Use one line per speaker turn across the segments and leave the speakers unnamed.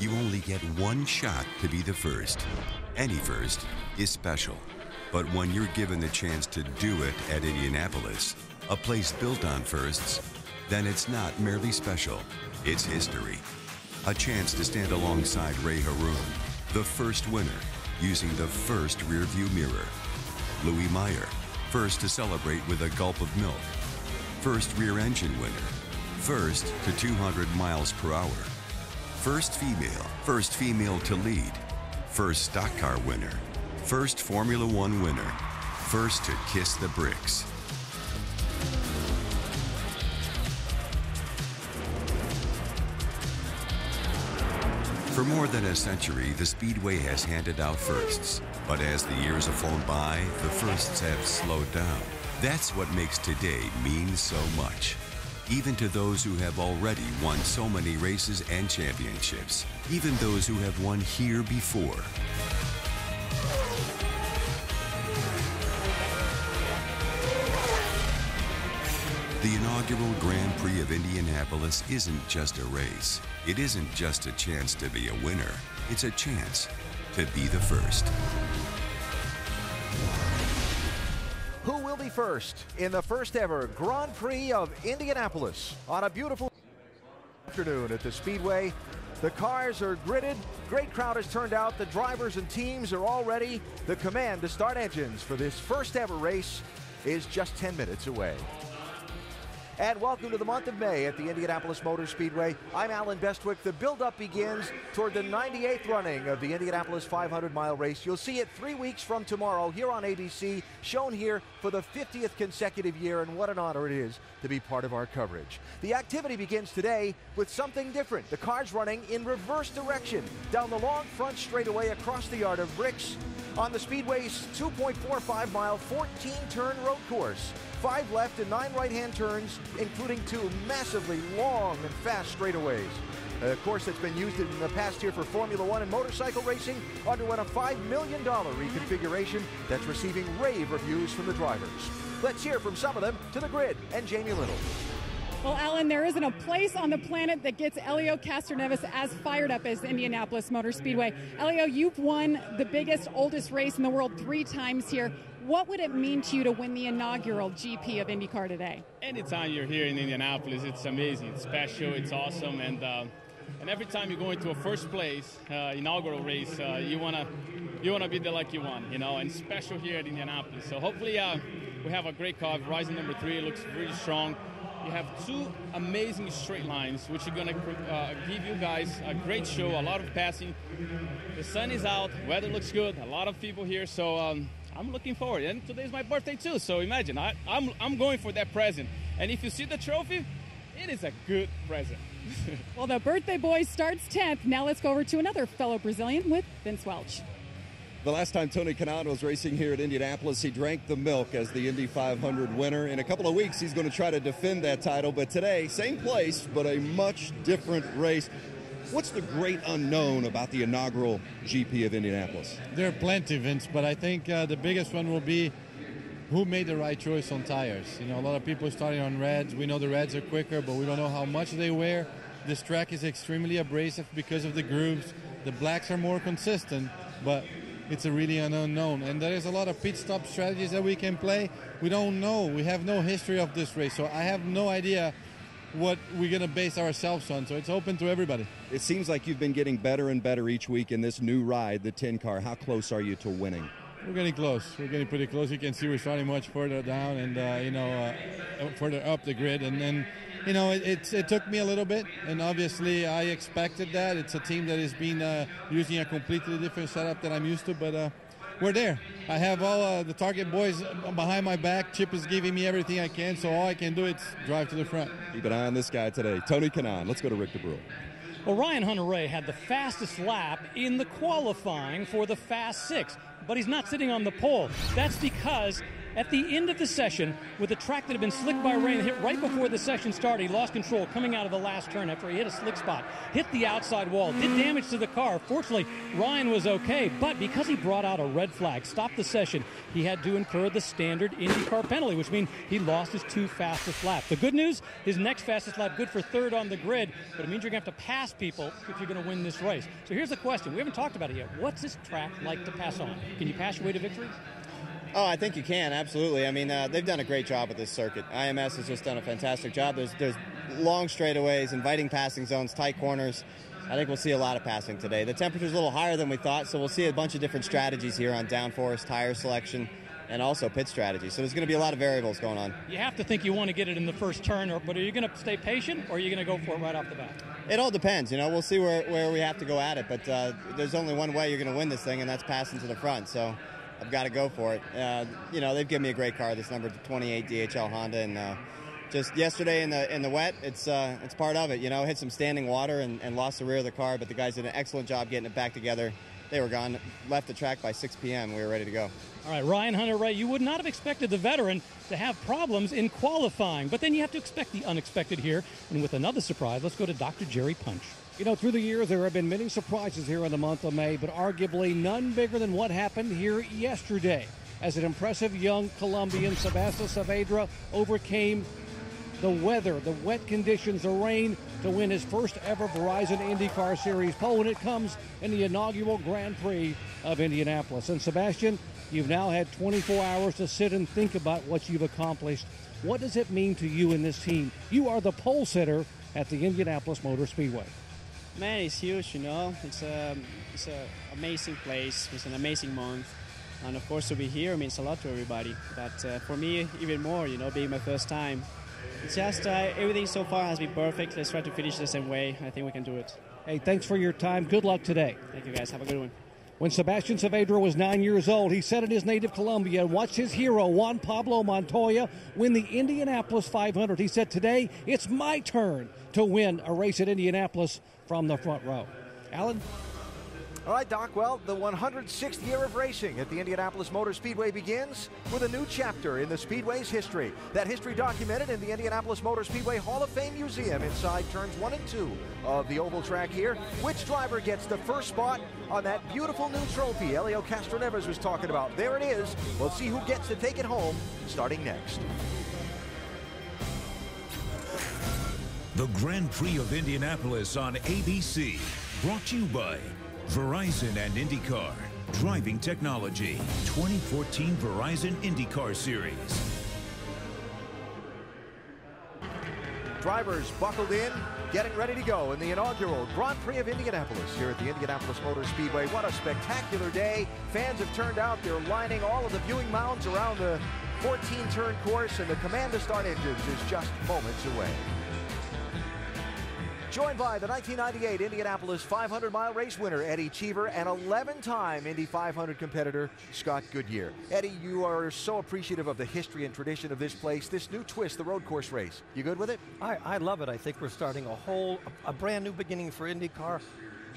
You only get one shot to be the first. Any first is special. But when you're given the chance to do it at Indianapolis, a place built on firsts, then it's not merely special, it's history. A chance to stand alongside Ray Haroon, the first winner, using the first rearview mirror. Louis Meyer, first to celebrate with a gulp of milk. First rear engine winner. First to 200 miles per hour. First female to lead. First stock car winner. First Formula One winner. First to kiss the bricks. For more than a century, the Speedway has handed out firsts. But as the years have flown by, the firsts have slowed down. That's what makes today mean so much. Even to those who have already won so many races and championships. Even those who have won here before. The inaugural Grand Prix of Indianapolis isn't just a race. It isn't just a chance to be a winner. It's a chance to be the first.
Who will be first in the first ever Grand Prix of Indianapolis on a beautiful afternoon at the Speedway? The cars are gridded. Great crowd has turned out. The drivers and teams are all ready. The command to start engines for this first ever race is just 10 minutes away. And welcome to the month of May at the Indianapolis Motor Speedway. I'm Alan Bestwick. The build-up begins toward the 98th running of the Indianapolis 500-mile race. You'll see it 3 weeks from tomorrow here on ABC, shown here for the 50th consecutive year, and what an honor it is to be part of our coverage. The activity begins today with something different. The cars running in reverse direction down the long front straightaway across the yard of bricks on the Speedway's 2.45-mile, 14-turn road course. 5 left and 9 right-hand turns, including 2 massively long and fast straightaways. A course that's been used in the past year for Formula One and motorcycle racing underwent a $5 million reconfiguration that's receiving rave reviews from the drivers. Let's hear from some of them to the grid and Jamie Little.
Well, Alan, there isn't a place on the planet that gets Elio Castroneves as fired up as Indianapolis Motor Speedway. Elio, you've won the biggest, oldest race in the world 3 times here. What would it mean to you to win the inaugural GP of IndyCar today?
Anytime you're here in Indianapolis, it's amazing, it's special, it's awesome, and every time you go into a first place inaugural race, you wanna be the lucky one, you know, and special here at Indianapolis. So hopefully we have a great car. Verizon number 3 looks really strong. You have 2 amazing straight lines, which are going to give you guys a great show, a lot of passing. The sun is out, weather looks good, a lot of people here, so I'm looking forward. And today's my birthday too, so imagine, I'm going for that present. And if you see the trophy, it is a good present.
Well, the birthday boy starts 10th. Now let's go over to another fellow Brazilian with Vince Welch.
The last time Tony Kanaan was racing here at Indianapolis, he drank the milk as the Indy 500 winner. In a couple of weeks, he's going to try to defend that title. But today, same place, but a much different race. What's the great unknown about the inaugural GP of Indianapolis?
There are plenty, Vince, but I think the biggest one will be who made the right choice on tires. You know, a lot of people are starting on reds. We know the reds are quicker, but we don't know how much they wear. This track is extremely abrasive because of the grooves. The blacks are more consistent, but it's a really an unknown. And there is a lot of pit stop strategies that we can play. We don't know. We have no history of this race, so I have no idea what we're going to base ourselves on. So it's open to everybody.
It seems like you've been getting better and better each week in this new ride, the 10 car. How close are you to winning?
We're getting close. We're getting pretty close. You can see we're starting much further down and, further up the grid. And then, it took me a little bit, and obviously I expected that. It's a team that has been using a completely different setup than I'm used to, but we're there. I have all the Target boys behind my back. Chip is giving me everything I can, so all I can do is drive to the front.
Keep an eye on this guy today, Tony Kanaan. Let's go to Rick DeBrule.
Well, Ryan Hunter-Reay had the fastest lap in the qualifying for the Fast 6, but he's not sitting on the pole. That's because At the end of the session, with a track that had been slicked by rain, hit right before the session started, he lost control coming out of the last turn after he hit a slick spot, hit the outside wall, did damage to the car. Fortunately, Ryan was okay, but because he brought out a red flag, stopped the session, he had to incur the standard IndyCar penalty, which means he lost his 2 fastest laps. The good news, his next fastest lap good for 3rd on the grid, but it means you're going to have to pass people if you're going to win this race. So here's the question. We haven't talked about it yet. What's this track like to pass on? Can you pass your way to victory?
Oh, I think you can, absolutely. I mean, they've done a great job with this circuit. IMS has just done a fantastic job. There's long straightaways, inviting passing zones, tight corners. I think we'll see a lot of passing today. The temperature's a little higher than we thought, so we'll see a bunch of different strategies here on downforce, tire selection, and also pit strategy. So there's going to be a lot of variables going on.
You have to think you want to get it in the first turn, but are you going to stay patient, or are you going to go for it right off the bat?
It all depends. We'll see where we have to go at it, but there's only one way you're going to win this thing, and that's passing to the front. So I've got to go for it. They've given me a great car, this number 28 DHL Honda, and just yesterday in the wet, it's part of it. Hit some standing water and lost the rear of the car, but the guys did an excellent job getting it back together. They were gone, left the track by 6 p.m. We were ready to go.
All right, Ryan Hunter-Reay, you would not have expected the veteran to have problems in qualifying, but then you have to expect the unexpected here. And with another surprise, let's go to Dr. Jerry Punch.
Through the years, there have been many surprises here in the month of May, but arguably none bigger than what happened here yesterday, as an impressive young Colombian, Sebastian Saavedra, overcame the weather, the wet conditions, the rain, to win his first ever Verizon IndyCar Series pole, and it comes in the inaugural Grand Prix of Indianapolis. And Sebastian, you've now had 24 hours to sit and think about what you've accomplished. What does it mean to you and this team? You are the pole sitter at the Indianapolis Motor Speedway.
Man, it's huge, It's an amazing place. It's an amazing month. And, of course, to be here means a lot to everybody. But for me, even more, being my first time. It's just everything so far has been perfect. Let's try to finish the same way. I think we can do it.
Hey, thanks for your time. Good luck today.
Thank you, guys. Have a good one.
When Sebastian Saavedra was 9 years old, he sat in his native Colombia and watched his hero, Juan Pablo Montoya, win the Indianapolis 500. He said, today, it's my turn to win a race at Indianapolis from the front row. Alan?
All right, Doc. Well, the 106th year of racing at the Indianapolis Motor Speedway begins with a new chapter in the Speedway's history. That history documented in the Indianapolis Motor Speedway Hall of Fame Museum inside turns 1 and 2 of the oval track here. Which driver gets the first spot on that beautiful new trophy Elio Castroneves was talking about? There it is. We'll see who gets to take it home starting next.
The Grand Prix of Indianapolis on ABC, brought to you by Verizon and IndyCar, driving technology, 2014 Verizon IndyCar Series.
Drivers buckled in, getting ready to go in the inaugural Grand Prix of Indianapolis here at the Indianapolis Motor Speedway. What a spectacular day. Fans have turned out. They're lining all of the viewing mounds around the 14-turn course, and the command to start engines is just moments away. Joined by the 1998 Indianapolis 500-mile race winner, Eddie Cheever, and 11-time Indy 500 competitor, Scott Goodyear. Eddie, you are so appreciative of the history and tradition of this place, this new twist, the road course race. You good with it?
I love it. I think we're starting a brand new beginning for IndyCar.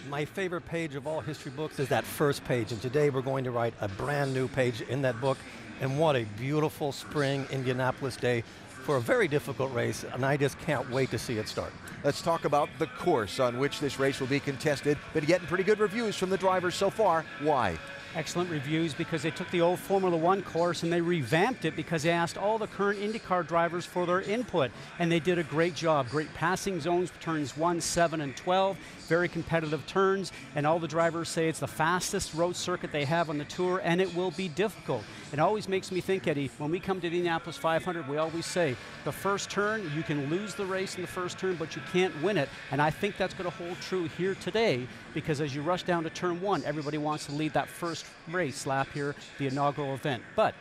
My favorite page of all history books is that first page, and today we're going to write a brand new page in that book. And what a beautiful spring Indianapolis day for a very difficult race, and I just can't wait to see it start.
Let's talk about the course on which this race will be contested. Been getting pretty good reviews from the drivers so far. Why?
Excellent reviews because they took the old Formula One course and they revamped it because they asked all the current IndyCar drivers for their input, and they did a great job. Great passing zones, turns 1, 7, and 12. Very competitive turns, and all the drivers say it's the fastest road circuit they have on the tour, and it will be difficult. It always makes me think, Eddie, when we come to the Indianapolis 500, we always say the first turn, you can lose the race in the first turn, but you can't win it. And I think that's going to hold true here today, because as you rush down to turn 1, everybody wants to lead that first race lap here, the inaugural event. But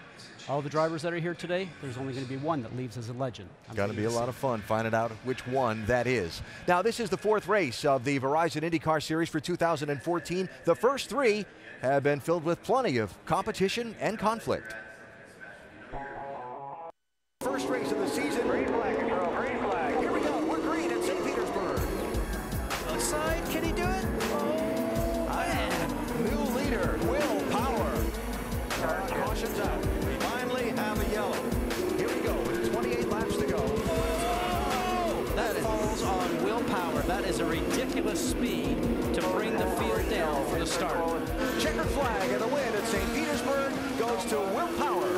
all the drivers that are here today, there's only going to be one that leaves as a legend.
Got to be a lot of fun finding out which one that is. Now, this is the 4th race of the Verizon IndyCar Series for 2014. The first 3 have been filled with plenty of competition and conflict. First race of the season. Green flag control, green flag. Here we go. We're green at St. Petersburg.
Outside, can he do it? Oh, man.
New leader, Will Power. Cautions out. We finally have a
start.
Checkered flag, and the win at St. Petersburg goes to Will Power.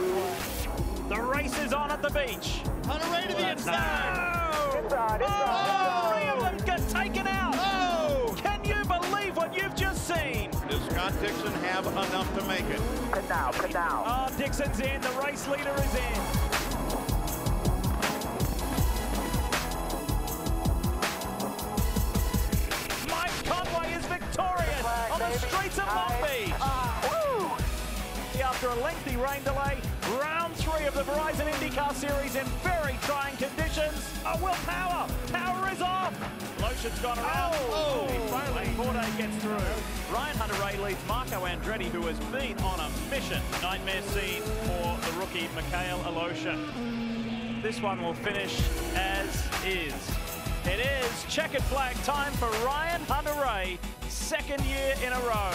The race is on at the beach.
Hunter Ray to the inside.
Inside. Three of them get taken out.
Oh!
Can you believe what you've just seen?
Does Scott Dixon have enough to make it?
Put down. Oh, Dixon's in. The race leader is in. Mike Conway is victorious on the streets of Long Beach. After a lengthy rain delay, round 3 of the Verizon IndyCar Series in very trying conditions. Oh, Will Power. Power is off. Lotion's gone around. Finally, Bourdais gets through. Ryan Hunter-Ray leads Marco Andretti, who has been on a mission. Nightmare scene for the rookie, Mikhail Aleshin. This one will finish as is. It is checkered flag time for Ryan Hunter-Ray, 2nd year in a row.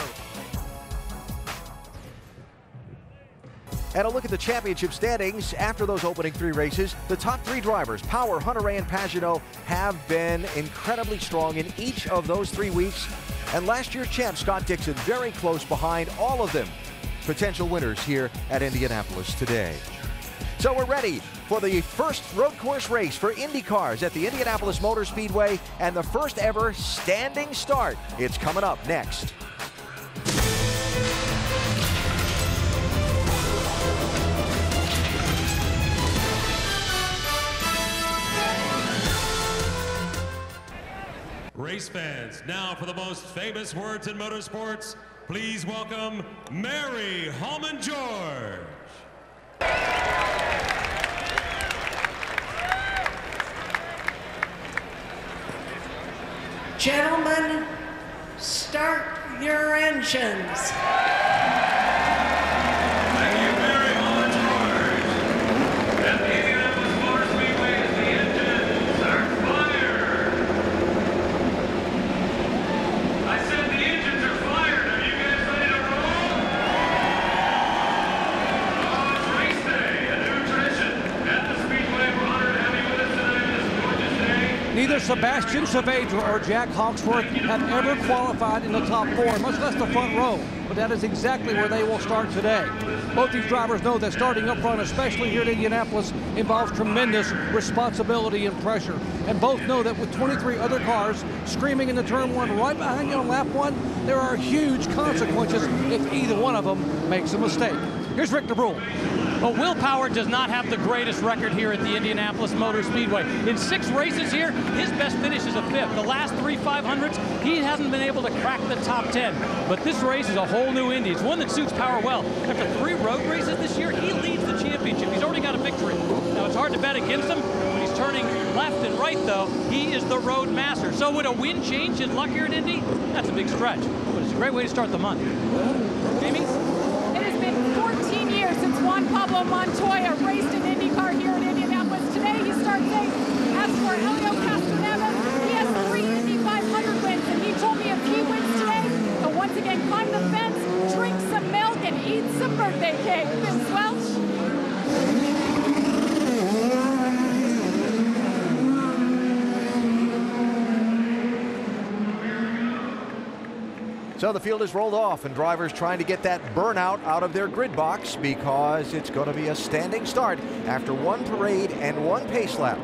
And a look at the championship standings after those opening 3 races. The top 3 drivers, Power, Hunter-Ray, and Pagenaud, have been incredibly strong in each of those 3 weeks. And last year's champ, Scott Dixon, very close behind all of them. Potential winners here at Indianapolis today. So we're ready for the first road course race for IndyCars at the Indianapolis Motor Speedway and the first ever standing start. It's coming up next.
Race fans, now for the most famous words in motorsports, please welcome Mary Holman-George.
Gentlemen, start your engines.
Thank you, Mary Holman-George. At the Indianapolis Motor Speedway, the engines are fired. I said the engines are fired. Are you guys ready to roll? Oh, it's race day, a new tradition at the Speedway. We're honored to have you with us tonight this gorgeous day.
Neither Sebastian Saavedra or Jack Hawksworth have ever qualified in the top 4, much less the front row. But that is exactly where they will start today. Both these drivers know that starting up front, especially here at Indianapolis, involves tremendous responsibility and pressure. And both know that with 23 other cars screaming into turn 1 right behind you on lap 1, there are huge consequences if either one of them makes a mistake. Here's Rick DeBrule.
Well, Will Power does not have the greatest record here at the Indianapolis Motor Speedway. In 6 races here, his best finish is a 5th. The last 3 500s, he hasn't been able to crack the top 10. But this race is a whole new Indy. It's one that suits Power well. After 3 road races this year, he leads the championship. He's already got a victory. Now, it's hard to bet against him. When he's turning left and right, though, he is the road master. So would a win change his luck here at Indy? That's a big stretch. But it's a great way to start the month. Jamie?
Since Juan Pablo Montoya raced in IndyCar here in Indianapolis. Today he starts 8th. As for Elio Castroneves, he has 3 Indy 500 wins, and he told me if he wins today, he'll once again climb the fence, drink some milk, and eat some birthday cake. Vince Welch.
So the field is rolled off, and drivers trying to get that burnout out of their grid box because it's going to be a standing start after 1 parade and 1 pace lap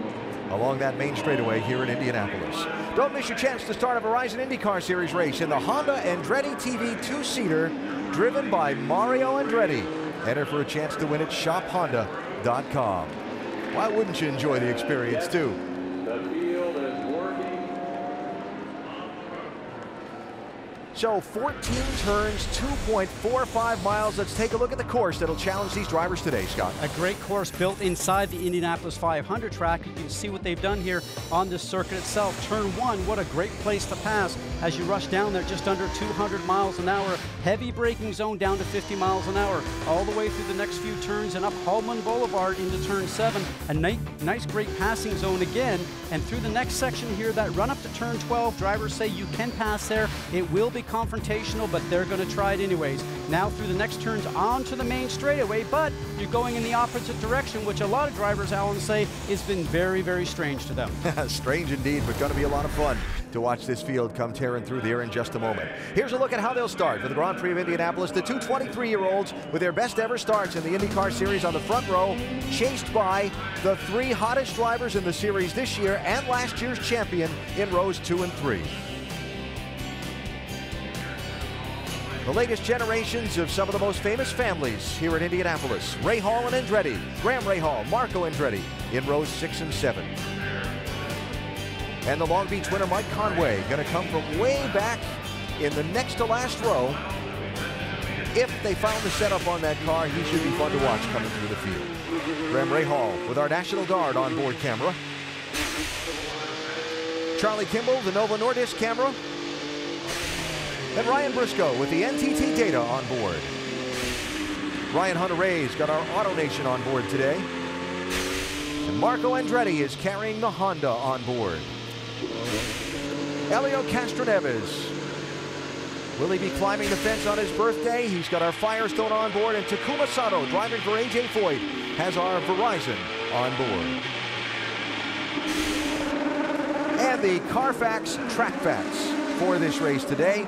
along that main straightaway here in Indianapolis. Don't miss your chance to start a Verizon IndyCar Series race in the Honda Andretti TV 2-seater driven by Mario Andretti. Enter for a chance to win at shophonda.com. Why wouldn't you enjoy the experience too? So 14 turns, 2.45 miles. Let's take a look at the course that'll challenge these drivers today, Scott.
A great course built inside the Indianapolis 500 track. You can see what they've done here on this circuit itself. Turn 1, what a great place to pass as you rush down there just under 200 miles an hour. Heavy braking zone down to 50 miles an hour. All the way through the next few turns and up Hallman Boulevard into turn 7. A nice great passing zone again. And through the next section here, that run up to turn 12, drivers say you can pass there. It will be confrontational, but they're going to try it anyways. Now through the next turns onto the main straightaway, but you're going in the opposite direction, which a lot of drivers, Alan, say has been very, very strange to them.
Strange indeed, but going to be a lot of fun to watch this field come tearing through there in just a moment. Here's a look at how they'll start for the Grand Prix of Indianapolis. The two 23-year-olds with their best ever starts in the IndyCar Series on the front row, chased by the three hottest drivers in the series this year and last year's champion in rows 2 and 3. The latest generations of some of the most famous families here at Indianapolis. Rahal and Andretti, Graham Rahal, Marco Andretti in rows 6 and 7. And the Long Beach winner, Mike Conway, going to come from way back in the next to last row. If they found the setup on that car, he should be fun to watch coming through the field. Graham Rahal with our National Guard on-board camera. Charlie Kimball, the Nova Nordisk camera. And Ryan Briscoe with the NTT data on board. Ryan Hunter-Ray's got our AutoNation on board today. And Marco Andretti is carrying the Honda on board. Elio Castroneves. Will he be climbing the fence on his birthday? He's got our Firestone on board, and Takuma Sato, driving for AJ Foyt, has our Verizon on board. And the Carfax track facts for this race today.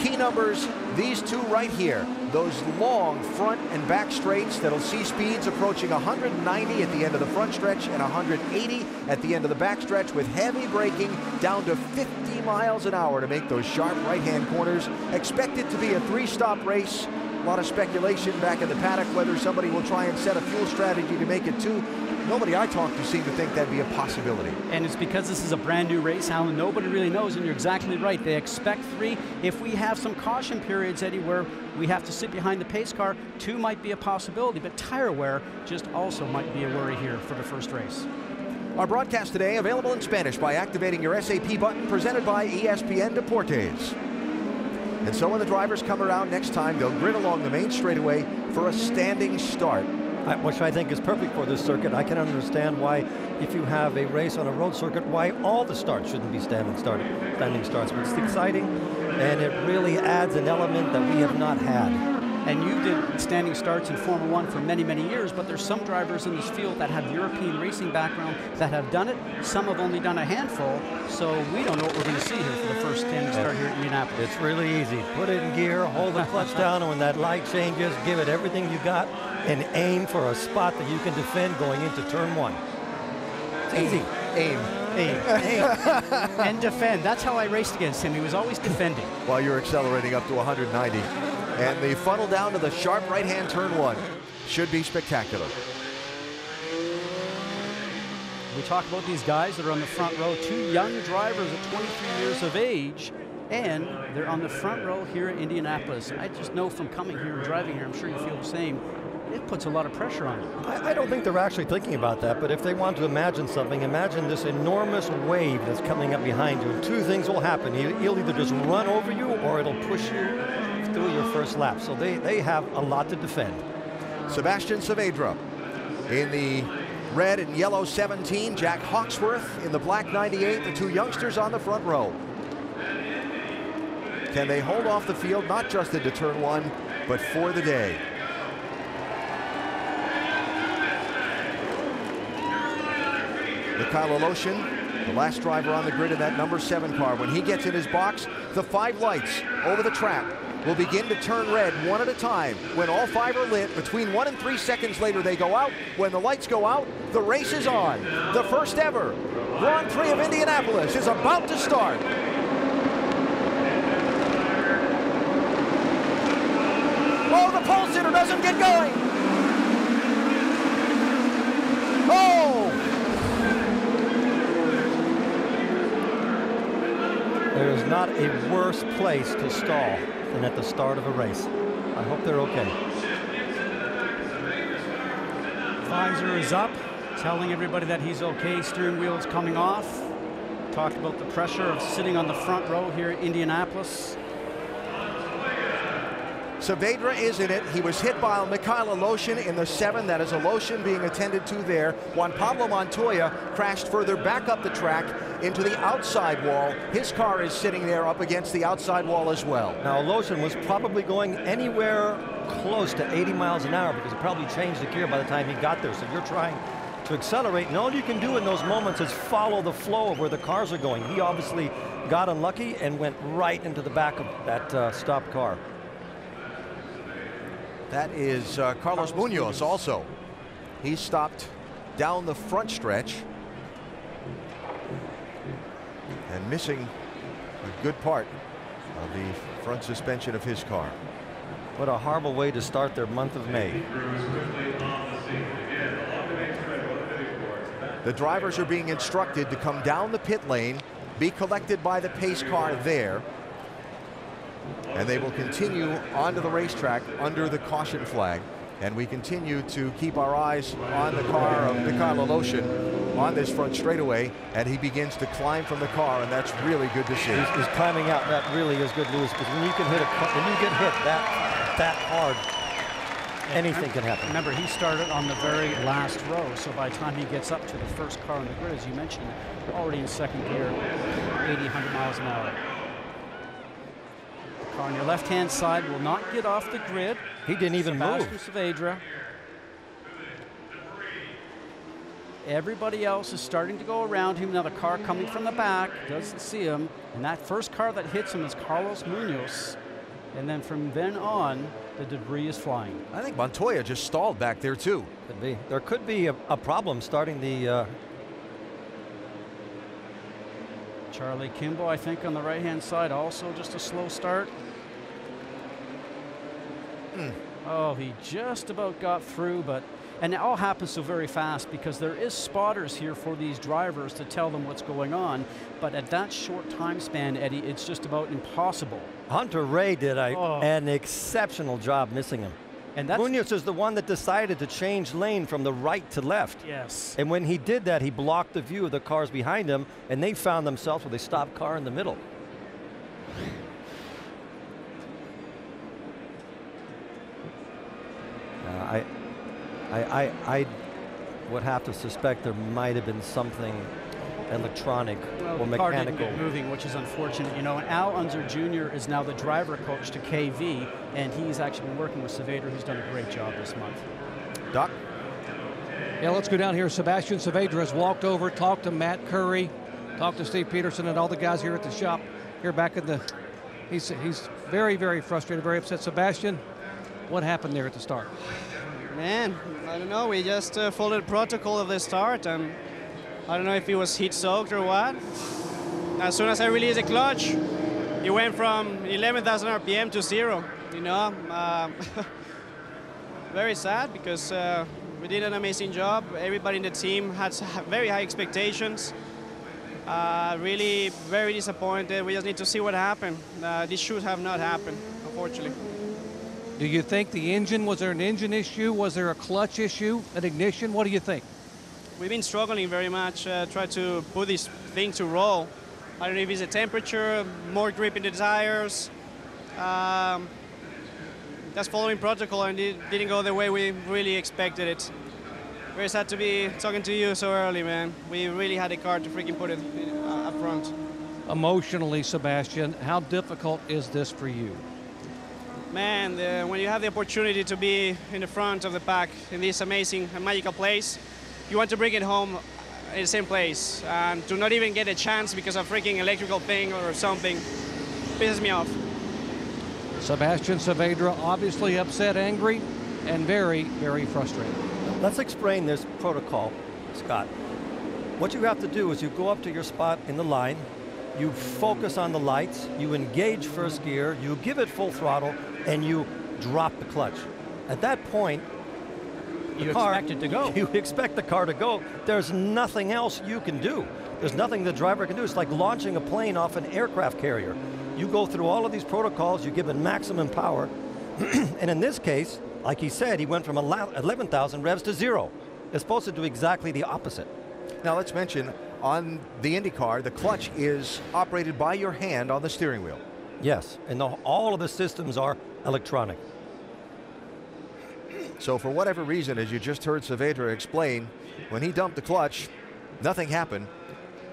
Key numbers, these two right here. Those long front and back straights that'll see speeds approaching 190 at the end of the front stretch and 180 at the end of the back stretch, with heavy braking down to 50 miles an hour to make those sharp right-hand corners. Expected to be a 3-stop race. A lot of speculation back in the paddock whether somebody will try and set a fuel strategy to make it 2. Nobody I talked to seemed to think that'd be a possibility.
And it's because this is a brand new race, Alan. Nobody really knows, and you're exactly right. They expect 3. If we have some caution periods, Eddie, where we have to sit behind the pace car, 2 might be a possibility, but tire wear just also might be a worry here for the first race.
Our broadcast today available in Spanish by activating your SAP button, presented by ESPN Deportes. And so when the drivers come around next time, they'll grid along the main straightaway for a standing start.
Which I think is perfect for this circuit. I can understand why, if you have a race on a road circuit, why all the starts shouldn't be standing starts. But it's exciting, and it really adds an element that we have not had.
And you did standing starts in Formula 1 for many, many years, but there's some drivers in this field that have European racing background that have done it. Some have only done a handful, so we don't know what we're going to see here for the first standing start here at Indianapolis.
It's really easy. Put it in gear, hold the clutch down, and when that light changes, give it everything you got, and aim for a spot that you can defend going into turn 1. It's easy.
Aim.
And defend. That's how I raced against him. He was always defending.
While you're accelerating up to 190. And the funnel down to the sharp right-hand turn 1 should be spectacular.
We talk about these guys that are on the front row, 2 young drivers at 23 years of age, and they're on the front row here at Indianapolis. I just know from coming here and driving here, I'm sure you feel the same, it puts a lot of pressure on you.
I don't think they're actually thinking about that, but if they want to imagine something, imagine this enormous wave that's coming up behind you, and 2 things will happen. He'll either just run over you, or it'll push you through your first lap. So they have a lot to defend.
Sebastian Saavedra in the red and yellow 17, Jack Hawksworth in the black 98, the 2 youngsters on the front row. Can they hold off the field, not just into turn 1, but for the day? Mikhail Aloshin, the last driver on the grid in that number 7 car. When he gets in his box, the 5 lights over the track will begin to turn red one at a time. When all 5 are lit, between 1 and 3 seconds later they go out. When the lights go out, the race is on. The first ever Grand Prix of Indianapolis is about to start. Oh, the pole sitter doesn't get going. Oh!
There is not a worse place to stall than at the start of a race. I hope they're okay.
Visor is up, telling everybody that he's okay. Steering wheel is coming off. Talked about the pressure of sitting on the front row here at Indianapolis.
Saavedra is in it. He was hit by Mikhail Aleshin in the 7. That is Aleshin being attended to there. Juan Pablo Montoya crashed further back up the track into the outside wall. His car is sitting there up against the outside wall as well.
Now, Aleshin was probably going anywhere close to 80 miles an hour because he probably changed the gear by the time he got there. So you're trying to accelerate, and all you can do in those moments is follow the flow of where the cars are going. He obviously got unlucky and went right into the back of that stopped car.
That is Carlos Munoz also. He stopped down the front stretch and missing a good part of the front suspension of his car.
What a horrible way to start their month of May.
The drivers are being instructed to come down the pit lane, be collected by the pace car there, and they will continue onto the racetrack under the caution flag. And we continue to keep our eyes on the car of Mikhail Aleshin on this front straightaway, and he begins to climb from the car, and that's really good to see.
He's climbing out. That really is good news, because when you can hit when you get hit that hard, anything can happen.
Remember, he started on the very last row, so by the time he gets up to the first car on the grid, as you mentioned, already in second gear, 80, 100 miles an hour. The car on your left-hand side will not get off the grid.
He didn't even move.
Saavedra. Everybody else is starting to go around him. Now the car coming from the back doesn't see him, and that first car that hits him is Carlos Munoz. And then from then on, the debris is flying.
I think Montoya just stalled back there too.
Could be. There could be a problem starting the
Charlie Kimball, I think, on the right-hand side, also just a slow start. Oh, he just about got through, and it all happens so very fast because there is spotters here for these drivers to tell them what's going on, but at that short time span, Eddie, it's just about impossible.
Hunter Ray did an exceptional job missing him. And Munoz is the one that decided to change lane from the right to left.
Yes.
And when he did that, he blocked the view of the cars behind him, and they found themselves with a stopped car in the middle. I would have to suspect there might have been something electronic or mechanical.
Car didn't get moving, which is unfortunate. You know, and Al Unser Jr. is now the driver coach to KV, and he's actually been working with Saavedra, who's done a great job this month.
Doc?
Yeah, let's go down here. Sebastian Saavedra has walked over, talked to Matt Curry, talked to Steve Peterson and all the guys here at the shop. Here back in the, he's very, very frustrated, very upset. Sebastian, what happened there at the start?
Man, I don't know. We just followed the protocol of the start, and I don't know if it was heat soaked or what. As soon as I released the clutch, it went from 11,000 RPM to 0. You know, very sad because we did an amazing job. Everybody in the team had very high expectations. Really very disappointed. We just need to see what happened. This should have not happened, unfortunately.
Do you think the engine, was there an engine issue? Was there a clutch issue, an ignition? What do you think?
We've been struggling very much, try to put this thing to roll. I don't know if it's a temperature, more grip in the tires. Just following protocol, and it didn't go the way we really expected it. Very sad to be talking to you so early, man. We really had a car to freaking put it up front.
Emotionally, Sebastian, how difficult is this for you?
Man, when you have the opportunity to be in the front of the pack in this amazing and magical place, you want to bring it home in the same place. And to not even get a chance because of freaking electrical thing or something pisses me off.
Sebastian Saavedra obviously upset, angry, and very, very frustrated.
Let's explain this protocol, Scott. What you have to do is you go up to your spot in the line, you focus on the lights, you engage first gear, you give it full throttle, and you drop the clutch. At that point,
you expect it to go.
You expect the car to go. There's nothing else you can do. There's nothing the driver can do. It's like launching a plane off an aircraft carrier. You go through all of these protocols, you give it maximum power, and in this case, like he said, he went from 11,000 revs to 0. It's supposed to do exactly the opposite.
Now let's mention, on the IndyCar, the clutch is operated by your hand on the steering wheel.
Yes, and all of the systems are electronic.
So for whatever reason, as you just heard Saavedra explain, when he dumped the clutch, nothing happened,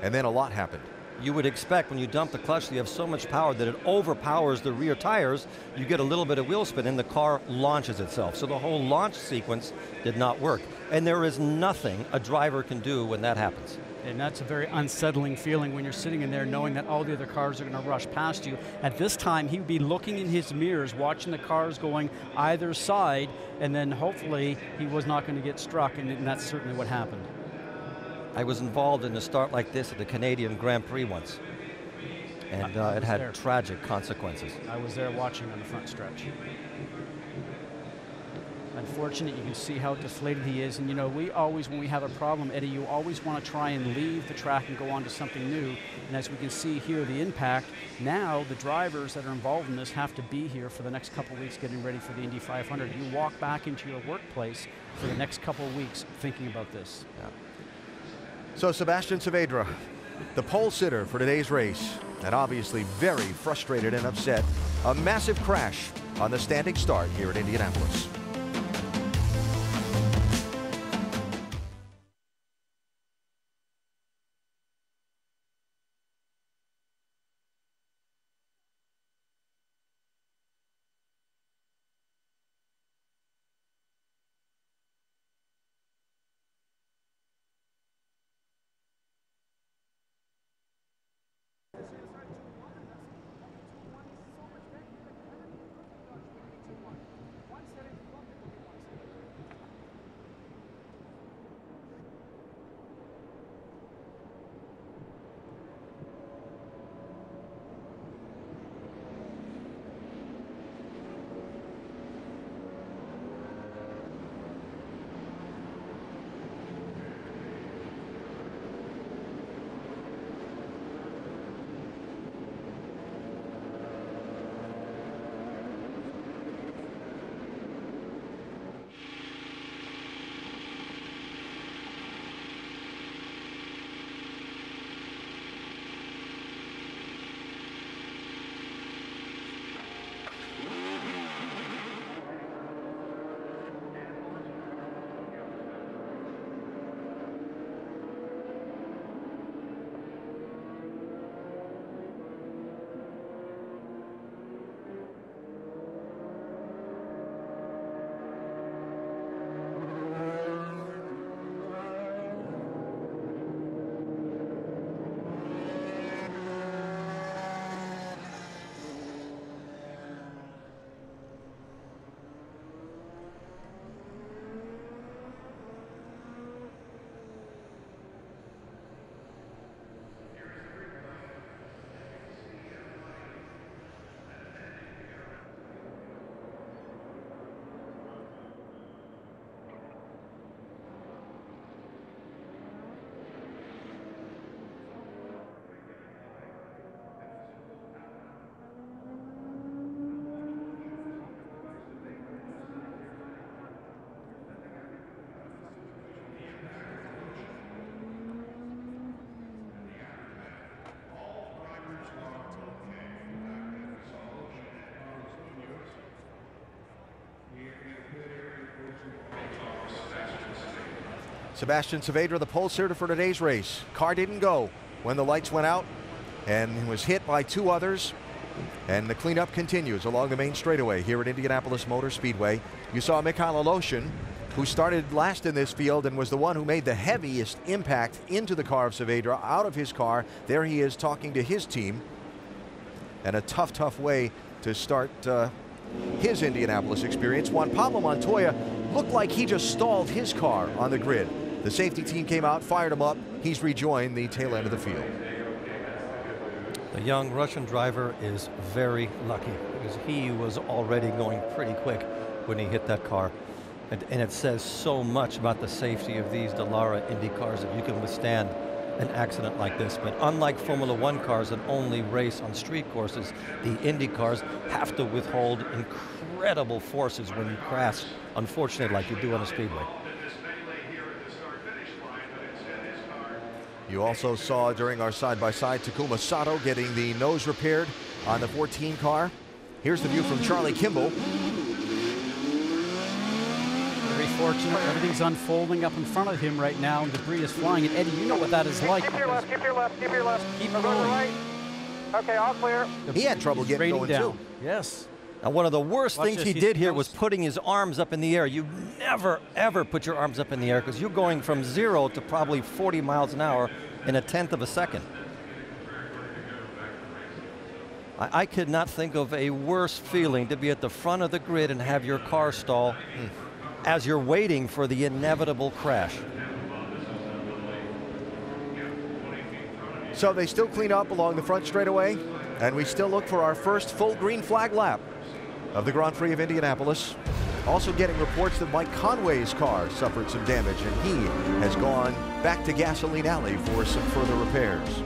and then a lot happened.
You would expect when you dump the clutch, you have so much power that it overpowers the rear tires. You get a little bit of wheel spin and the car launches itself. So the whole launch sequence did not work. And there is nothing a driver can do when that happens.
And that's a very unsettling feeling when you're sitting in there knowing that all the other cars are going to rush past you. At this time, he would be looking in his mirrors, watching the cars going either side, and then hopefully he was not going to get struck, and that's certainly what happened.
I was involved in a start like this at the Canadian Grand Prix once, and it had tragic consequences.
I was there watching on the front stretch. Unfortunate, you can see how deflated he is, and you know, we always, when we have a problem, Eddie, you always want to try and leave the track and go on to something new, and as we can see here, the impact, now the drivers that are involved in this have to be here for the next couple weeks getting ready for the Indy 500. You walk back into your workplace for the next couple of weeks thinking about this.
Yeah. So Sebastian Saavedra, the pole sitter for today's race, and obviously very frustrated and upset. A massive crash on the standing start here at Indianapolis. Sebastian Saavedra, the pole sitter for today's race. Car didn't go when the lights went out and was hit by two others. And the cleanup continues along the main straightaway here at Indianapolis Motor Speedway. You saw Mikhail Aleshin, who started last in this field and was the one who made the heaviest impact into the car of Saavedra, out of his car. There he is talking to his team. And a tough, tough way to start his Indianapolis experience. Juan Pablo Montoya looked like he just stalled his car on the grid. The safety team came out, fired him up. He's rejoined the tail end of the field.
The young Russian driver is very lucky because he was already going pretty quick when he hit that car. And it says so much about the safety of these Dallara Indy cars that you can withstand an accident like this. But unlike Formula One cars that only race on street courses, the Indy cars have to withhold incredible forces when you crash, unfortunately, like you do on a speedway.
You also saw during our side-by-side Takuma Sato getting the nose repaired on the 14 car. Here's the view from Charlie Kimball.
unfortunate. Everything's unfolding up in front of him right now, and debris is flying. And Eddie, you know what that is like.
Keep your left, keep your left, keep your left.
Keep
We're
going.
going right. Okay, all clear.
He had trouble getting
Raining
going
down.
too.
Yes. And one of the worst
Watch
things
this.
he
He's
did here
close.
was putting his arms up in the air. You never, ever put your arms up in the air because you're going from 0 to probably 40 miles an hour in 1/10 of a second. I could not think of a worse feeling to be at the front of the grid and have your car stall as you're waiting for the inevitable crash.
So they still clean up along the front straightaway, and we still look for our first full green flag lap of the Grand Prix of Indianapolis. Also getting reports that Mike Conway's car suffered some damage, and he has gone back to Gasoline Alley for some further repairs.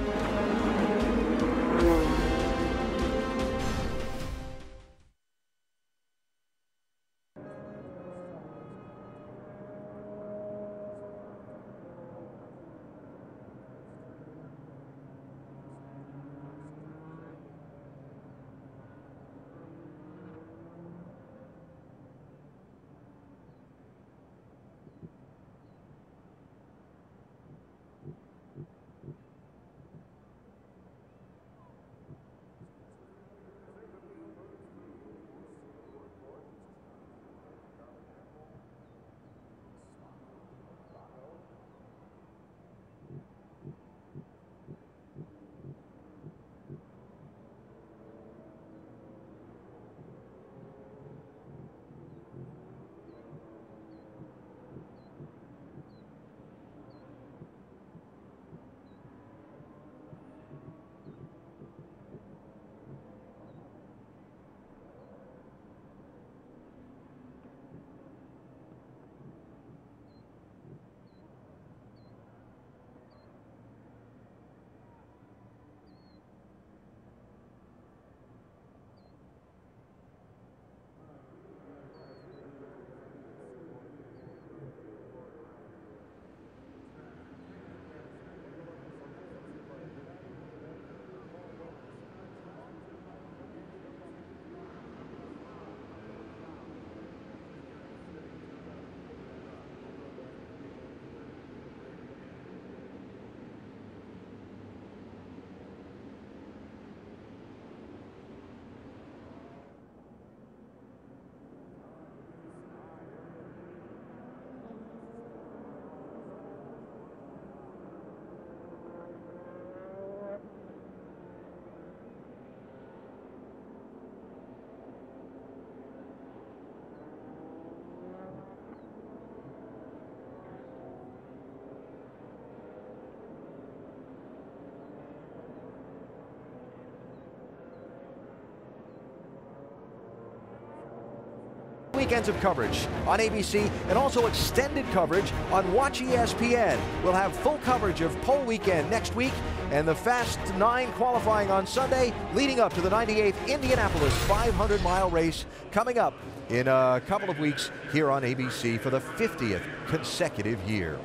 Weekends of coverage on ABC and also extended coverage on Watch ESPN. We'll have full coverage of pole weekend next week and the Fast 9 qualifying on Sunday leading up to the 98th Indianapolis 500-mile race coming up in a couple of weeks here on ABC for the 50th consecutive year.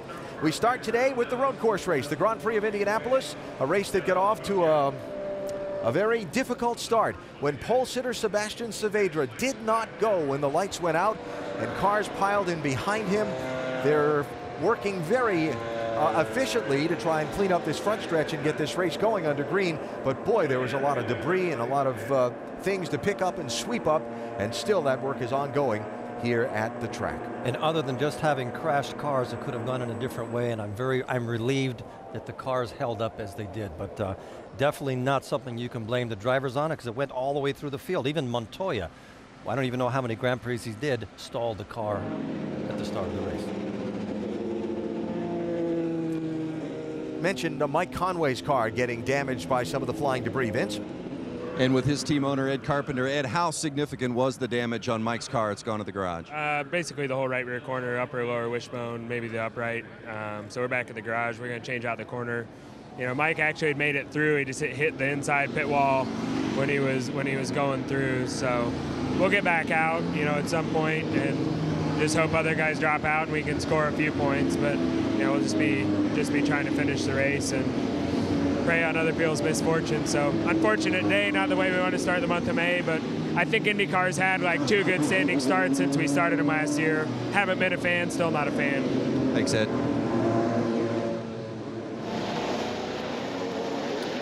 We start today with the road course race, the Grand Prix of Indianapolis, a race that got off to a very difficult start when pole sitter Sebastian Saavedra did not go when the lights went out and cars piled in behind him. They're working very efficiently to try and clean up this front stretch and get this race going under green. But boy, there was a lot of debris and a lot of things to pick up and sweep up, and still that work is ongoing here at the track.
And other than just having crashed cars, it could have gone in a different way, and I'm relieved that the cars held up as they did. But definitely not something you can blame the drivers on, because it went all the way through the field. Even Montoya, I don't even know how many Grand Prix he did, stalled the car at the start of the race.
Mentioned Mike Conway's car getting damaged by some of the flying debris. Vince?
And with his team owner, Ed Carpenter. Ed, how significant was the damage on Mike's car? It's gone to the garage.
Basically the whole right rear corner, upper, lower wishbone, maybe the upright. So we're back at the garage. We're going to change out the corner. You know, Mike actually had made it through. He just hit the inside pit wall when he was going through. So we'll get back out, you know, at some point and just hope other guys drop out and we can score a few points. But you know, we'll just be trying to finish the race and prey on other people's misfortune. So unfortunate day, not the way we want to start the month of May, but I think IndyCar's had like 2 good standing starts since we started them last year. Haven't been a fan, still not a fan.
Thanks, Ed.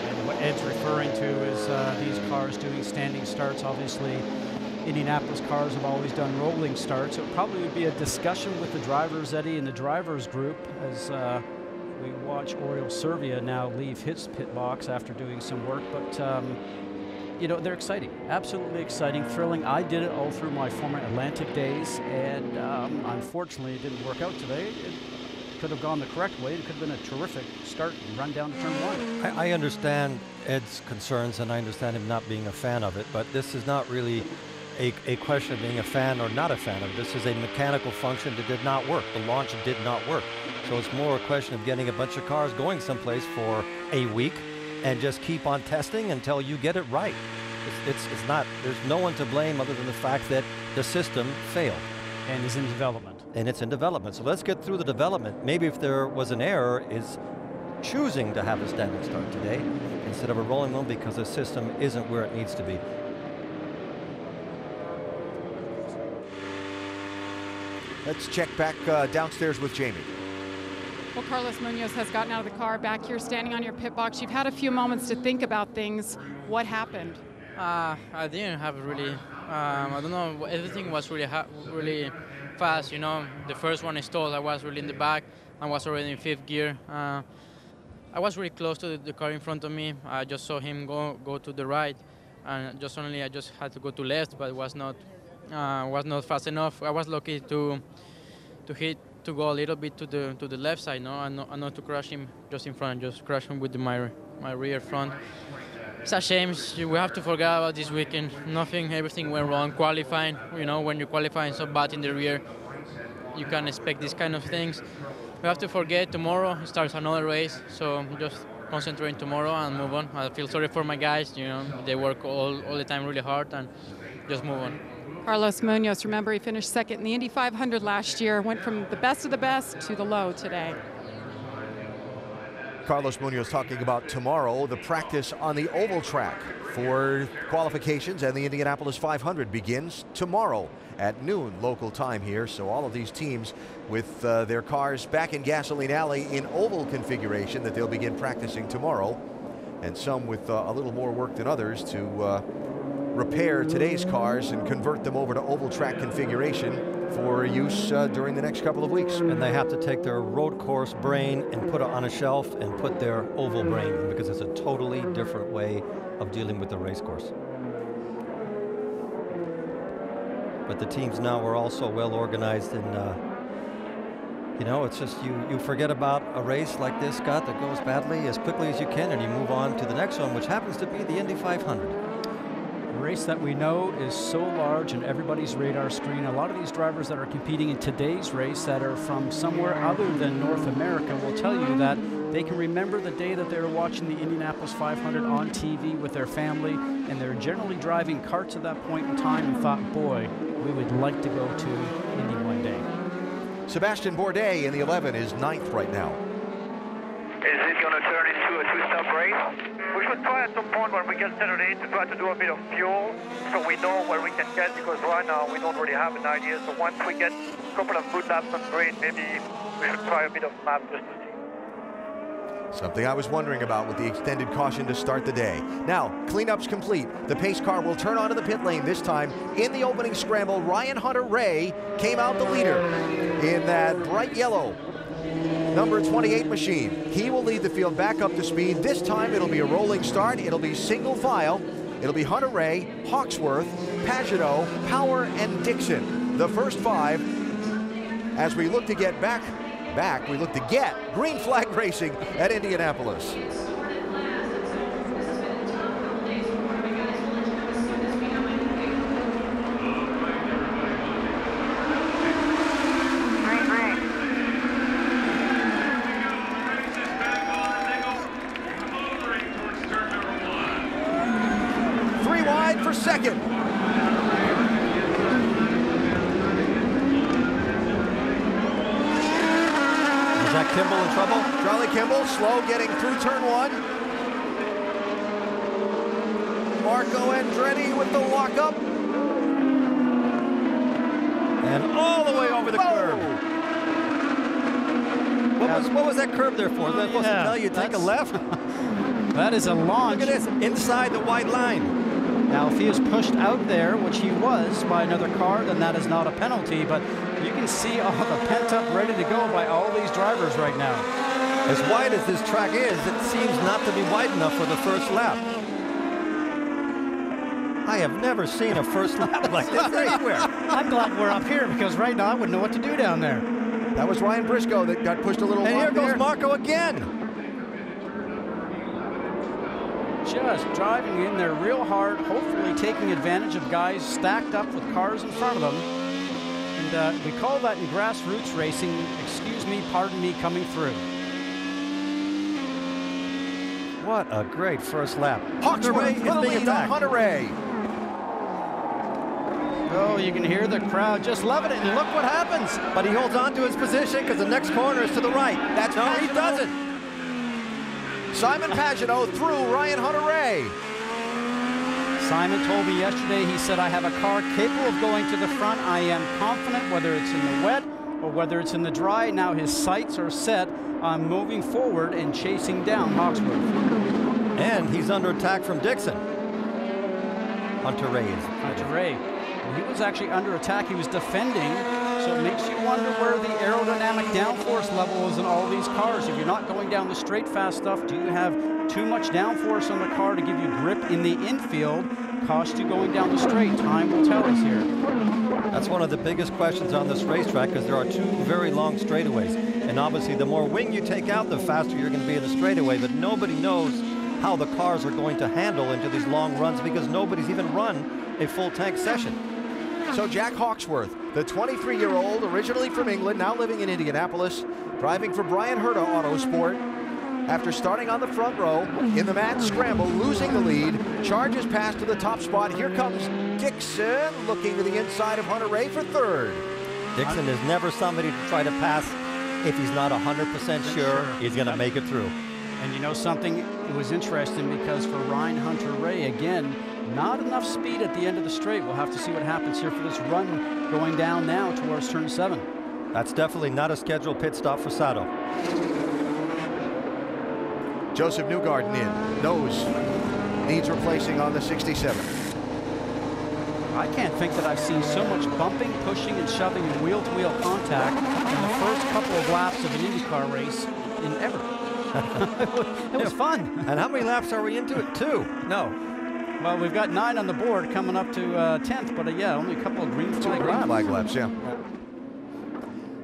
And what Ed's referring to is these cars doing standing starts. Obviously, Indianapolis cars have always done rolling starts. So it probably would be a discussion with the drivers, Eddie, and the drivers group as we watch Oriol Servia now leave his pit box after doing some work. But you know, they're exciting, absolutely exciting, thrilling. I did it all through my former Atlantic days, and unfortunately it didn't work out today. It could have gone the correct way. It could have been a terrific start and run down to turn 1.
I understand Ed's concerns, and I understand him not being a fan of it, but this is not really a question of being a fan or not a fan of it. This is a mechanical function that did not work. The launch did not work. So it's more a question of getting a bunch of cars going someplace for a week and just keep on testing until you get it right. It's not, there's no one to blame other than the fact that the system failed.
And is in development.
And it's in development. So let's get through the development. Maybe if there was an error, is choosing to have a standing start today instead of a rolling one because the system isn't where it needs to be.
Let's check back downstairs with Jamie.
Well, Carlos Munoz has gotten out of the car, back here standing on your pit box. You've had a few moments to think about things. What happened?
I didn't have really, I don't know, everything was really fast, you know. The first one I stalled, I was really in the back. I was already in 5th gear. I was really close to the car in front of me. I just saw him go to the right, and I just had to go to left, but it was not fast enough. I was lucky to go a little bit to the left side, no, and not to crash him just in front, just crash him with my rear front. It's a shame. We have to forget about this weekend. Everything went wrong. Qualifying, you know, when you're qualifying so bad in the rear, you can't expect these kind of things. We have to forget. Tomorrow starts another race, so just concentrate tomorrow and move on. I feel sorry for my guys. You know, they work all the time really hard, and just move on.
Carlos Munoz, remember he finished 2nd in the Indy 500 last year, went from the best of the best to the low today.
Carlos Munoz talking about tomorrow, the practice on the oval track for qualifications, and the Indianapolis 500 begins tomorrow at noon local time here. So all of these teams with their cars back in Gasoline Alley in oval configuration that they'll begin practicing tomorrow, and some with a little more work than others to repair today's cars and convert them over to oval track configuration for use during the next couple of weeks.
And they have to take their road course brain and put it on a shelf and put their oval brain in, because it's a totally different way of dealing with the race course. But the teams now are also well organized, and you know, it's just you forget about a race like this, Scott, that goes badly as quickly as you can, and you move on to the next one, which happens to be the Indy 500.
Race that we know is so large in everybody's radar screen. A lot of these drivers that are competing in today's race that are from somewhere other than North America will tell you that they can remember the day that they were watching the Indianapolis 500 on TV with their family, and they're generally driving karts at that point in time and thought, boy, we would like to go to Indy one day.
Sebastian Bourdais in the 11 is 9th right now.
Is it going to turn into a 2-stop race? We should try at some point when we get settled in to try to do a bit of fuel so we know where we can get, because right now we don't really have an idea. So once we get a couple of good laps on green, maybe we should try a bit of map just to see.
Something I was wondering about with the extended caution to start the day. Now, cleanup's complete. The pace car will turn onto the pit lane this time. In the opening scramble, Ryan Hunter-Reay came out the leader in that bright yellow number 28 machine. He will lead the field back up to speed. This time it'll be a rolling start. It'll be single file. It'll be Hunter-Reay, Hawksworth, Pagenaud, Power, and Dixon. The first 5 as we look to get back, we look to get green flag racing at Indianapolis. Second. Is
that Kimball in trouble?
Charlie Kimball slow getting through turn 1. Marco Andretti with the lockup. And all the way over the curb. What was that curb there for? Was that supposed to tell you take a left?
That is a launch.
Look at this, inside the white line.
Now, if he is pushed out there, which he was by another car, then that is not a penalty. But you can see all the pent up, ready to go by all these drivers right now.
As wide as this track is, it seems not to be wide enough for the first lap. I have never seen a first lap like this anywhere.
I'm glad we're up here because right now I wouldn't know what to do down there.
That was Ryan Briscoe that got pushed a little wide. And here goes Marco again.
Just driving in there real hard, hopefully taking advantage of guys stacked up with cars in front of them. And we call that in grassroots racing, excuse me, pardon me, coming through.
What a great first lap. Hawksworth is being attacked. Hunter-Reay.
Oh, you can hear the crowd just loving it, and look what happens.
But he holds on to his position because the next corner is to the right. That's no, he doesn't. Simon Pagenaud through Ryan Hunter-Reay.
Simon told me yesterday, he said, I have a car capable of going to the front. I am confident whether it's in the wet or whether it's in the dry. Now his sights are set on moving forward and chasing down Hawksworth.
And he's under attack from Dixon. Hunter-Reay is.
Hunter-Reay. He was actually under attack. He was defending, so it makes you wonder where the aerodynamic downforce level is in all these cars. If you're not going down the straight fast enough, do you have too much downforce on the car to give you grip in the infield? Cost you going down the straight. Time will tell us here.
That's one of the biggest questions on this racetrack because there are two very long straightaways. And obviously, the more wing you take out, the faster you're going to be in the straightaway. But nobody knows how the cars are going to handle into these long runs because nobody's even run a full tank session. So Jack Hawksworth, the 23-year-old, originally from England, now living in Indianapolis, driving for Brian Herta Autosport. After starting on the front row, in the mad scramble, losing the lead, charges past to the top spot. Here comes Dixon, looking to the inside of Hunter-Reay for third. Dixon is never somebody to try to pass if he's not 100% sure he's going to make it through.
And you know something? It was interesting because for Ryan Hunter-Reay, again, not enough speed at the end of the straight. We'll have to see what happens here for this run going down now towards turn 7.
That's definitely not a scheduled pit stop for Sato. Joseph Newgarden in. Knows needs replacing on the 67.
I can't think that I've seen so much bumping, pushing, and shoving and wheel-to-wheel contact in the first couple of laps of an IndyCar race in ever. It was fun.
And how many laps are we into it? 2? No.
Well, we've got 9 on the board coming up to 10th, but yeah, only a couple of green flag laps.
Yeah.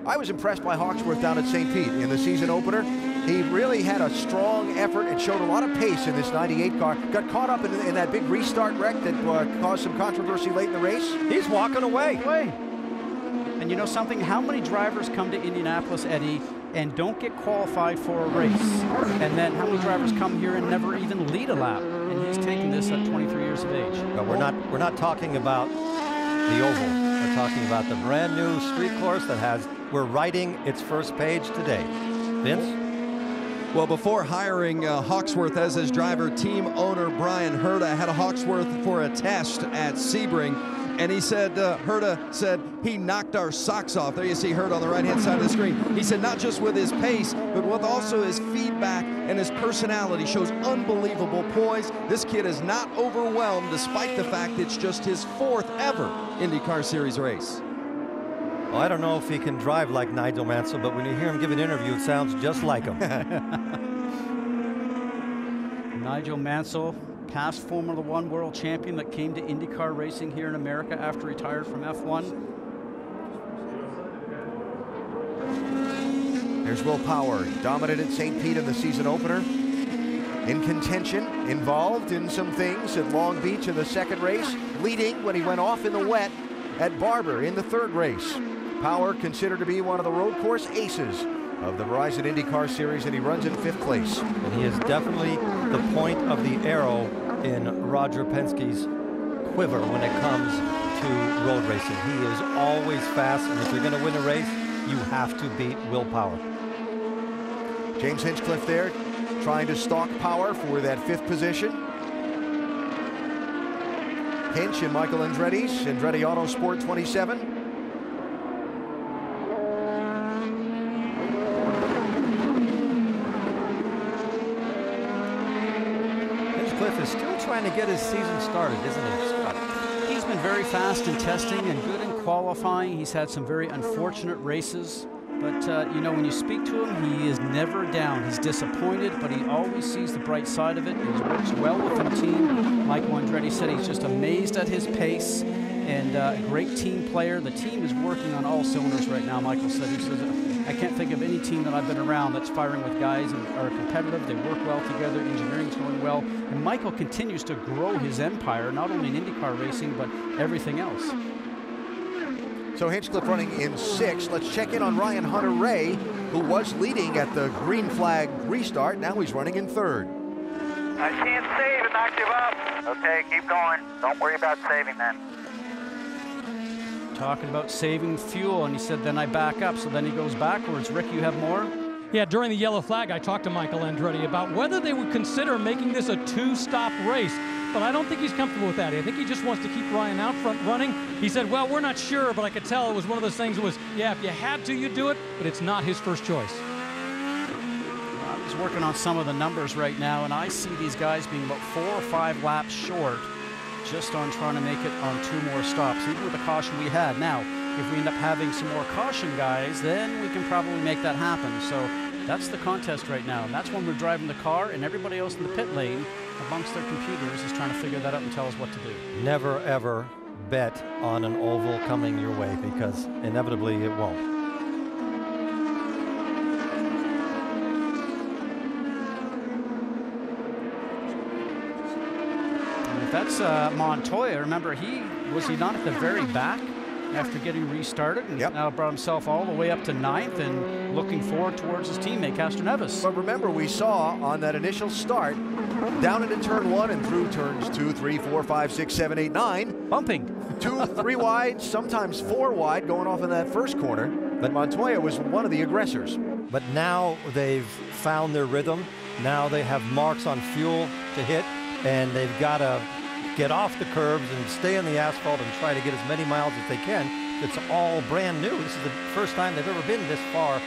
I was impressed by Hawksworth down at St. Pete in the season opener. He really had a strong effort and showed a lot of pace in this 98 car. Got caught up in that big restart wreck that caused some controversy late in the race. He's walking away.
And you know something? How many drivers come to Indianapolis, Eddie, and don't get qualified for a race? And then how many drivers come here and never even lead a lap? And he's taking this at 23 years of age.
But we're not talking about the oval. We're talking about the brand new street course that we're writing its first page today. Vince?
Well, before hiring Hawksworth as his driver, team owner Brian Herta had Hawksworth for a test at Sebring. And he said, Herta said, he knocked our socks off. There you see Herta on the right-hand side of the screen. He said not just with his pace, but with also his feedback and his personality. Shows unbelievable poise. This kid is not overwhelmed, despite the fact it's just his 4th ever IndyCar Series race.
Well, I don't know if he can drive like Nigel Mansell, but when you hear him give an interview, it sounds just like him.
Nigel Mansell, past Formula One world champion that came to IndyCar racing here in America after retired from F1.
There's Will Power, dominated St. Pete in the season opener. In contention, involved in some things at Long Beach in the second race, leading when he went off in the wet at Barber in the third race. Power considered to be one of the road course aces of the Verizon IndyCar Series, and he runs in 5th place. And he is definitely the point of the arrow in Roger Penske's quiver when it comes to road racing. He is always fast, and if you're going to win a race, you have to beat Will Power. James Hinchcliffe there, trying to stalk Power for that 5th position. Hinch and Michael Andretti's Andretti Autosport 27.
Hinchcliffe is still trying to get his season started, isn't he, Scott?
He's been very fast in testing and good in qualifying. He's had some very unfortunate races. But, you know, when you speak to him, he is never down. He's disappointed, but he always sees the bright side of it. He works well within the team. Michael Andretti said he's just amazed at his pace and a great team player. The team is working on all cylinders right now, Michael said. He says, I can't think of any team that I've been around that's firing with guys and are competitive. They work well together. Engineering's going well. And Michael continues to grow his empire, not only in IndyCar racing, but everything else.
So Hinchcliffe running in 6th. Let's check in on Ryan Hunter-Reay, who was leading at the green flag restart. Now he's running in 3rd.
I can't save and not give up. Okay, keep going. Don't worry about saving then.
Talking about saving fuel, and he said, then I back up. So then he goes backwards. Rick, you have more?
Yeah, during the yellow flag, I talked to Michael Andretti about whether they would consider making this a 2-stop race. But I don't think he's comfortable with that. I think he just wants to keep Ryan out front running. He said, well, we're not sure, but I could tell it was one of those things that was, yeah, if you had to, you'd do it, but it's not his first choice.
I was working on some of the numbers right now, and I see these guys being about 4 or 5 laps short just on trying to make it on 2 more stops, even with the caution we had. Now, if we end up having some more caution guys, then we can probably make that happen. So that's the contest right now, and that's when we're driving the car, and everybody else in the pit lane amongst their computers is trying to figure that out and tell us what to do.
Never, ever bet on an oval coming your way, because inevitably it won't.
And if that's Montoya, remember, was he not at the very back after getting restarted, and now brought himself all the way up to 9th and looking forward towards his teammate Castroneves.
But remember, we saw on that initial start, down into turn 1 and through turns 2, 3, 4, 5, 6, 7, 8, 9.
Bumping.
2, 3 wide, sometimes 4 wide going off in that first corner. But Montoya was one of the aggressors.
But now they've found their rhythm. Now they have marks on fuel to hit, and they've got to get off the curbs and stay on the asphalt and try to get as many miles as they can. It's all brand new. This is the first time they've ever been this far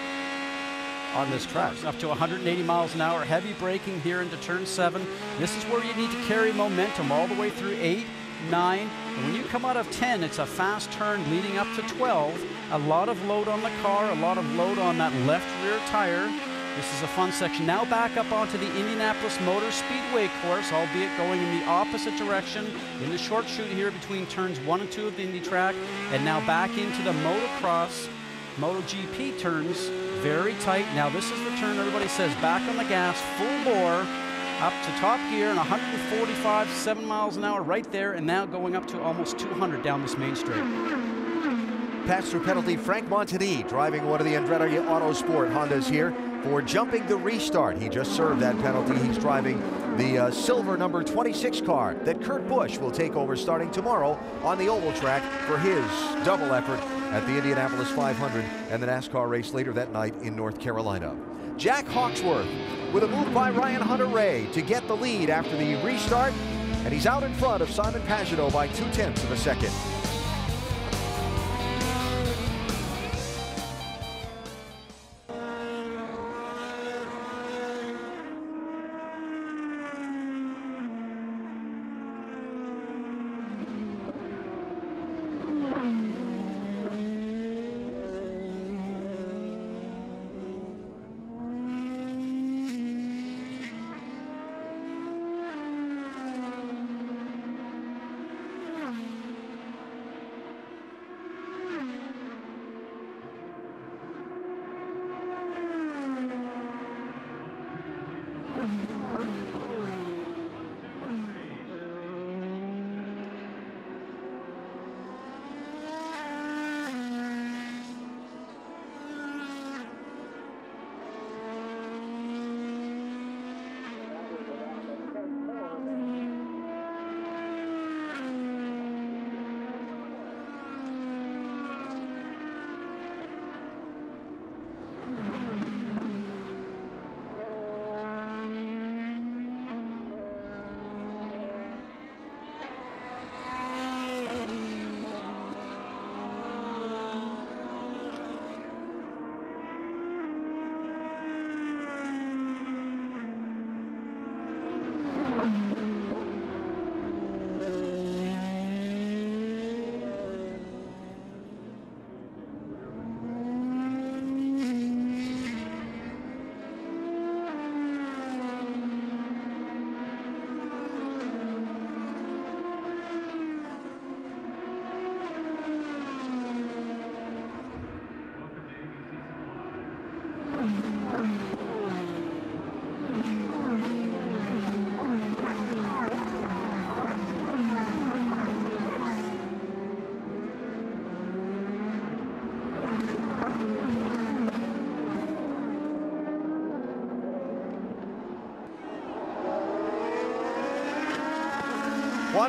on this track.
Up to 180 miles an hour, heavy braking here into turn 7. This is where you need to carry momentum all the way through 8, 9. And when you come out of 10, it's a fast turn leading up to 12. A lot of load on the car, a lot of load on that left rear tire. This is a fun section. Now back up onto the Indianapolis Motor Speedway course, albeit going in the opposite direction in the short chute here between turns 1 and 2 of the Indy track. And now back into the motocross, MotoGP turns, very tight. Now this is the turn everybody says back on the gas, full bore, up to top gear and 145, 7 miles an hour right there, and now going up to almost 200 down this main straight.
Pass-through penalty, Frank Montini driving one of the Andretti Autosport Hondas here for jumping the restart. He just served that penalty. He's driving the silver number 26 car that Kurt Busch will take over starting tomorrow on the oval track for his double effort at the Indianapolis 500 and the NASCAR race later that night in North Carolina. Jack Hawksworth with a move by Ryan Hunter-Reay to get the lead after the restart, and he's out in front of Simon Pagenaud by 0.2 of a second.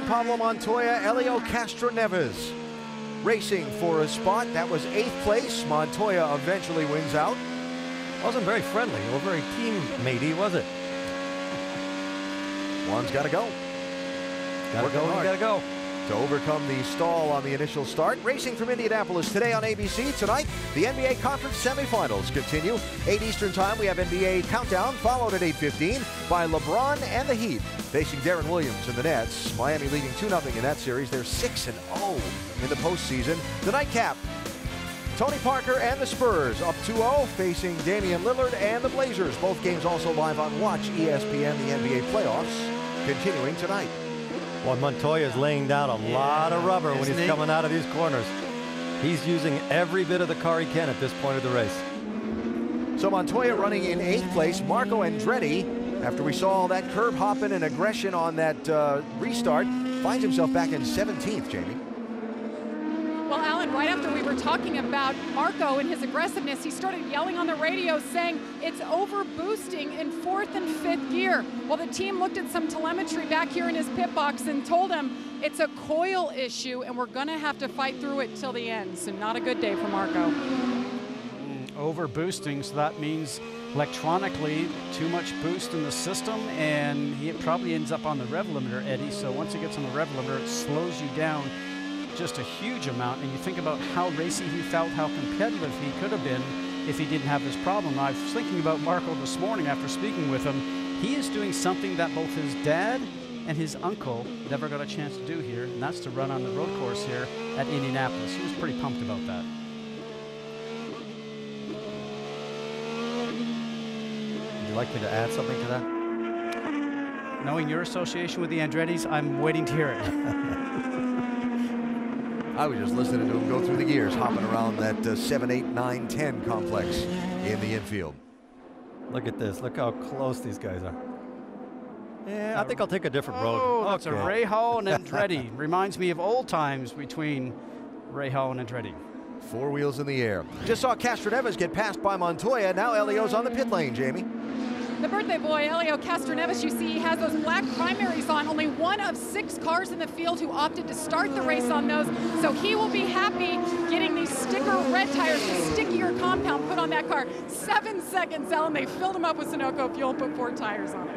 Juan Pablo Montoya, Helio Castroneves racing for a spot. That was 8th place. Montoya eventually wins out.
Wasn't very friendly or very teammatey, was it?
Juan's got to go.
Gotta go.
To overcome the stall on the initial start. Racing from Indianapolis today on ABC. Tonight, the NBA Conference semifinals continue. 8 Eastern Time, we have NBA Countdown, followed at 8:15 by LeBron and the Heat facing Deron Williams in the Nets. Miami leading 2-0 in that series. They're 6-0 in the postseason. The nightcap, Tony Parker and the Spurs up 2-0 facing Damian Lillard and the Blazers. Both games also live on Watch ESPN. The NBA playoffs continuing tonight.
Well, Montoya is laying down a lot of rubber when he's coming out of these corners. He's using every bit of the car he can at this point of the race.
So Montoya running in 8th place. Marco Andretti, after we saw all that curb hopping and aggression on that restart, finds himself back in 17th, Jamie.
Well, Alan, right after we were talking about Marco and his aggressiveness, he started yelling on the radio saying it's over boosting in 4th and 5th gear. Well, the team looked at some telemetry back here in his pit box and told him it's a coil issue and we're going to have to fight through it till the end. So not a good day for Marco.
Over boosting, so that means electronically too much boost in the system, and he probably ends up on the rev limiter, Eddie. So once it gets on the rev limiter, it slows you down just a huge amount. And you think about how racy he felt, how competitive he could have been if he didn't have this problem. I was thinking about Marco this morning after speaking with him. He is doing something that both his dad and his uncle never got a chance to do here, and that's to run on the road course here at Indianapolis. He was pretty pumped about that.
Would you like me to add something to that?
Knowing your association with the Andrettis, I'm waiting to hear it.
I was just listening to him go through the gears, hopping around that 7, 8, 9, 10 complex in the infield.
Look at this. Look how close these guys are. Yeah, I think I'll take a different road.
Oh, that's a Rahal and Andretti. Reminds me of old times between Rahal and Andretti.
4 wheels in the air. Just saw Castroneves get passed by Montoya. Now Helio's on the pit lane, Jamie.
The birthday boy, Helio Castroneves, you see, has those black primaries on. Only one of 6 cars in the field who opted to start the race on those. So he will be happy getting these sticker red tires, the stickier compound put on that car. 7 seconds, Ellen. They filled him up with Sunoco fuel, put 4 tires on it.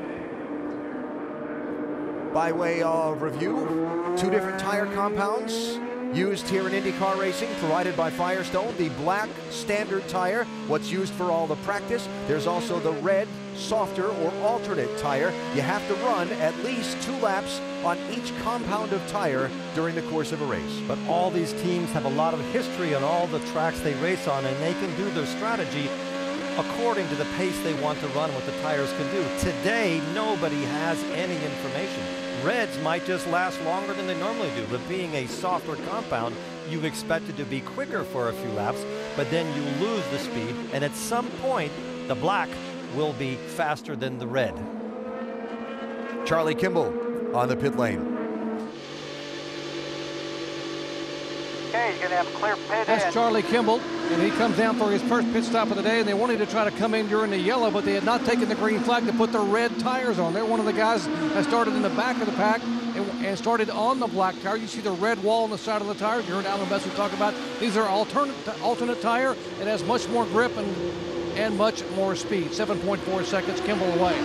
By way of review, 2 different tire compounds used here in IndyCar racing, provided by Firestone. The black standard tire, what's used for all the practice. There's also the red, softer or alternate tire. You have to run at least 2 laps on each compound of tire during the course of a race.
But all these teams have a lot of history on all the tracks they race on, and they can do their strategy according to the pace they want to run and what the tires can do. Today, nobody has any information. Reds might just last longer than they normally do, but being a softer compound, you expect it to be quicker for a few laps, but then you lose the speed, and at some point, the black will be faster than the red.
Charlie Kimball on the pit lane.
Okay, you're going to have a clear pit.
That's Charlie Kimball, and he comes down for his first pit stop of the day, and they wanted to try to come in during the yellow, but they had not taken the green flag to put the red tires on. They're one of the guys that started in the back of the pack and started on the black tire. You see the red wall on the side of the tires. You heard Alan Besser talk about these are alternate tire. It has much more grip and much more speed. 7.4 seconds, Kimball away.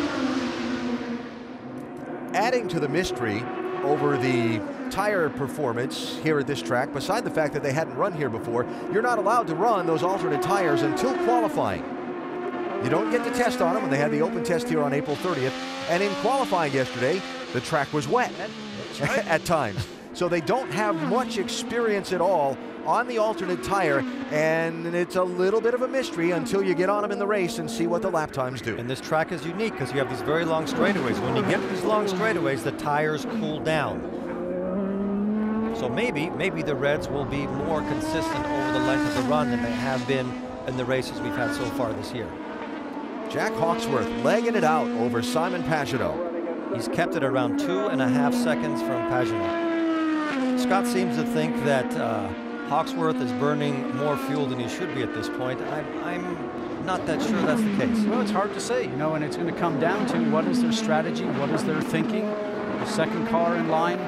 Adding to the mystery over the tire performance here at this track, beside the fact that they hadn't run here before, you're not allowed to run those alternate tires until qualifying. You don't get to test on them, and they had the open test here on April 30th. And in qualifying yesterday, the track was wet at times. So they don't have much experience at all on the alternate tire, and it's a little bit of a mystery until you get on them in the race and see what the lap times do.
And this track is unique because you have these very long straightaways. When you get to these long straightaways, the tires cool down. So maybe the Reds will be more consistent over the length of the run than they have been in the races we've had so far this year.
Jack Hawksworth legging it out over Simon Pagenaud.
He's kept it around 2.5 seconds from Pagenaud. Scott seems to think that Hawksworth is burning more fuel than he should be at this point. I'm not that sure that's the case.
Well, it's hard to say, you know, and it's going to come down to what is their strategy, what is their thinking. The second car in line,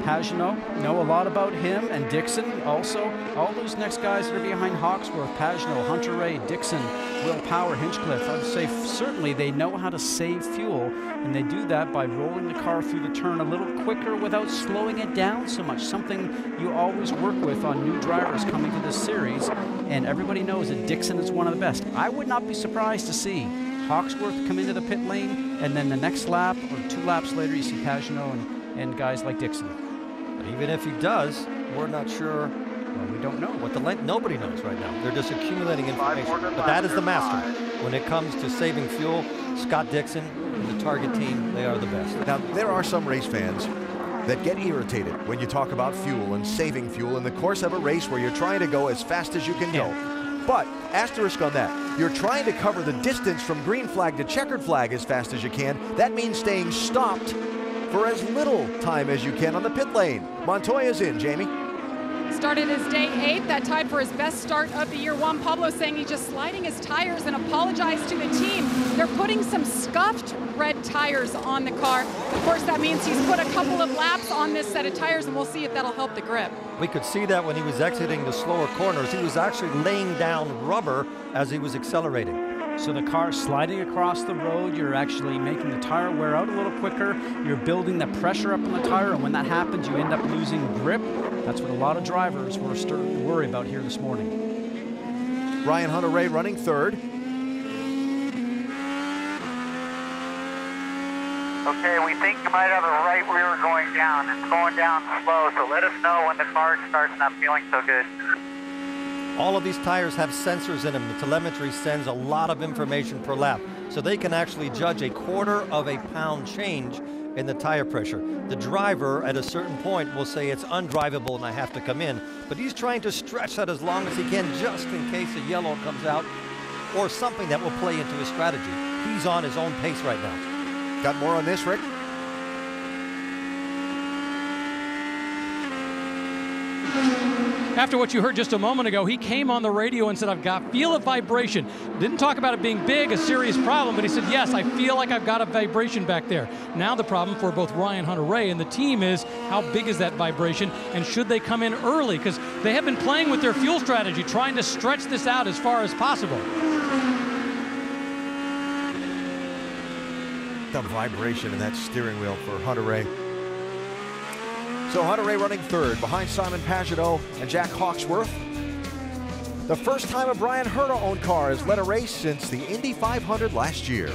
Pagenaud, know a lot about him, and Dixon also. All those next guys that are behind Hawksworth, Pagenaud, Hunter Ray, Dixon, Will Power, Hinchcliffe, I would say certainly they know how to save fuel, and they do that by rolling the car through the turn a little quicker without slowing it down so much, something you always work with on new drivers coming to this series, and everybody knows that Dixon is one of the best. I would not be surprised to see Hawksworth come into the pit lane, and then the next lap or 2 laps later you see Pagenaud and guys like Dixon.
But even if he does, we're not sure. Well, we don't know what the length. Nobody knows right now. They're just accumulating information. But that is the master. When it comes to saving fuel, Scott Dixon and the Target team, they are the best.
Now, there are some race fans that get irritated when you talk about fuel and saving fuel in the course of a race where you're trying to go as fast as you can go. But, asterisk on that, you're trying to cover the distance from green flag to checkered flag as fast as you can. That means staying stopped for as little time as you can on the pit lane. Montoya's in, Jamie.
Started his day 8, that tied for his best start of the year. Juan Pablo saying he's just sliding his tires and apologized to the team. They're putting some scuffed red tires on the car. Of course, that means he's put a couple of laps on this set of tires, and we'll see if that'll help the grip.
We could see that when he was exiting the slower corners. He was actually laying down rubber as he was accelerating.
So the car sliding across the road, you're actually making the tire wear out a little quicker. You're building the pressure up on the tire, and when that happens, you end up losing grip. That's what a lot of drivers were starting to worry about here this morning.
Ryan Hunter-Reay running third.
Okay, we think you might have a right rear going down. It's going down slow, so let us know when the car starts not feeling so good.
All of these tires have sensors in them. The telemetry sends a lot of information per lap, so they can actually judge a 1/4 of a pound change in the tire pressure. The driver at a certain point will say it's undrivable and I have to come in, but he's trying to stretch that as long as he can just in case a yellow comes out or something that will play into his strategy. He's on his own pace right now.
Got more on this, Rick?
After what you heard just a moment ago, he came on the radio and said, feel a vibration. Didn't talk about it being big, a serious problem, but he said, yes, I feel like I've got a vibration back there. Now the problem for both Ryan Hunter-Reay and the team is how big is that vibration, and should they come in early? Because they have been playing with their fuel strategy, trying to stretch this out as far as possible.
The vibration in that steering wheel for Hunter-Reay. So Hunter-Reay running third behind Simon Pagenaud and Jack Hawksworth. The first time a Brian Herta-owned car has led a race since the Indy 500 last year.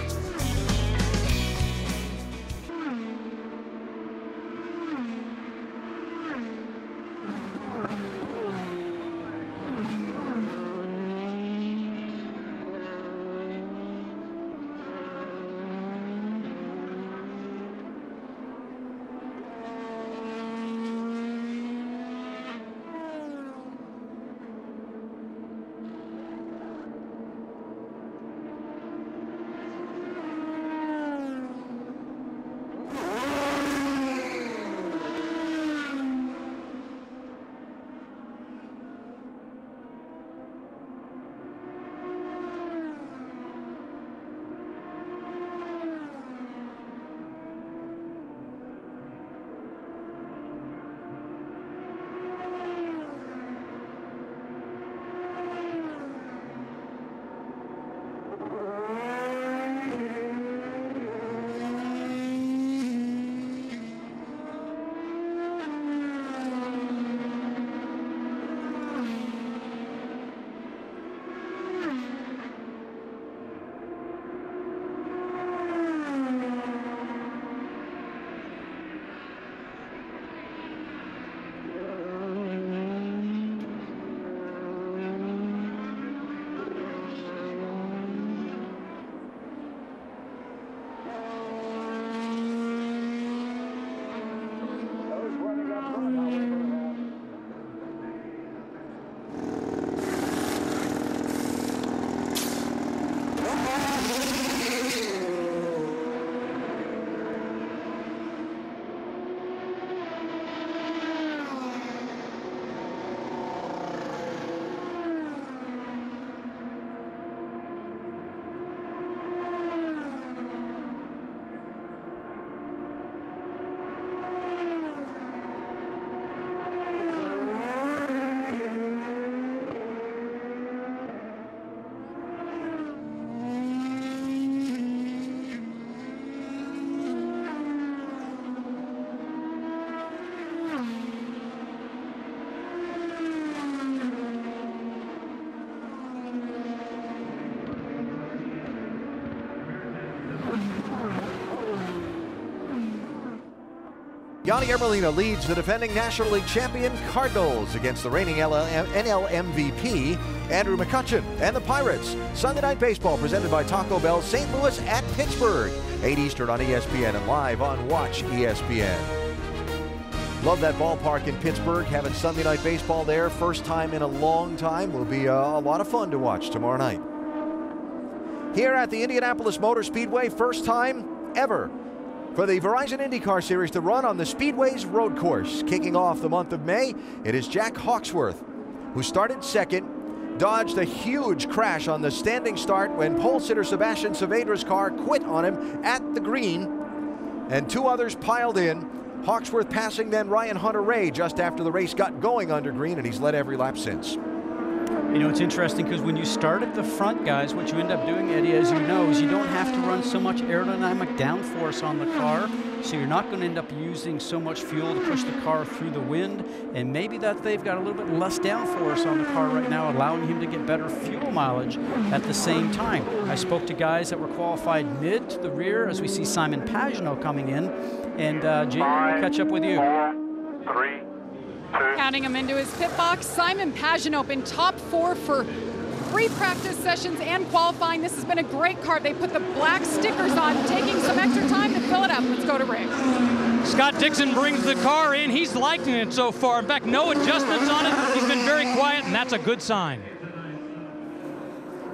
Yanni Ermelina leads the defending National League champion Cardinals against the reigning NL MVP Andrew McCutchen and the Pirates. Sunday Night Baseball presented by Taco Bell, St. Louis at Pittsburgh. 8 Eastern on ESPN and live on Watch ESPN. Love that ballpark in Pittsburgh. Having Sunday Night Baseball there, first time in a long time. Will be a lot of fun to watch tomorrow night. Here at the Indianapolis Motor Speedway, first time ever for the Verizon IndyCar Series to run on the Speedway's road course. Kicking off the month of May, it is Jack Hawksworth, who started second, dodged a huge crash on the standing start when pole sitter Sebastian Saavedra's car quit on him at the green, and two others piled in. Hawksworth passing then Ryan Hunter-Reay just after the race got going under green, and he's led every lap since.
You know, it's interesting because when you start at the front, guys, what you end up doing, Eddie, as you know, is you don't have to run so much aerodynamic downforce on the car, so you're not going to end up using so much fuel to push the car through the wind, and maybe that they've got a little bit less downforce on the car right now, allowing him to get better fuel mileage at the same time. I spoke to guys that were qualified mid to the rear as we see Simon Pagenaud coming in, and Jamie, we'll catch up with you.
4, 3, 2.
Counting him into his pit box, Simon Pagenaud in top 4 for 3 practice sessions and qualifying. This has been a great car. They put the black stickers on, taking some extra time to fill it up. Let's go to Rick.
Scott Dixon brings the car in. He's liking it so far. In fact, no adjustments on it. He's been very quiet, and that's a good sign.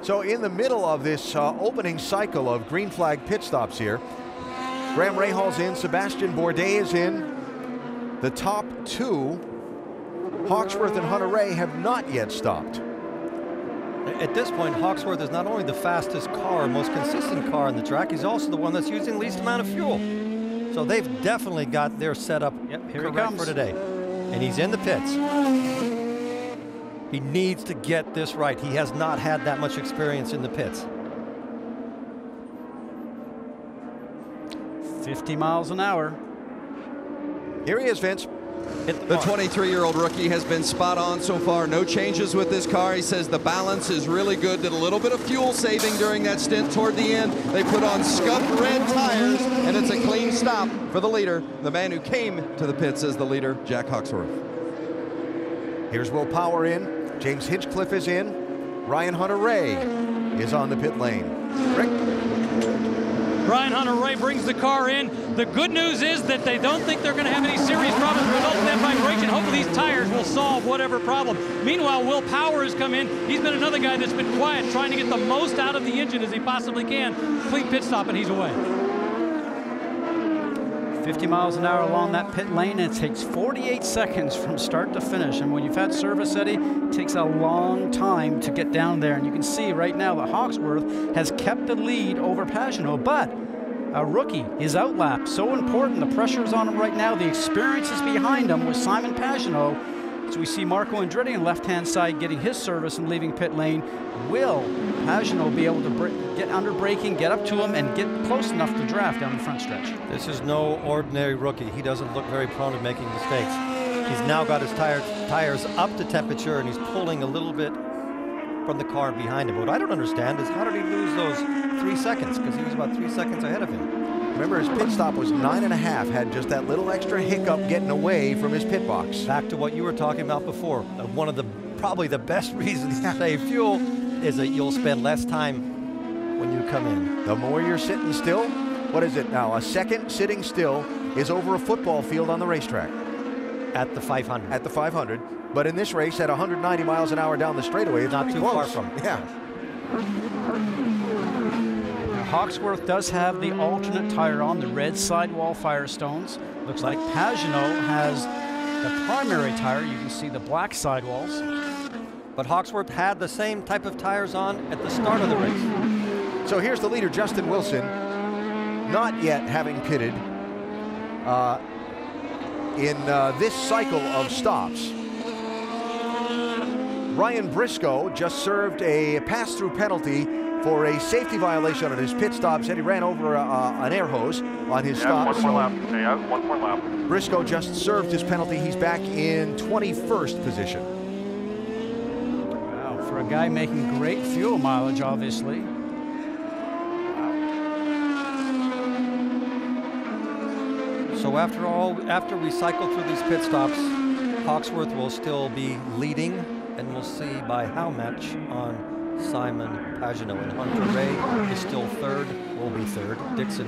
So in the middle of this opening cycle of green flag pit stops here, Graham Rahal's in, Sebastian Bourdais is in. The top 2, Hawksworth and Hunter-Reay, have not yet stopped.
At this point, Hawksworth is not only the fastest car, most consistent car on the track, he's also the one that's using least amount of fuel. So they've definitely got their setup correct for today. And he's in the pits. He needs to get this right. He has not had that much experience in the pits.
50 miles an hour.
Here he is, Vince.
The 23-year-old rookie has been spot on so far. No changes with this car. He says the balance is really good. Did a little bit of fuel saving during that stint toward the end. They put on scuffed red tires, and it's a clean stop for the leader, the man who came to the pits as the leader, Jack Hawksworth.
Here's Will Power in. James Hinchcliffe is in. Ryan Hunter-Reay is on the pit lane. Rick?
Ryan Hunter-Reay brings the car in. The good news is that they don't think they're going to have any serious problems resulting in that vibration. Hopefully these tires will solve whatever problem. Meanwhile, Will Power has come in. He's been another guy that's been quiet, trying to get the most out of the engine as he possibly can. Clean pit stop, and he's away.
50 miles an hour along that pit lane, and it takes 48 seconds from start to finish. And when you've had service, Eddie, it takes a long time to get down there. And you can see right now that Hawksworth has kept the lead over Pagenaud, but a rookie is outlapped. So important. The pressure is on him right now. The experience is behind him with Simon Pagenaud. So we see Marco Andretti on left-hand side getting his service and leaving pit lane. Will Pagenaud be able to get under braking, get up to him, and get close enough to draft down the front stretch?
This is no ordinary rookie. He doesn't look very prone to making mistakes. He's now got his tires up to temperature, and he's pulling a little bit from the car behind him. What I don't understand is how did he lose those 3 seconds? Because he was about 3 seconds ahead of him.
Remember, his pit stop was 9.5, had just that little extra hiccup getting away from his pit box.
Back to what you were talking about before. One of the probably the best reasons to save fuel is that you'll spend less time when you come in.
The more you're sitting still, what is it now? A second sitting still is over a football field on the racetrack.
At the 500.
At the 500. But in this race, at 190 miles an hour down the straightaway, it's
not too
close.
far from.
Yeah.
Hawksworth does have the alternate tire on, the red sidewall Firestones. Looks like Pagenaud has the primary tire. You can see the black sidewalls.
But Hawksworth had the same type of tires on at the start of the race.
So here's the leader, Justin Wilson, not yet having pitted in this cycle of stops. Ryan Briscoe just served a pass-through penalty for a safety violation on his pit stop. Said he ran over an air hose on his stop.
One more lap. Yeah, one more lap.
Briscoe just served his penalty. He's back in 21st position.
Wow, for a guy making great fuel mileage, obviously.
So So after we cycle through these pit stops, Hawksworth will still be leading, and we'll see by how much on Simon Pagenaud. And Hunter Ray is still third, will be third. Dixon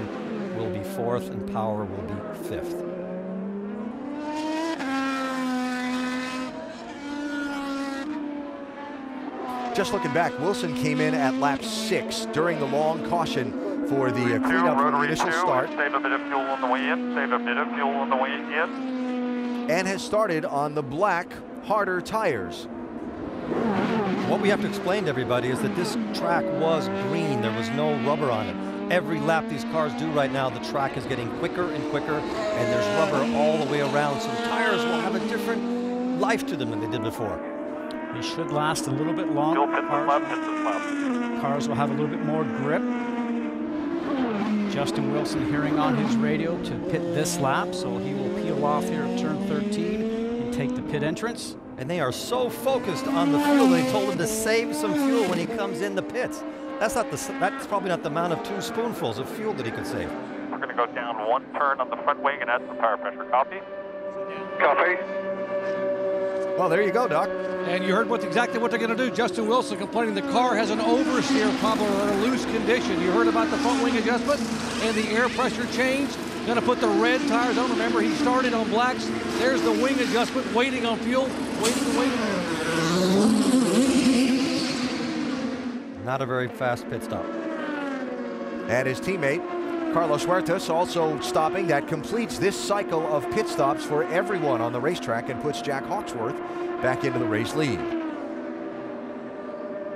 will be fourth, and Power will be fifth.
Just looking back, Wilson came in at lap 6 during the long caution for the cleanup from the initial start.
Save a bit of fuel on the way in. Save a bit of fuel on the way in.
And has started on the black, harder tires.
What we have to explain to everybody is that this track was green. There was no rubber on it. Every lap these cars do right now, the track is getting quicker and quicker, and there's rubber all the way around, so the tires will have a different life to them than they did before.
They should last a little bit longer. Cars will have a little bit more grip. Justin Wilson hearing on his radio to pit this lap, so he will peel off here at turn 13 and take the pit entrance.
And they are so focused on the fuel, they told him to save some fuel when he comes in the pits. That's probably not the amount of 2 spoonfuls of fuel that he could save.
We're going to go down 1 turn on the front wing and add some tire pressure. Copy?
Copy.
Well, there you go, Doc.
And you heard exactly what they're going to do. Justin Wilson complaining the car has an oversteer problem or a loose condition. You heard about the front wing adjustment and the air pressure change. Going to put the red tires on. Remember, he started on blacks. There's the wing adjustment, waiting on fuel, waiting.
Not a very fast pit stop.
And his teammate, Carlos Huertas, also stopping. That completes this cycle of pit stops for everyone on the racetrack and puts Jack Hawksworth back into the race lead.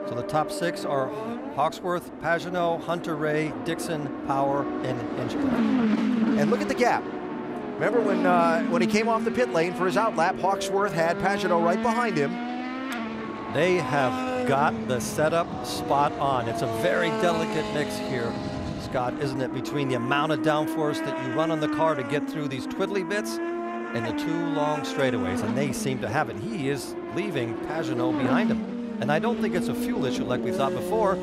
So the top 6 are Hawksworth, Pagenaud, Hunter Ray, Dixon, Power, and Hinchcliffe.
And look at the gap. Remember when he came off the pit lane for his outlap, Hawksworth had Pagenaud right behind him.
They have got the setup spot on. It's a very delicate mix here, Scott, isn't it, between the amount of downforce that you run on the car to get through these twiddly bits and the 2 long straightaways, and they seem to have it. He is leaving Pagenaud behind him. And I don't think it's a fuel issue like we thought before.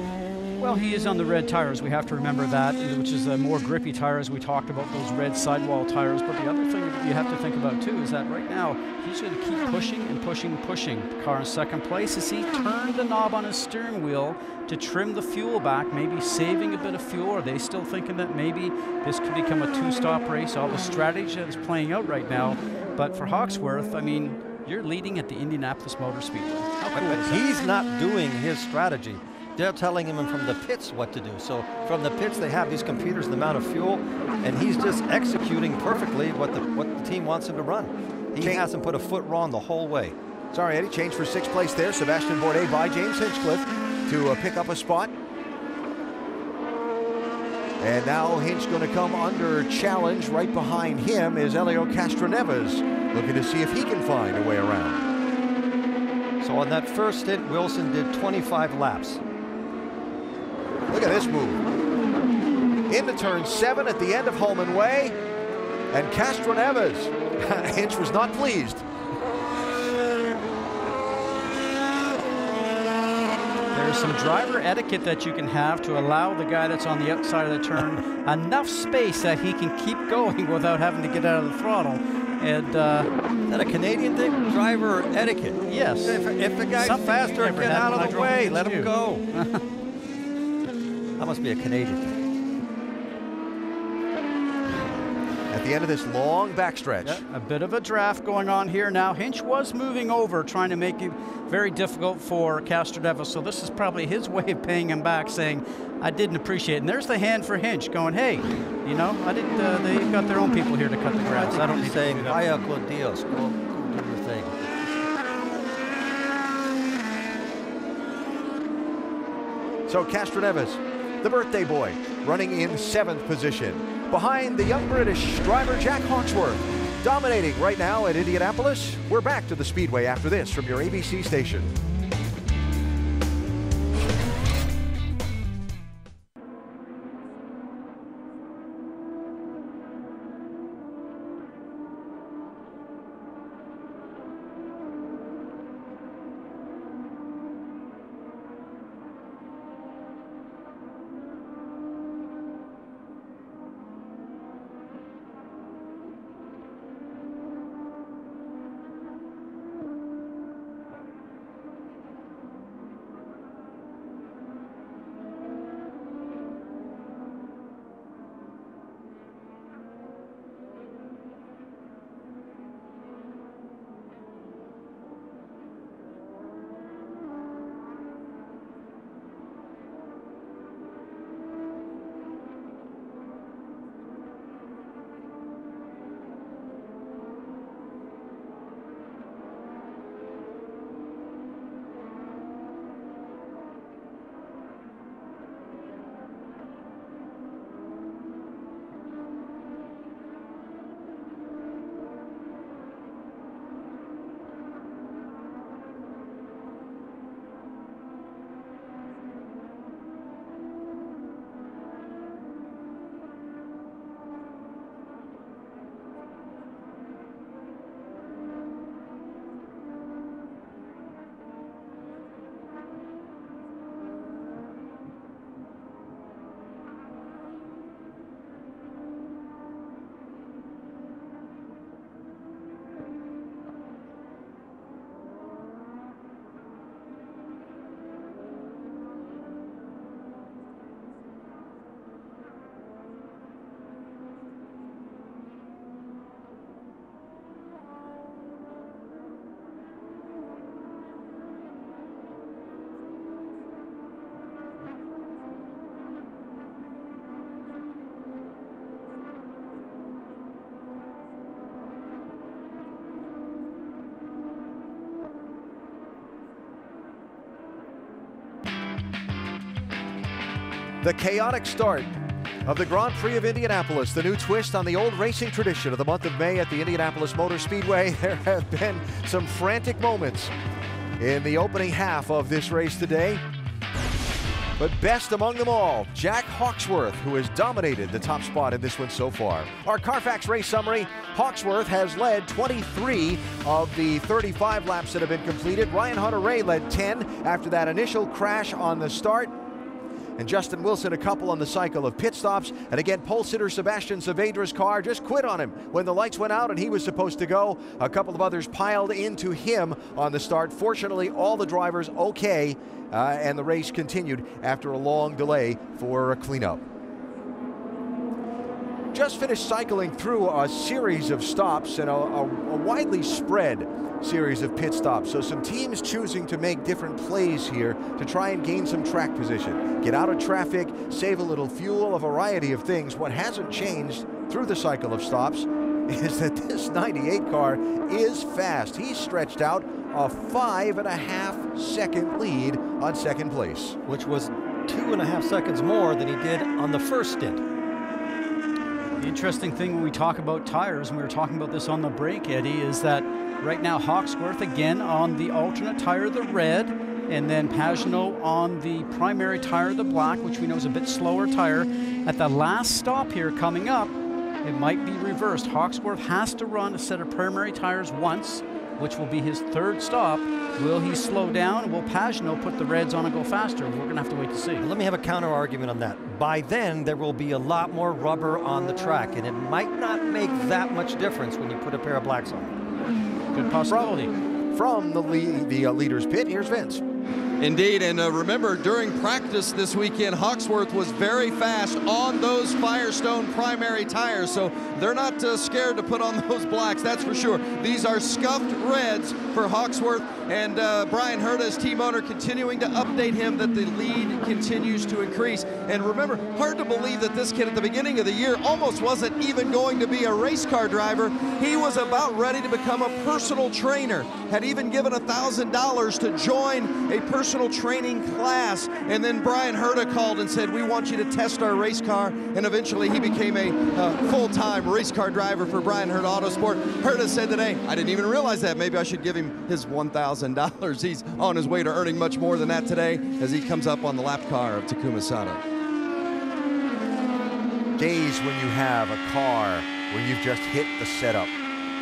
Well, he is on the red tires. We have to remember that, which is more grippy tires. We talked about those red sidewall tires. But the other thing that you have to think about, too, is that right now he's going to keep pushing and pushing. The car in second place as he turned the knob on his steering wheel to trim the fuel back, maybe saving a bit of fuel. Are they still thinking that maybe this could become a 2-stop race? All the strategy that is playing out right now. But for Hawksworth, I mean, you're leading at the Indianapolis Motor Speedway. How cool is that?
He's not doing his strategy. They're telling him from the pits what to do. So from the pits, they have these computers, the amount of fuel, and he's just executing perfectly what the team wants him to run. He hasn't put a foot wrong the whole way.
Sorry, Eddie, change for 6th place there. Sebastian Bourdais by James Hinchcliffe to pick up a spot. And now Hinch going to come under challenge. Right behind him is Helio Castroneves, looking to see if he can find a way around.
So on that first stint, Wilson did 25 laps.
Look at this move. Into turn 7 at the end of Holman Way. And Castroneves, Hinch was not pleased.
There's some driver etiquette that you can have to allow the guy that's on the outside of the turn enough space that he can keep going without having to get out of the throttle. And
is that a Canadian thing? Driver etiquette?
Yes.
If the guy's faster, get out of the way. Let him go. That must be a Canadian thing.
At the end of this long backstretch.
Yeah, a bit of a draft going on here now. Hinch was moving over, trying to make it very difficult for Castroneves. So this is probably his way of paying him back, saying, I didn't appreciate it. And there's the hand for Hinch going, hey, you know, I didn't, they've got their own people here to cut the grass. I don't need
saying,
to do that.
vaya con Dios, go do your thing.
So Castroneves, the birthday boy, running in 7th position. Behind the young British driver Jack Hawksworth, dominating right now at Indianapolis. We're back to the Speedway after this from your ABC station. The chaotic start of the Grand Prix of Indianapolis, the new twist on the old racing tradition of the month of May at the Indianapolis Motor Speedway. There have been some frantic moments in the opening half of this race today. But best among them all, Jack Hawksworth, who has dominated the top spot in this one so far. Our Carfax race summary: Hawksworth has led 23 of the 35 laps that have been completed. Ryan Hunter-Reay led 10 after that initial crash on the start. And Justin Wilson a couple on the cycle of pit stops. And again, pole sitter Sebastian Saavedra's car just quit on him when the lights went out and he was supposed to go. A couple of others piled into him on the start. Fortunately, all the drivers okay, and the race continued after a long delay for a cleanup. Just finished cycling through a series of stops and a widely spread series of pit stops. So some teams choosing to make different plays here to try and gain some track position, get out of traffic, save a little fuel, a variety of things. What hasn't changed through the cycle of stops is that this 98 car is fast. He's stretched out a 5.5 second lead on second place,
which was 2.5 seconds more than he did on the first stint.
The interesting thing when we talk about tires, and we were talking about this on the break, Eddie, is that right now Hawksworth again on the alternate tire, the red, and then Pagenaud on the primary tire, the black, which we know is a bit slower tire. At the last stop here coming up, it might be reversed. Hawksworth has to run a set of primary tires once, which will be his third stop. Will he slow down? Will Pagenaud put the reds on and go faster? We're going to have to wait to see.
Let me have a counter argument on that. By then, there will be a lot more rubber on the track, and it might not make that much difference when you put a pair of blacks on.
Good possibility.
From the leader's pit, here's Vince.
Indeed, and remember, during practice this weekend, Hawksworth was very fast on those Firestone primary tires, so they're not scared to put on those blacks, that's for sure. These are scuffed reds for Hawksworth, and Brian Herta's team owner continuing to update him that the lead continues to increase. And remember, hard to believe that this kid at the beginning of the year almost wasn't even going to be a race car driver. He was about ready to become a personal trainer, had even given $1,000 to join a personal training class, and then Brian Herta called and said, we want you to test our race car, and eventually he became a full-time race car driver for Brian Herta Autosport. Herta said today, I didn't even realize that. Maybe I should give him his $1,000. He's on his way to earning much more than that today as he comes up on the lap car of Takuma Sato.
Days when you have a car where you've just hit the setup,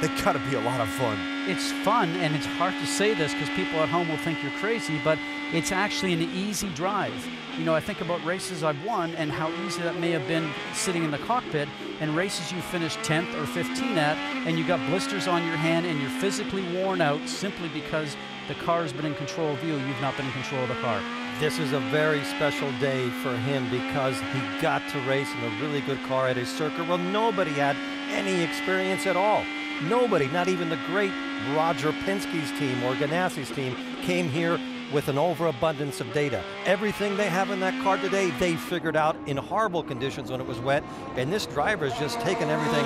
they've got to be a lot of fun.
It's fun, and it's hard to say this because people at home will think you're crazy, but it's actually an easy drive. You know, I think about races I've won and how easy that may have been sitting in the cockpit, and races you finished 10th or 15 at, and you got blisters on your hand and you're physically worn out simply because the car's been in control of you, you've not been in control of the car.
This is a very special day for him because he got to race in a really good car at a circuit. Well, nobody had any experience at all. Nobody, not even the great Roger Penske's team or Ganassi's team, came here with an overabundance of data. Everything they have in that car today, they figured out in horrible conditions when it was wet, and this driver's just taken everything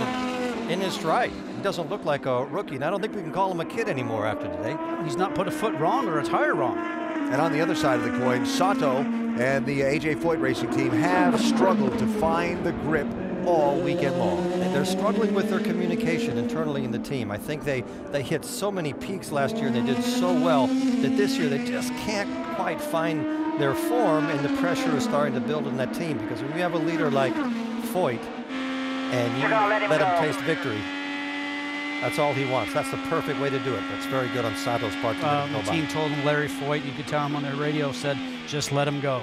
in his stride. He doesn't look like a rookie, and I don't think we can call him a kid anymore after today.
He's not put a foot wrong or a tire wrong.
And on the other side of the coin, Sato and the A.J. Foyt racing team have struggled to find the grip all weekend long.
They're struggling with their communication internally in the team. I think they hit so many peaks last year and they did so well that this year they just can't quite find their form, and the pressure is starting to build in that team, because when you have a leader like Foyt and you let him taste victory, that's all he wants. That's the perfect way to do it. That's very good on Sato's part.
The team told him Larry Foyt, you could tell him on their radio, said, just let him go.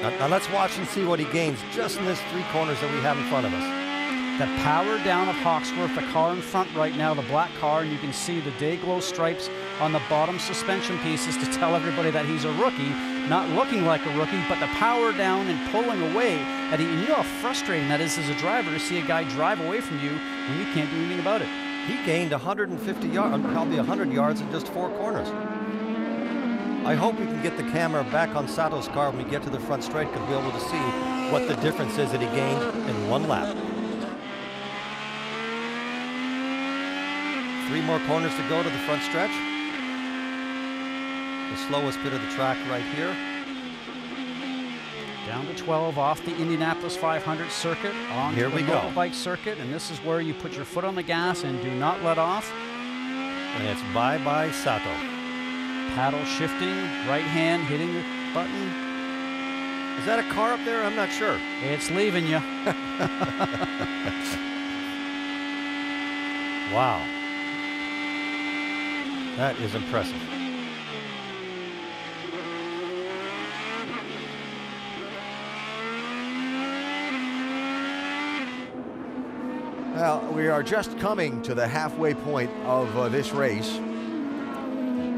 Now let's watch and see what he gains just in this 3 corners that we have in front of us.
The power down of Hawksworth, the car in front right now, the black car, and you can see the day glow stripes on the bottom suspension pieces to tell everybody that he's a rookie, not looking like a rookie, but the power down and pulling away. And you know how frustrating that is as a driver to see a guy drive away from you when you can't do anything about it.
He gained 150 yards, probably 100 yards in just 4 corners. I hope we can get the camera back on Sato's car when we get to the front straight, because we'll be able to see what the difference is that he gained in 1 lap. 3 more corners to go to the front stretch. The slowest bit of the track right here.
Down to 12 off the Indianapolis 500 circuit on
Here
the
we go.
bike circuit, and this is where you put your foot on the gas and do not let off.
And it's bye-bye Sato.
Paddle shifting, right hand hitting the button.
Is that a car up there? I'm not sure.
It's leaving you.
Wow. That is impressive.
Well, we are just coming to the halfway point of this race.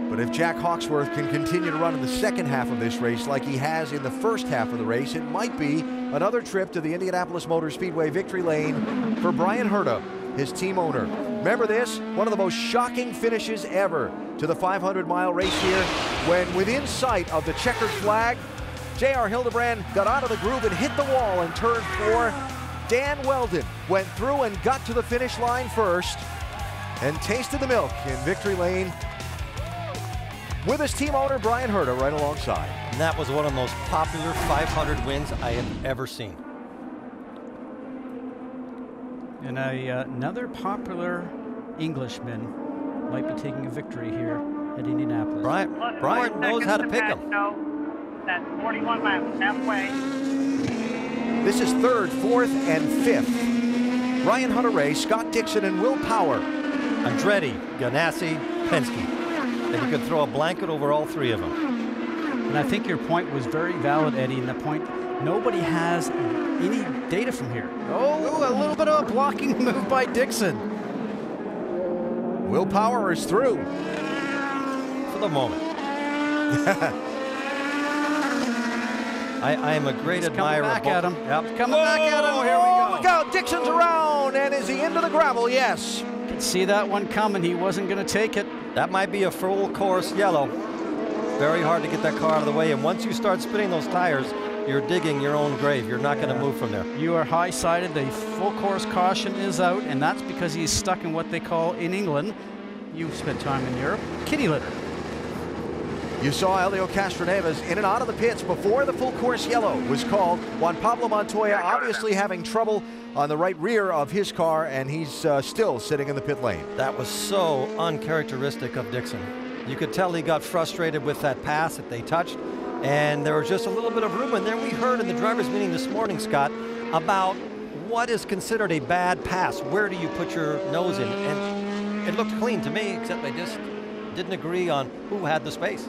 But if Jack Hawksworth can continue to run in the second half of this race like he has in the first half of the race, it might be another trip to the Indianapolis Motor Speedway victory lane for Brian Herta, his team owner. Remember this? One of the most shocking finishes ever to the 500-mile race here, when within sight of the checkered flag, J.R. Hildebrand got out of the groove and hit the wall in turn 4. Dan Weldon went through and got to the finish line first and tasted the milk in victory lane with his team owner, Brian Herta, right alongside.
And that was one of the most popular 500 wins I have ever seen.
And another popular Englishman might be taking a victory here at Indianapolis.
Brian knows how to pick them.
That's 41 laps, halfway.
This is third, fourth, and fifth. Ryan Hunter-Reay, Scott Dixon, and Will Power.
Andretti, Ganassi, Penske. And you could throw a blanket over all three of them.
And I think your point was very valid, Eddie, and the point, nobody has any data from here. Oh, a little bit of a blocking move by Dixon.
Will Power is through.
For the moment. I am a great admirer.
Coming back at him.
Yep.
Coming back at him. Here we go.
Look out, Dixon's around, and is he into the gravel? Yes.
Could see that one coming. He wasn't going to take it.
That might be a full course yellow. Very hard to get that car out of the way, and once you start spinning those tires, you're digging your own grave. You're not going to move from there.
You are high-sided. The full course caution is out, and that's because he's stuck in what they call in England, you've spent time in Europe, kitty litter.
You saw Helio Castroneves in and out of the pits before the full course yellow was called. Juan Pablo Montoya obviously having trouble on the right rear of his car, and he's still sitting in the pit lane.
That was so uncharacteristic of Dixon. You could tell he got frustrated with that pass that they touched, and there was just a little bit of room. And then we heard in the drivers' meeting this morning, Scott, about what is considered a bad pass. Where do you put your nose in? And it looked clean to me, except they just didn't agree on who had the space.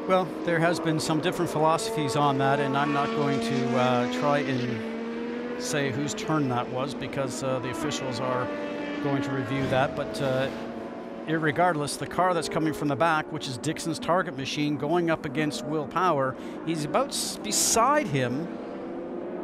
Well, there has been some different philosophies on that, and I'm not going to try and say whose turn that was, because the officials are going to review that. But irregardless, the car that's coming from the back, which is Dixon's target machine, going up against Will Power, he's about beside him.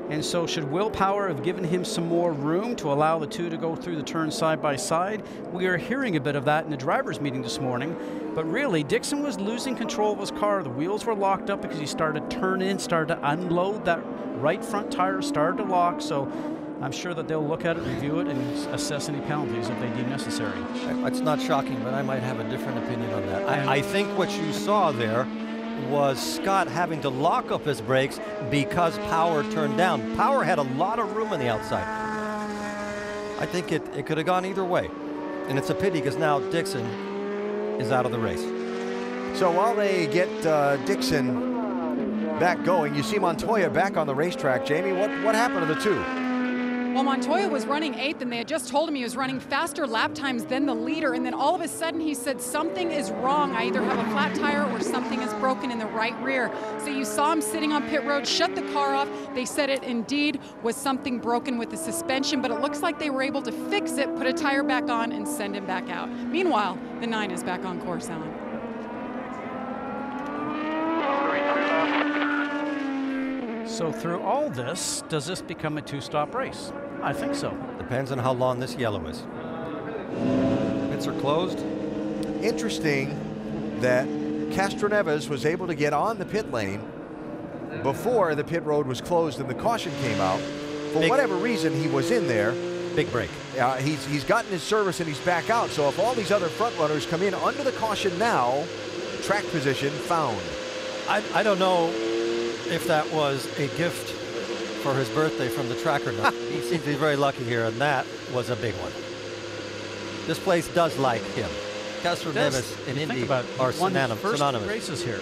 And so should Will Power have given him some more room to allow the two to go through the turn side by side? We are hearing a bit of that in the drivers' meeting this morning. But really, Dixon was losing control of his car. The wheels were locked up because he started to turn in, started to unload. That right front tire started to lock. So I'm sure that they'll look at it, review it, and assess any penalties if they deem necessary.
It's not shocking, but I might have a different opinion on that. I think what you saw there was Scott having to lock up his brakes because Power turned down. Power had a lot of room on the outside. I think it could have gone either way. And it's a pity because now Dixon is out of the race.
So while they get Dixon back going, you see Montoya back on the racetrack. Jamie, what happened to the two?
Well, Montoya was running 8th, and they had just told him he was running faster lap times than the leader, and then all of a sudden he said, something is wrong. I either have a flat tire or something is broken in the right rear. So you saw him sitting on pit road, shut the car off. They said it indeed was something broken with the suspension, but it looks like they were able to fix it, put a tire back on, and send him back out. Meanwhile, the 9 is back on course, Alan.
So through all this, does this become a two-stop race? I think so.
Depends on how long this yellow is. Pits are closed.
Interesting that Castroneves was able to get on the pit lane before the pit road was closed and the caution came out. For whatever reason, he was in there.
Big break.
He's gotten his service and he's back out. So if all these other front runners come in under the caution now, track position found.
I don't know if that was a gift for his birthday from the track or not. He seems to be very lucky here, and that was a big one. This place does like him. Castroneves and Indy are synonymous.
First races here.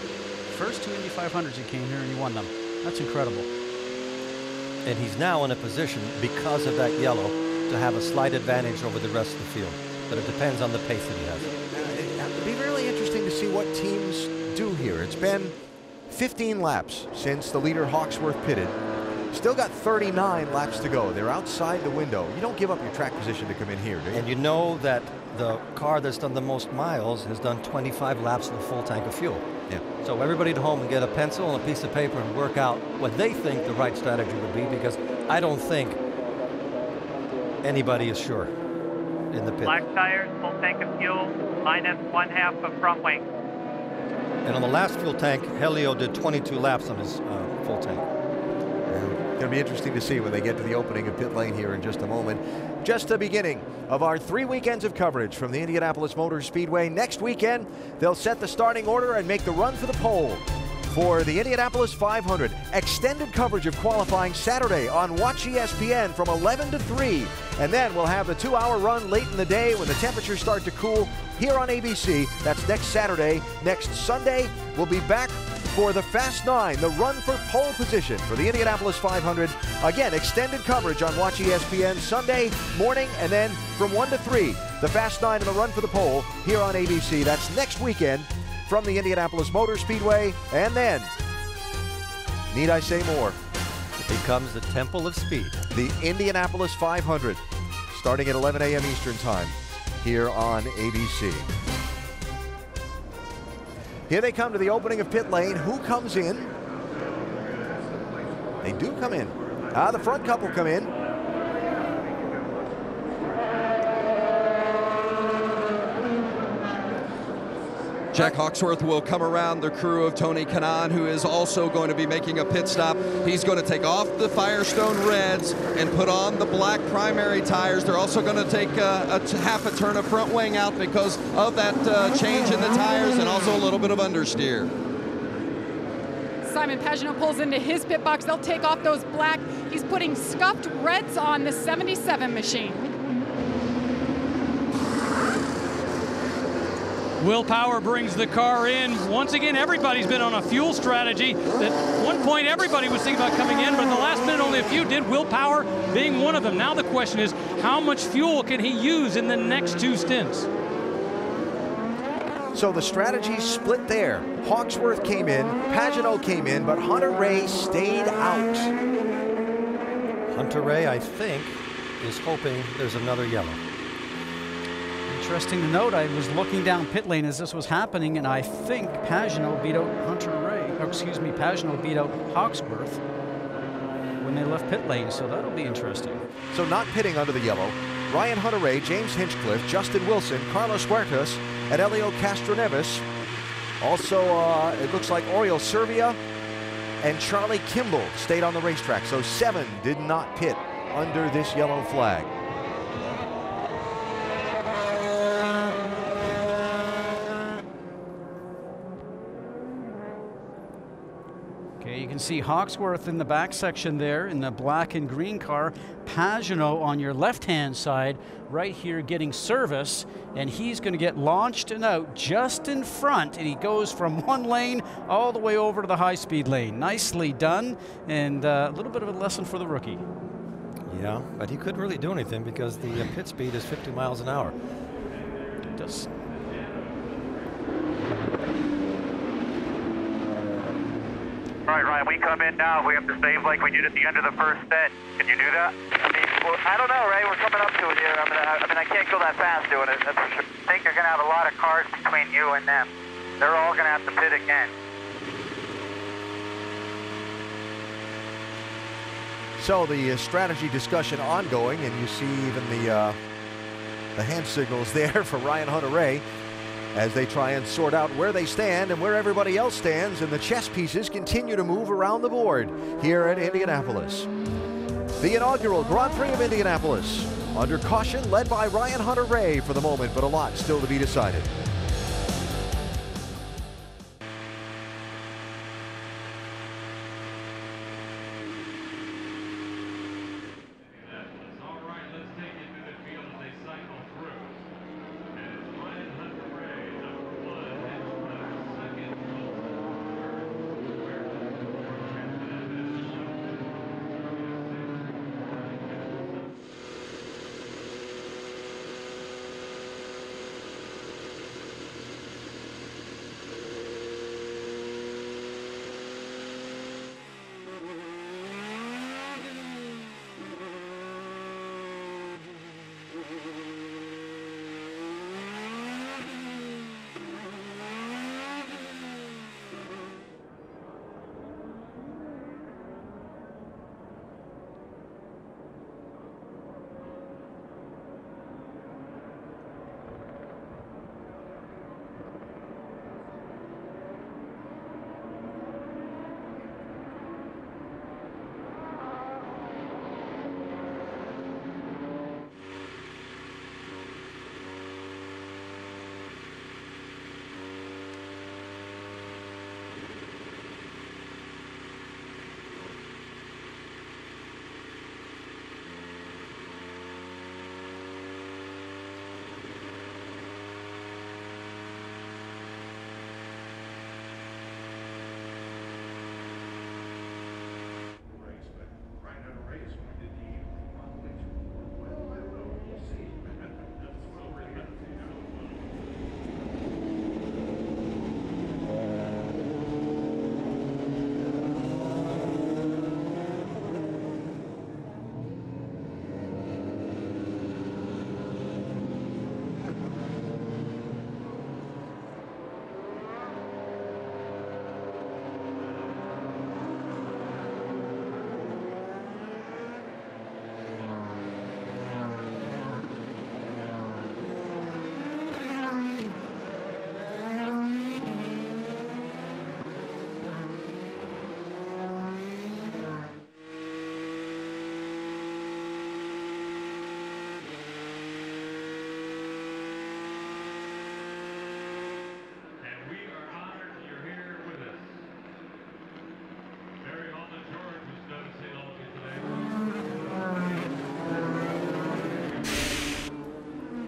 First 2 Indy 500s he came here and he won them. That's incredible.
And he's now in a position, because of that yellow, to have a slight advantage over the rest of the field. But it depends on the pace that he has.
It'll be really interesting to see what teams do here. It's been 15 laps since the leader Hawksworth pitted. Still got 39 laps to go. They're outside the window. You don't give up your track position to come in here, do you?
And you know that the car that's done the most miles has done 25 laps with a full tank of fuel.
Yeah.
So everybody at home can get a pencil and a piece of paper and work out what they think the right strategy would be, because I don't think anybody is sure in the pit.
Black tires, full tank of fuel, minus 1/2 of front wing.
And on the last fuel tank, Helio did 22 laps on his full tank.
It's going to be interesting to see when they get to the opening of pit lane here in just a moment. Just the beginning of our 3 weekends of coverage from the Indianapolis Motor Speedway. Next weekend, they'll set the starting order and make the run for the pole for the Indianapolis 500. Extended coverage of qualifying Saturday on Watch ESPN from 11 to 3. And then we'll have the 2-hour run late in the day when the temperatures start to cool here on ABC. That's next Saturday. Next Sunday, we'll be back for the Fast 9, the run for pole position for the Indianapolis 500. Again, extended coverage on Watch ESPN Sunday morning, and then from 1 to 3, the Fast 9 and the run for the pole here on ABC. That's next weekend from the Indianapolis Motor Speedway. And then, need I say more?
It becomes the Temple of Speed.
The Indianapolis 500, starting at 11 a.m. Eastern Time here on ABC. Here they come to the opening of pit lane. Who comes in? They do come in. The front couple come in.
Jack Hawksworth will come around the crew of Tony Kanaan, who is also going to be making a pit stop. He's going to take off the Firestone Reds and put on the black primary tires. They're also going to take half a turn of front wing out because of that change in the tires, and also a little bit of understeer.
Simon Pagenaud pulls into his pit box. They'll take off those black. He's putting scuffed reds on the 77 machine.
Will Power brings the car in. Once again, everybody's been on a fuel strategy. At one point, everybody was thinking about coming in, but at the last minute, only a few did, Will Power being one of them. Now the question is, how much fuel can he use in the next 2 stints?
So the strategy split there. Hawksworth came in, Pagenaud came in, but Hunter-Reay stayed out.
Hunter-Reay, I think, is hoping there's another yellow.
Interesting to note, I was looking down pit lane as this was happening, and I think Pagenaud beat out Pagenaud beat out Hawksworth when they left pit lane, so that'll be interesting.
So not pitting under the yellow, Ryan Hunter-Reay, James Hinchcliffe, Justin Wilson, Carlos Huertas, and Helio Castroneves. Also, it looks like Oriol Servia and Charlie Kimball stayed on the racetrack, so 7 did not pit under this yellow flag.
You can see Hawksworth in the back section there in the black and green car. Pagenaud on your left-hand side right here getting service, and he's going to get launched and out just in front, and he goes from one lane all the way over to the high-speed lane. Nicely done, and a little bit of a lesson for the rookie.
Yeah, but he couldn't really do anything because the pit speed is 50 miles an hour.
It does.
All right, Ryan, we come in now. We have to save like we did at the end of the first set. Can you do that? Well, I don't know, Ray. We're coming up to it here. I can't go that fast doing it. That's for sure. I think you're going to have a lot of cars between you and them. They're all going to have to pit again.
So the strategy discussion ongoing, and you see even the hand signals there for Ryan Hunter-Reay as they try and sort out where they stand and where everybody else stands, and the chess pieces continue to move around the board here at Indianapolis. The inaugural Grand Prix of Indianapolis under caution, led by Ryan Hunter-Reay for the moment, but a lot still to be decided.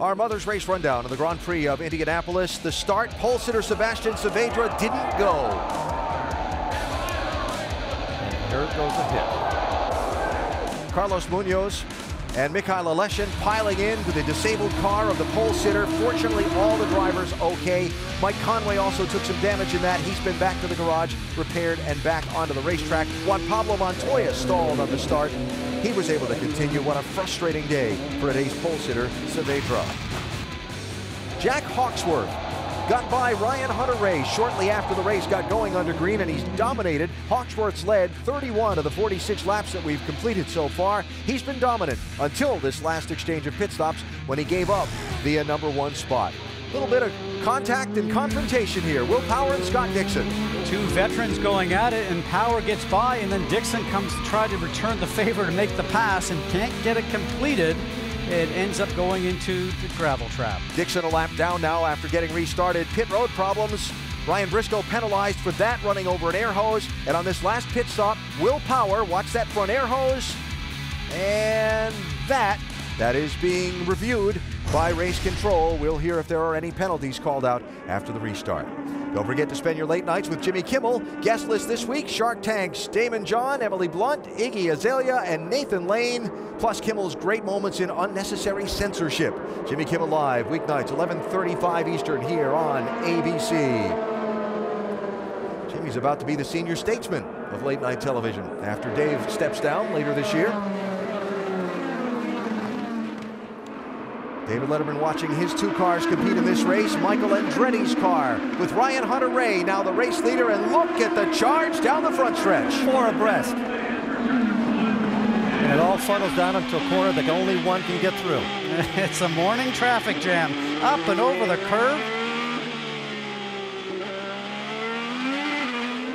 Our Mother's Race rundown of the Grand Prix of Indianapolis. The start, pole sitter Sebastian Saavedra didn't go.
And here it goes a hit.
Carlos Munoz and Mikhail Aleshin piling into the disabled car of the pole sitter. Fortunately, all the drivers okay. Mike Conway also took some damage in that. He's been back to the garage, repaired, and back onto the racetrack. Juan Pablo Montoya stalled on the start. He was able to continue. What a frustrating day for today's pole sitter, Saavedra. Jack Hawksworth got by Ryan Hunter-Reay shortly after the race got going under green, and he's dominated. Hawksworth's led 31 of the 46 laps that we've completed so far. He's been dominant until this last exchange of pit stops when he gave up the #1 spot. A little bit of contact and confrontation here. Will Power and Scott Dixon.
Two veterans going at it, and Power gets by, and then Dixon comes to try to return the favor to make the pass and can't get it completed. It ends up going into the gravel trap.
Dixon a lap down now after getting restarted. Pit road problems. Ryan Briscoe penalized for that, running over an air hose. And on this last pit stop, Will Power, watch that front air hose. And that is being reviewed by race control. We'll hear if there are any penalties called out after the restart. Don't forget to spend your late nights with Jimmy Kimmel. Guest list this week, Shark Tank's Damon John, Emily Blunt, Iggy Azalea, and Nathan Lane. Plus Kimmel's great moments in unnecessary censorship. Jimmy Kimmel Live, weeknights, 11:35 Eastern here on ABC. Jimmy's about to be the senior statesman of late night television after Dave steps down later this year. David Letterman watching his two cars compete in this race. Michael Andretti's car with Ryan Hunter-Reay, now the race leader, and look at the charge down the front stretch.
4 abreast. And it all funnels down into a corner that only one can get through.
It's a morning traffic jam. Up and over the curve.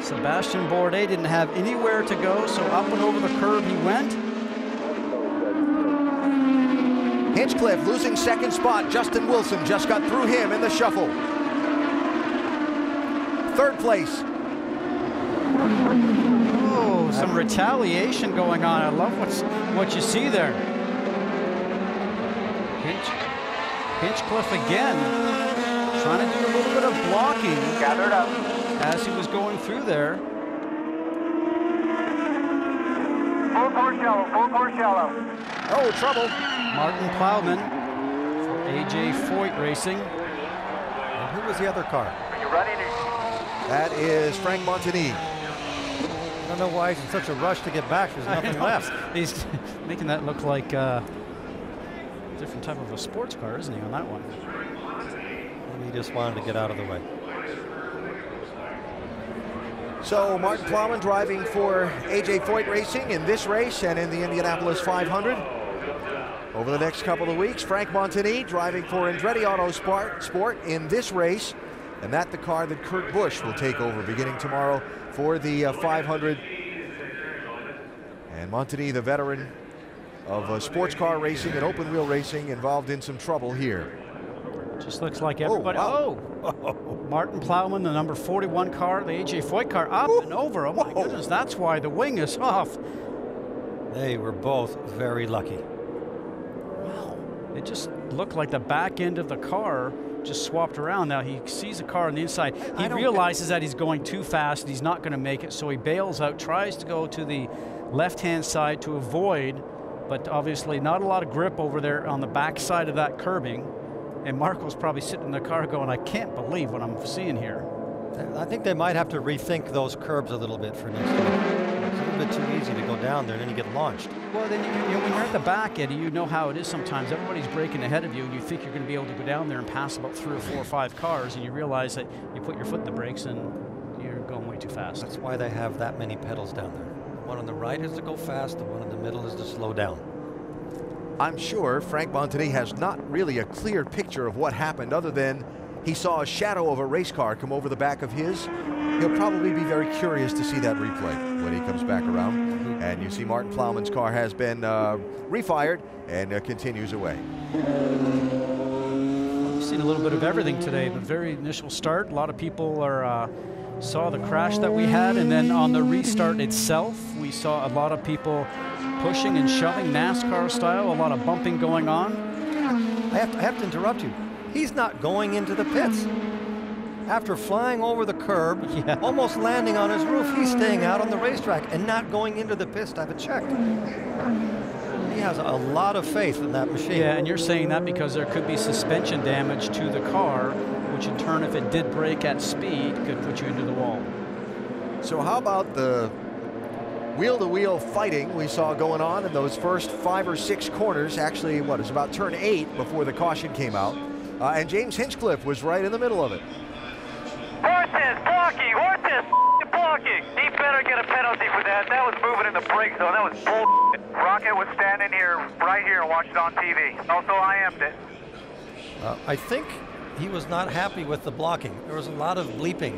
Sebastian Bourdais didn't have anywhere to go, so up and over the curve he went.
Hinchcliffe losing second spot. Justin Wilson just got through him in the shuffle. Third place.
Oh, some retaliation going on. I love what you see there. Hinchcliffe again, trying to do a little bit of blocking.
Gathered up.
As he was going through there.
Full course shallow.
Oh, trouble.
Martin Plowman for AJ Foyt Racing.
And who was the other car?
Are you ready?
That is Frank Montagny.
I don't know why he's in such a rush to get back. There's nothing left.
He's making that look like a different type of a sports car, isn't he, on that one?
And he just wanted to get out of the way.
So Martin Plowman driving for AJ Foyt Racing in this race and in the Indianapolis 500. Over the next couple of weeks, Frank Montagny driving for Andretti Autosport in this race. And that's the car that Kurt Busch will take over beginning tomorrow for the 500. And Montagny, the veteran of sports car racing and open wheel racing, involved in some trouble here.
Just looks like everybody.
Oh,
Martin Plowman, the number 41 car, the AJ Foyt car, up and over. Oh my goodness, that's why the wing is off.
They were both very lucky.
Wow. It just looked like the back end of the car just swapped around. Now he sees a car on the inside. He realizes that he's going too fast and he's not going to make it, so he bails out, tries to go to the left-hand side to avoid, but obviously not a lot of grip over there on the back side of that curbing. And Marco's probably sitting in the car going, I can't believe what I'm seeing here.
I think they might have to rethink those curbs a little bit for next year. It's a little bit too easy to go down there and then you get launched.
Well, then you know, when you're at the back, Eddie, you know how it is sometimes. Everybody's braking ahead of you, and you think you're going to be able to go down there and pass about 3 or 4 or 5 cars, and you realize that you put your foot in the brakes and you're going way too fast.
That's why they have that many pedals down there. The one on the right is to go fast, the one in the middle is to slow down.
I'm sure Frank Montagny has not really a clear picture of what happened other than he saw a shadow of a race car come over the back of his. He'll probably be very curious to see that replay when he comes back around. And you see Martin Plowman's car has been refired and continues away.
We've seen a little bit of everything today. The very initial start, a lot of people saw the crash that we had, and then on the restart itself, we saw a lot of people pushing and shoving NASCAR style, a lot of bumping going on.
I have to interrupt you. He's not going into the pits. After flying over the curb, almost landing on his roof, he's staying out on the racetrack and not going into the pits to have it checked. He has a lot of faith in that machine.
Yeah, and you're saying that because there could be suspension damage to the car, which in turn, if it did brake at speed, could put you into the wall.
So how about the wheel-to-wheel fighting we saw going on in those first 5 or 6 corners? Actually, it was about turn 8 before the caution came out. And James Hinchcliffe was right in the middle of it.
Horses blocking! Horses blocking! He better get a penalty for that. That was moving in the brake zone. That was bullshit. Rocket was standing here, right here, and watched it on TV. Also, I am'd it.
I think he was not happy with the blocking. There was a lot of bleeping.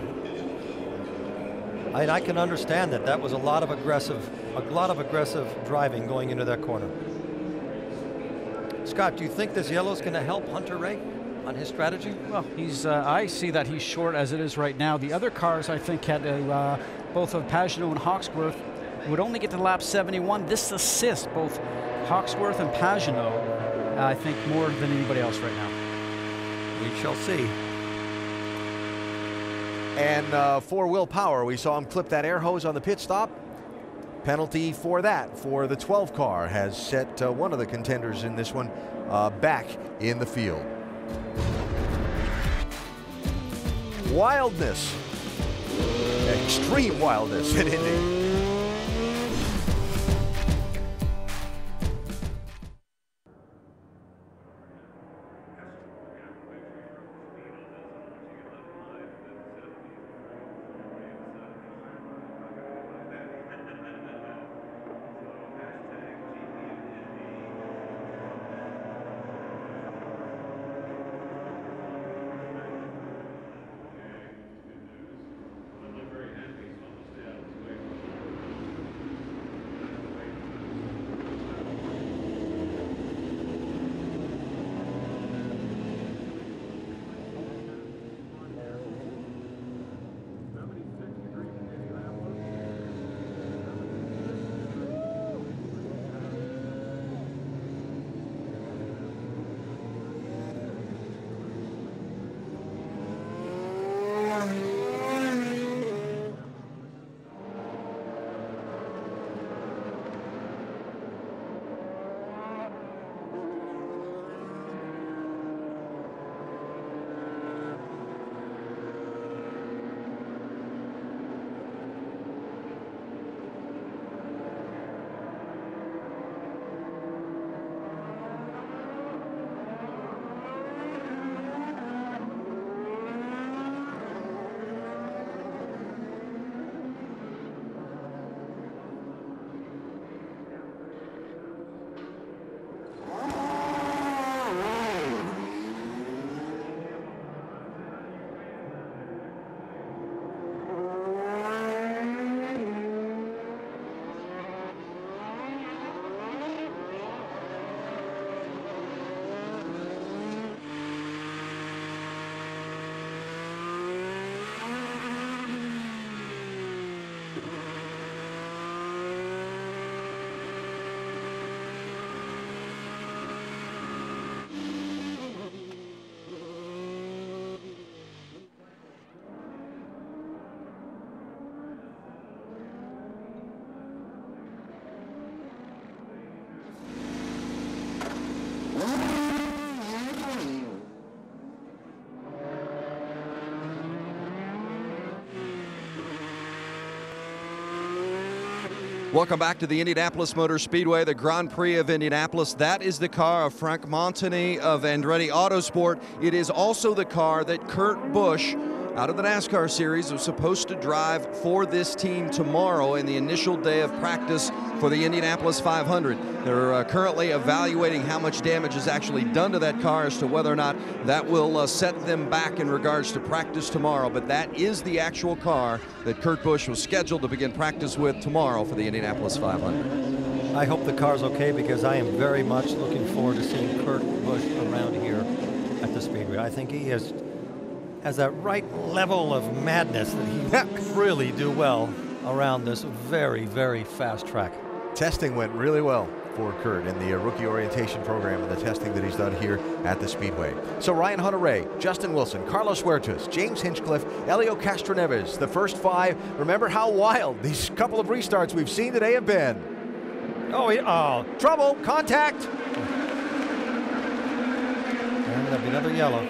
I can understand that. That was a lot of aggressive driving going into that corner. Scott, do you think this yellow is going to help Hunter Ray on his strategy?
Well, I see that he's short as it is right now. The other cars, I think, had both of Pagenaud and Hawksworth would only get to lap 71. This assists both Hawksworth and Pagenaud, I think, more than anybody else right now.
We shall see.
And for Will Power, we saw him clip that air hose on the pit stop. Penalty for that for the 12 car has set one of the contenders in this one back in the field. Wildness, extreme wildness at Indy.
Welcome back to the Indianapolis Motor Speedway, the Grand Prix of Indianapolis. That is the car of Frank Montani of Andretti Autosport. It is also the car that Kurt Busch, out of the NASCAR series, was supposed to drive for this team tomorrow in the initial day of practice for the Indianapolis 500. They're currently evaluating how much damage is actually done to that car as to whether or not that will set them back in regards to practice tomorrow. But that is the actual car that Kurt Busch was scheduled to begin practice with tomorrow for the Indianapolis 500.
I hope the car's okay, because I am very much looking forward to seeing Kurt Busch around here at the Speedway. I think he has that right level of madness that he can really do well around this very, very fast track.
Testing went really well for Kurt in the rookie orientation program and the testing that he's done here at the Speedway. So Ryan Hunter-Reay, Justin Wilson, Carlos Huertas, James Hinchcliffe, Helio Castroneves, the first 5. Remember how wild these couple of restarts we've seen today have been. Oh, trouble, contact.
And there'll be another yellow.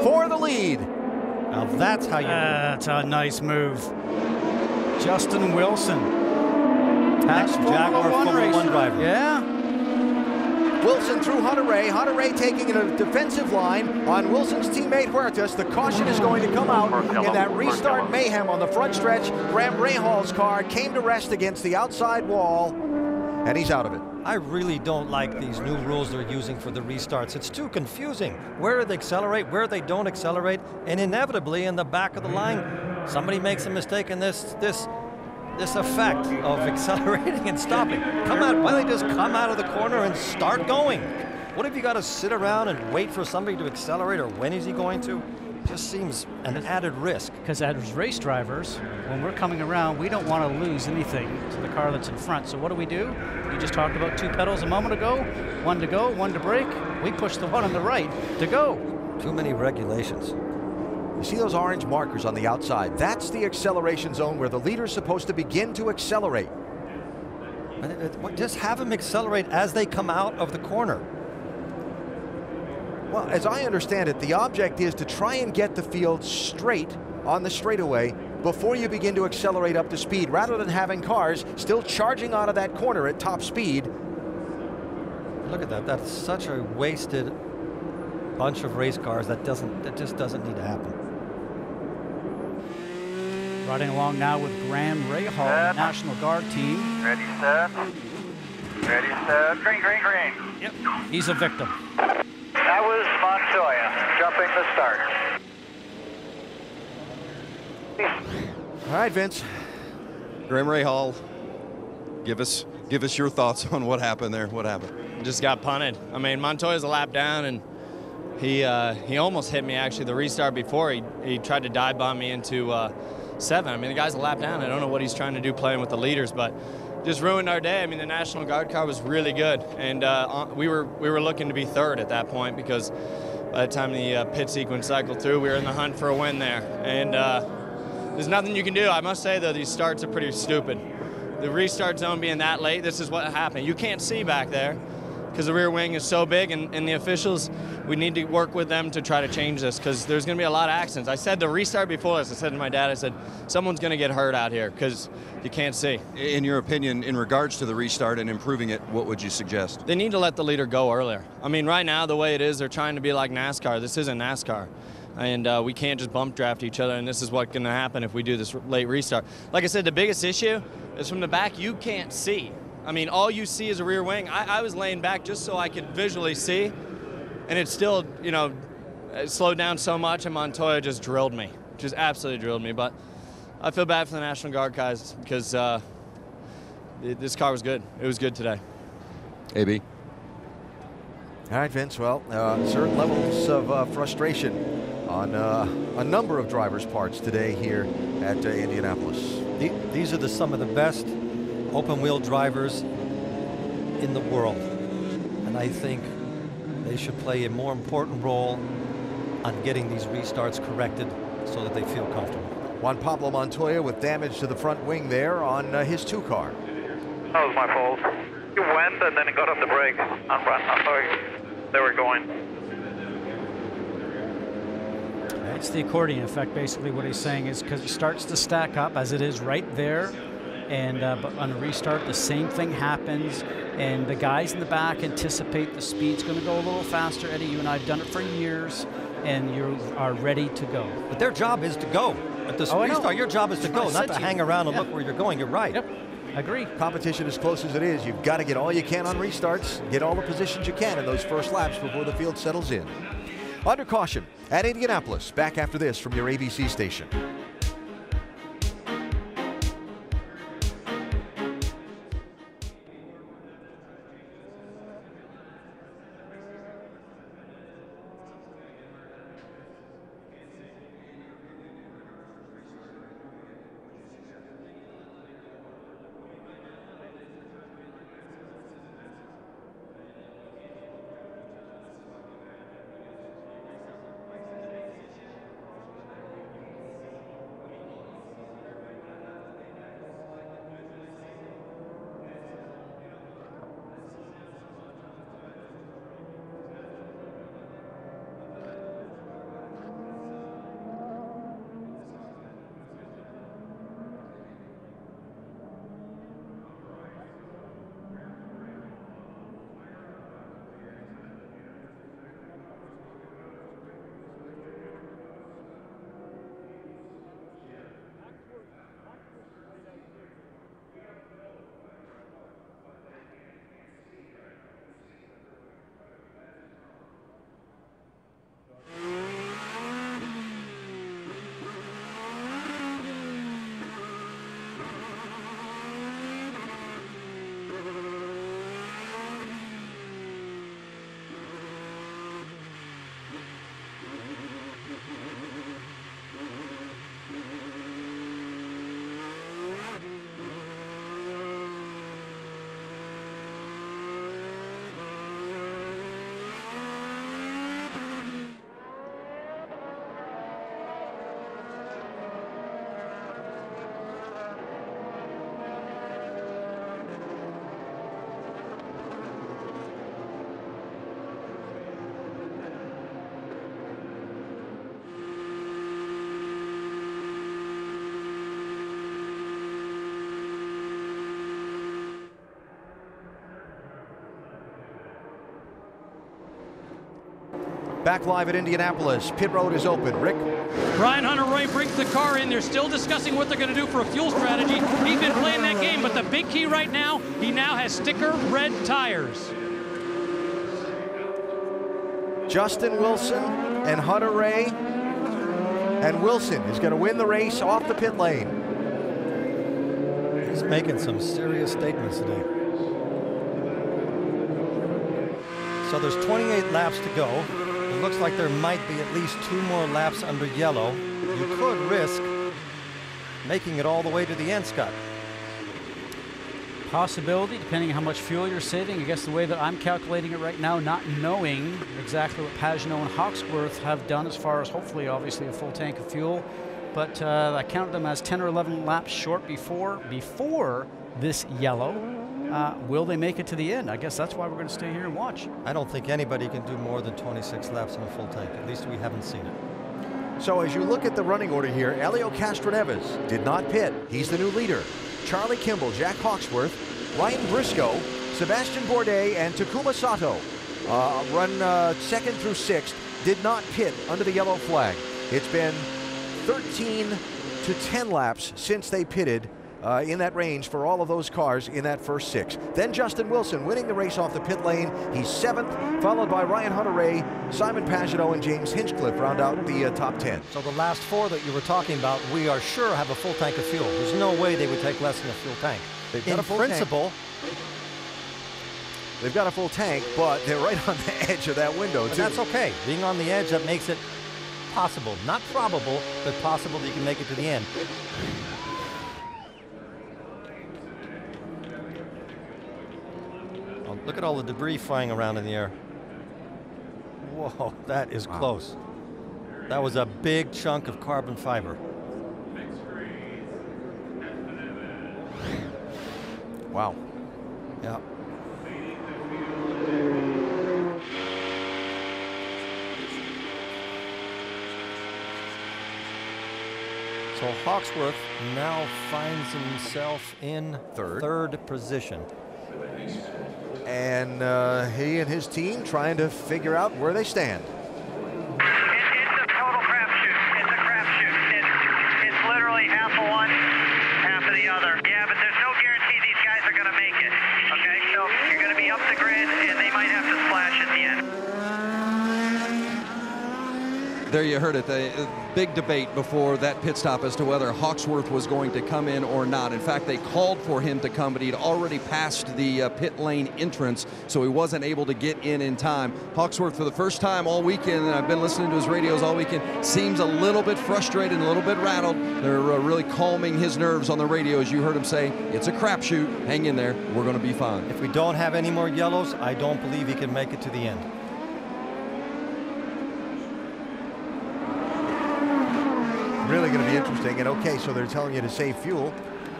For the lead.
Now that's how you.
That's a nice move. Justin Wilson.
That's Jaguar Formula One driver.
Yeah.
Wilson through Hunter-Reay. Hunter-Reay taking a defensive line on Wilson's teammate Huertas. The caution is going to come out in that restart mayhem on the front stretch. Graham Rahal's car came to rest against the outside wall, and he's out of it.
I really don't like these new rules they're using for the restarts. It's too confusing. Where they accelerate, where they don't accelerate, and inevitably in the back of the line, somebody makes a mistake in this effect of accelerating and stopping. Why don't they just come out of the corner and start going? What if you got to sit around and wait for somebody to accelerate, or when is he going to? Just seems an added risk.
Because as race drivers, when we're coming around, we don't want to lose anything to the car that's in front. So what do? You just talked about 2 pedals a moment ago. 1 to go, 1 to brake. We push the one on the right to go.
Too many regulations.
You see those orange markers on the outside? That's the acceleration zone where the leader's supposed to begin to accelerate.
Just have them accelerate as they come out of the corner.
Well, as I understand it, the object is to try and get the field straight on the straightaway before you begin to accelerate up to speed, rather than having cars still charging out of that corner at top speed.
Look at that. That's such a wasted bunch of race cars. That just doesn't need to happen.
Riding along now with Graham Rahal, National Guard team.
Ready, set. Ready, set. Green, green, green.
Yep. He's a victim.
That was Montoya jumping the start.
All right, Vince.
Graham Rahal, give us your thoughts on what happened there. What happened?
Just got punted. I mean, Montoya's a lap down, and he almost hit me, actually, the restart before. He tried to dive bomb me into 7. I mean, the guy's a lap down. I don't know what he's trying to do playing with the leaders, but just ruined our day. I mean, the National Guard car was really good, and we were looking to be 3rd at that point, because by the time the pit sequence cycled through, we were in the hunt for a win there. And there's nothing you can do. I must say, though, these starts are pretty stupid. The restart zone being that late, this is what happened. You can't see back there because the rear wing is so big, and the officials, we need to work with them to try to change this, because there's going to be a lot of accidents. I said the restart before this, I said to my dad, I said, someone's going to get hurt out here because you can't see.
In your opinion, in regards to the restart and improving it, what would you suggest?
They need to let the leader go earlier. I mean, right now, the way it is, they're trying to be like NASCAR. This isn't NASCAR. And we can't just bump draft each other, and this is what's going to happen if we do this late restart. Like I said, the biggest issue is from the back, you can't see. I mean, all you see is a rear wing. I was laying back just so I could visually see, and it still, it slowed down so much, and Montoya just drilled me, just absolutely drilled me. But I feel bad for the National Guard guys, because this car was good. It was good today.
AB.
All right, Vince. Well, certain levels of frustration on a number of drivers' parts today here at Indianapolis.
These are some of the best open-wheel drivers in the world, and I think they should play a more important role on getting these restarts corrected so that they feel comfortable.
Juan Pablo Montoya with damage to the front wing there on his 2 car.
That was my fault. He went and then he got on the brake and ran. I thought they were going.
It's the accordion effect, basically. What he's saying is because it starts to stack up as it is right there, and but on a restart the same thing happens, and the guys in the back anticipate the speed's going to go a little faster. Eddie, you and I have done it for years, and you are ready to go.
But their job is to go. At the restart, your job is to go, not to hang around and look where you're going. You're right.
Yep. Agree.
Competition as close as it is, you've got to get all you can on restarts, get all the positions you can in those first laps before the field settles in. Under caution at Indianapolis. Back after this from your ABC station. Back live at Indianapolis. Pit road is open. Rick?
Ryan Hunter-Reay brings the car in. They're still discussing what they're going to do for a fuel strategy. He's been playing that game, but the big key right now, he now has sticker red tires.
Justin Wilson and Hunter-Reay. And Wilson is going to win the race off the pit lane.
He's making some serious statements today. So there's 28 laps to go. It looks like there might be at least 2 more laps under yellow. You could risk making it all the way to the end, Scott.
Possibility, depending on how much fuel you're saving. I guess the way that I'm calculating it right now, not knowing exactly what Pagenaud and Hawksworth have done as far as hopefully, obviously, a full tank of fuel. But I counted them as 10 or 11 laps short before this yellow. Will they make it to the end? I guess that's why we're going to stay here and watch.
I don't think anybody can do more than 26 laps in a full tank. At least we haven't seen it.
So as you look at the running order here, Helio Castroneves did not pit. He's the new leader. Charlie Kimball, Jack Hawksworth, Ryan Briscoe, Sebastian Bourdais, and Takuma Sato run second through sixth, did not pit under the yellow flag. It's been 13 to 10 laps since they pitted in that range for all of those cars in that first 6. Then Justin Wilson winning the race off the pit lane. He's 7th, followed by Ryan Hunter-Reay, Simon Pagenaud, and James Hinchcliffe round out the top 10.
So the last 4 that you were talking about, we are sure have a full tank of fuel. There's no way they would take less than a full tank.
In principle, they've got a full tank, but they're right on the edge of that window, too.
That's okay. Being on the edge, that makes it possible. Not probable, but possible that you can make it to the end. Oh, look at all the debris flying around in the air. Whoa, that is close. That was a big chunk of carbon fiber.
Wow.
Yeah. So Hawksworth now finds himself in third position.
And he and his team trying to figure out where they stand.
It's a total crapshoot. It's a crapshoot. It's literally half of one, half of the other. Yeah, but there's no guarantee these guys are going to make it. Okay, so you're going to be up the grid, and they might have to splash at the end.
There you heard it, a big debate before that pit stop as to whether Hawksworth was going to come in or not. In fact, they called for him to come, but he'd already passed the pit lane entrance, so he wasn't able to get in time. Hawksworth, for the first time all weekend, and I've been listening to his radios all weekend, seems a little bit frustrated and a little bit rattled. They're really calming his nerves on the radio, as you heard him say, it's a crapshoot, hang in there, we're going to be fine.
If we don't have any more yellows, I don't believe he can make it to the end.
Really going to be interesting. And okay, so they're telling you to save fuel,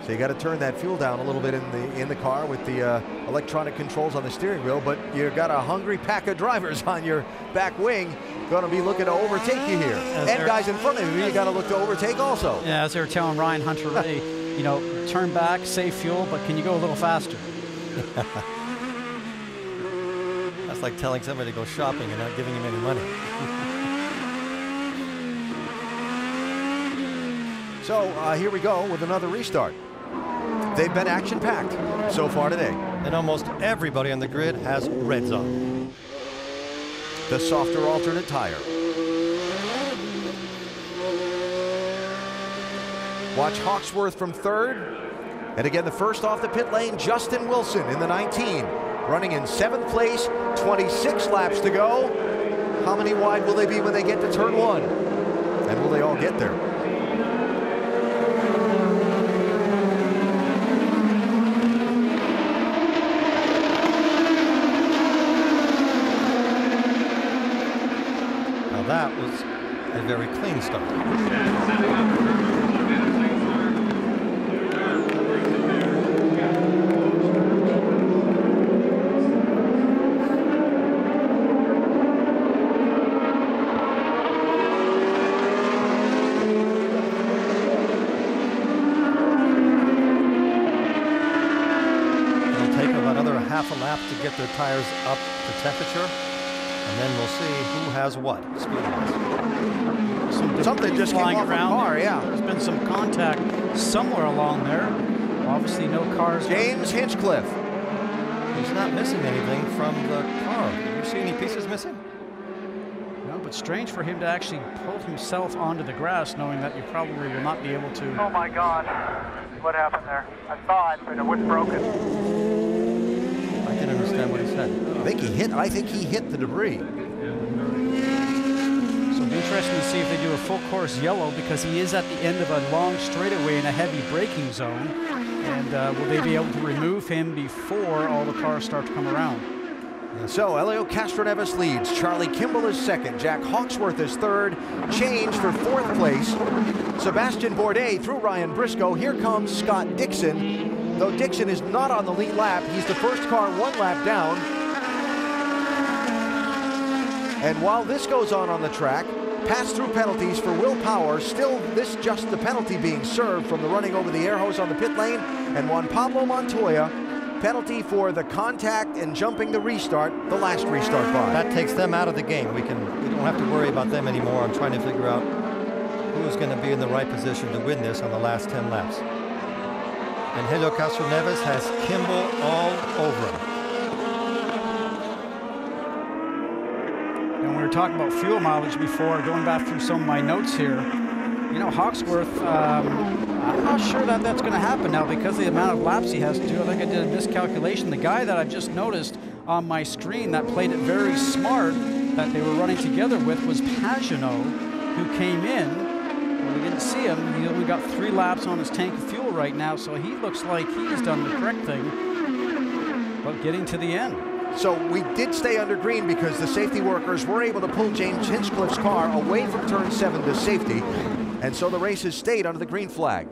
so you got to turn that fuel down a little bit in the car with the electronic controls on the steering wheel. But you've got a hungry pack of drivers on your back wing, going to be looking to overtake you here, and guys in front of you got to look to overtake also.
Yeah, as they were telling Ryan Hunter-Reay, you know, turn back, save fuel, but can you go a little faster?
That's like telling somebody to go shopping and not giving him any money.
So here we go with another restart. They've been action-packed so far today.
And almost everybody on the grid has reds on.
The softer alternate tire. Watch Hawksworth from third. And again, the first off the pit lane, Justin Wilson in the 19. Running in 7th place, 26 laps to go. How many wide will they be when they get to turn 1? And will they all get there?
That was a very clean start. It'll take about another half a lap to get their tires up to temperature. And then we'll see who has what speed-wise.
Something just
flying
came off
around
a car,
there.
yeah.
There's been some contact somewhere along there. Obviously no cars.
James Hinchcliffe.
He's not missing anything from the car. Do you see any pieces missing?
No, but strange for him to actually pull himself onto the grass, knowing that you probably will not be able to.
Oh my God, what happened there? I saw it, but it was broken.
I didn't understand what he said.
I think he hit the debris.
So it'll be interesting to see if they do a full course yellow, because he is at the end of a long straightaway in a heavy braking zone. And will they be able to remove him before all the cars start to come around?
So Elio Castroneves leads. Charlie Kimball is second. Jack Hawksworth is third. Change for fourth place. Sebastian Bourdais through Ryan Briscoe. Here comes Scott Dixon. Though Dixon is not on the lead lap, he's the first car one lap down. And while this goes on the track, pass-through penalties for Will Power. Still, this just the penalty being served from the running over the air hose on the pit lane. And Juan Pablo Montoya, penalty for the contact and jumping the restart, the last restart bar.
That takes them out of the game. We don't have to worry about them anymore. I'm trying to figure out who's going to be in the right position to win this on the last 10 laps. And Helio Castroneves has Kimball all over him.
And we were talking about fuel mileage before, going back through some of my notes here. You know, Hawksworth, I'm not sure that that's going to happen now because of the amount of laps he has to do. I think I did a miscalculation. The guy that I've just noticed on my screen that played it very smart that they were running together with was Pagenaud, who came in. Well, we didn't see him. He only got 3 laps on his tank of fuel right now, so he looks like he has done the correct thing, but getting to the end.
So we did stay under green because the safety workers were able to pull James Hinchcliffe's car away from turn 7 to safety. And so the race has stayed under the green flag.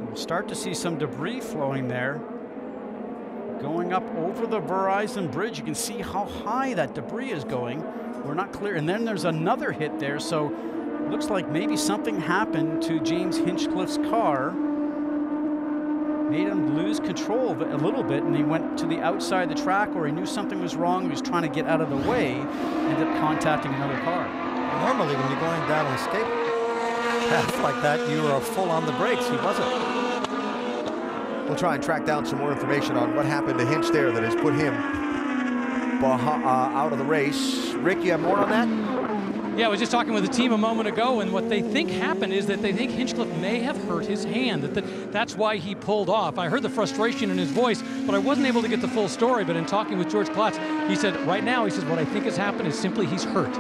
We'll start to see some debris flowing there. Going up over the Verizon bridge, you can see how high that debris is going. We're not clear. And then there's another hit there. So it looks like maybe something happened to James Hinchcliffe's car. Made him lose control of it a little bit, and he went to the outside of the track, or he knew something was wrong. He was trying to get out of the way, ended up contacting another car.
Normally, when you're going down an escape path like that, you are full on the brakes. He wasn't.
We'll try and track down some more information on what happened to Hinch there that has put him out of the race. Rick, you have more on that?
Yeah, I was just talking with the team a moment ago, and what they think happened is that they think Hinchcliffe may have hurt his hand. That's why he pulled off. I heard the frustration in his voice, but I wasn't able to get the full story. But in talking with George Klotz, he said, right now, he says, what I think has happened is simply he's hurt.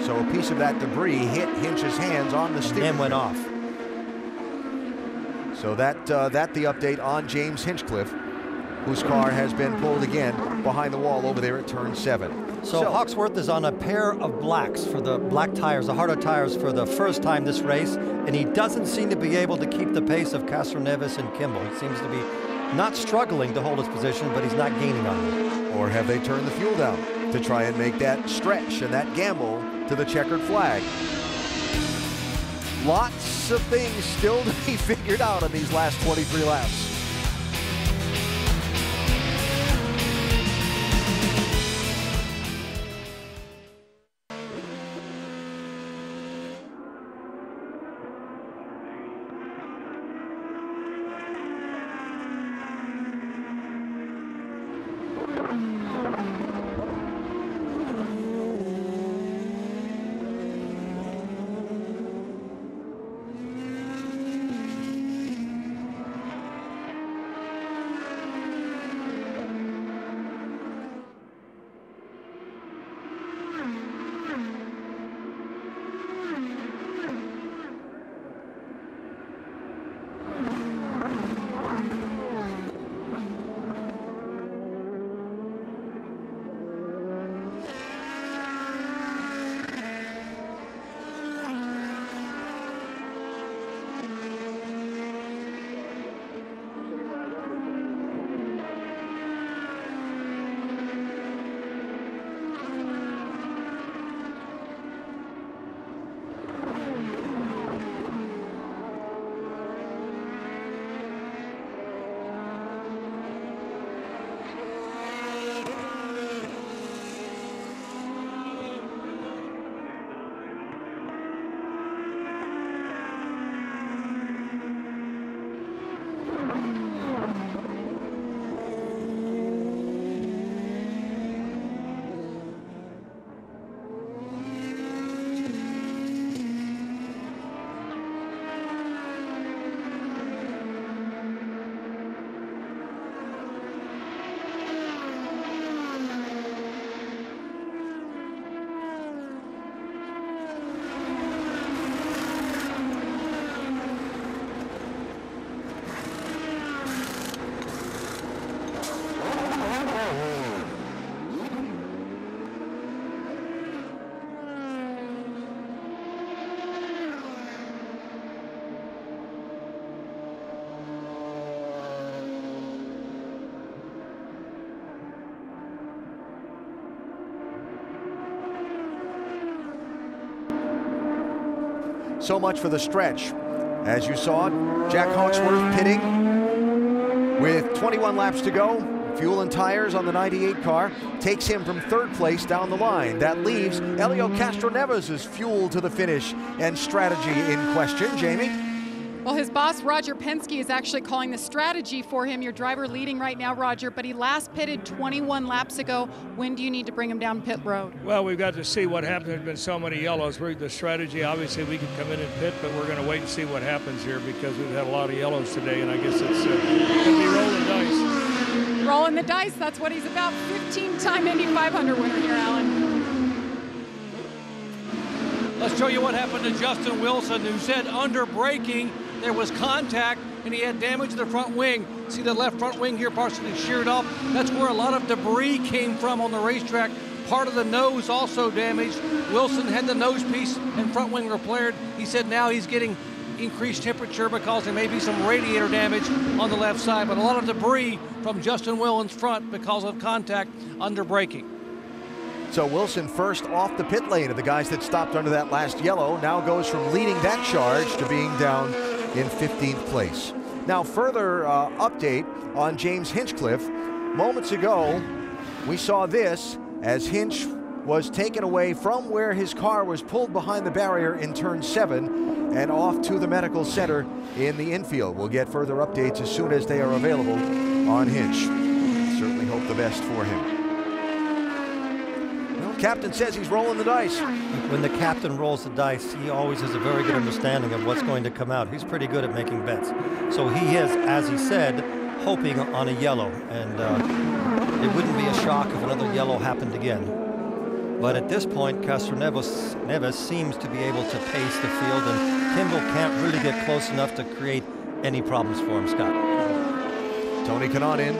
So a piece of that debris hit Hinch's hands on the steering
and went off.
So that the update on James Hinchcliffe, whose car has been pulled again behind the wall over there at turn 7.
So Hawksworth is on a pair of blacks for the black tires, the harder tires for the first time this race, and he doesn't seem to be able to keep the pace of Castroneves and Kimball. He seems to be not struggling to hold his position, but he's not gaining on them.
Or have they turned the fuel down to try and make that stretch and that gamble to the checkered flag? Lots of things still to be figured out in these last 23 laps. So much for the stretch. As you saw, Jack Hawksworth pitting with 21 laps to go. Fuel and tires on the 98 car takes him from third place down the line. That leaves Helio Castroneves' fuel to the finish and strategy in question. Jamie?
Well, his boss, Roger Penske, is actually calling the strategy for him. Your driver leading right now, Roger, but he last pitted 21 laps ago. When do you need to bring him down pit road?
Well, we've got to see what happens. There's been so many yellows. The strategy, obviously, we could come in and pit, but we're going to wait and see what happens here because we've had a lot of yellows today, and I guess it's going to be rolling dice.
Rolling the dice, that's what he's about. 15-time Indy 500 winner here, Alan.
Let's show you what happened to Justin Wilson, who said under braking there was contact and he had damage to the front wing. See the left front wing here partially sheared off. That's where a lot of debris came from on the racetrack. Part of the nose also damaged. Wilson had the nose piece and front wing repaired. He said now he's getting increased temperature because there may be some radiator damage on the left side, but a lot of debris from Justin Wilson's front because of contact under braking.
So Wilson first off the pit lane of the guys that stopped under that last yellow, now goes from leading that charge to being down in 15th place. Now further update on James Hinchcliffe. Moments ago, we saw this as Hinch was taken away from where his car was pulled behind the barrier in turn 7 and off to the medical center in the infield. We'll get further updates as soon as they are available on Hinch. Certainly hope the best for him. Well, captain says he's rolling the dice.
When the captain rolls the dice, he always has a very good understanding of what's going to come out. He's pretty good at making bets. So he is, as he said, hoping on a yellow. And it wouldn't be a shock if another yellow happened again. But at this point, Castroneves seems to be able to pace the field, and Kimball can't really get close enough to create any problems for him, Scott.
Tony Kanaan in.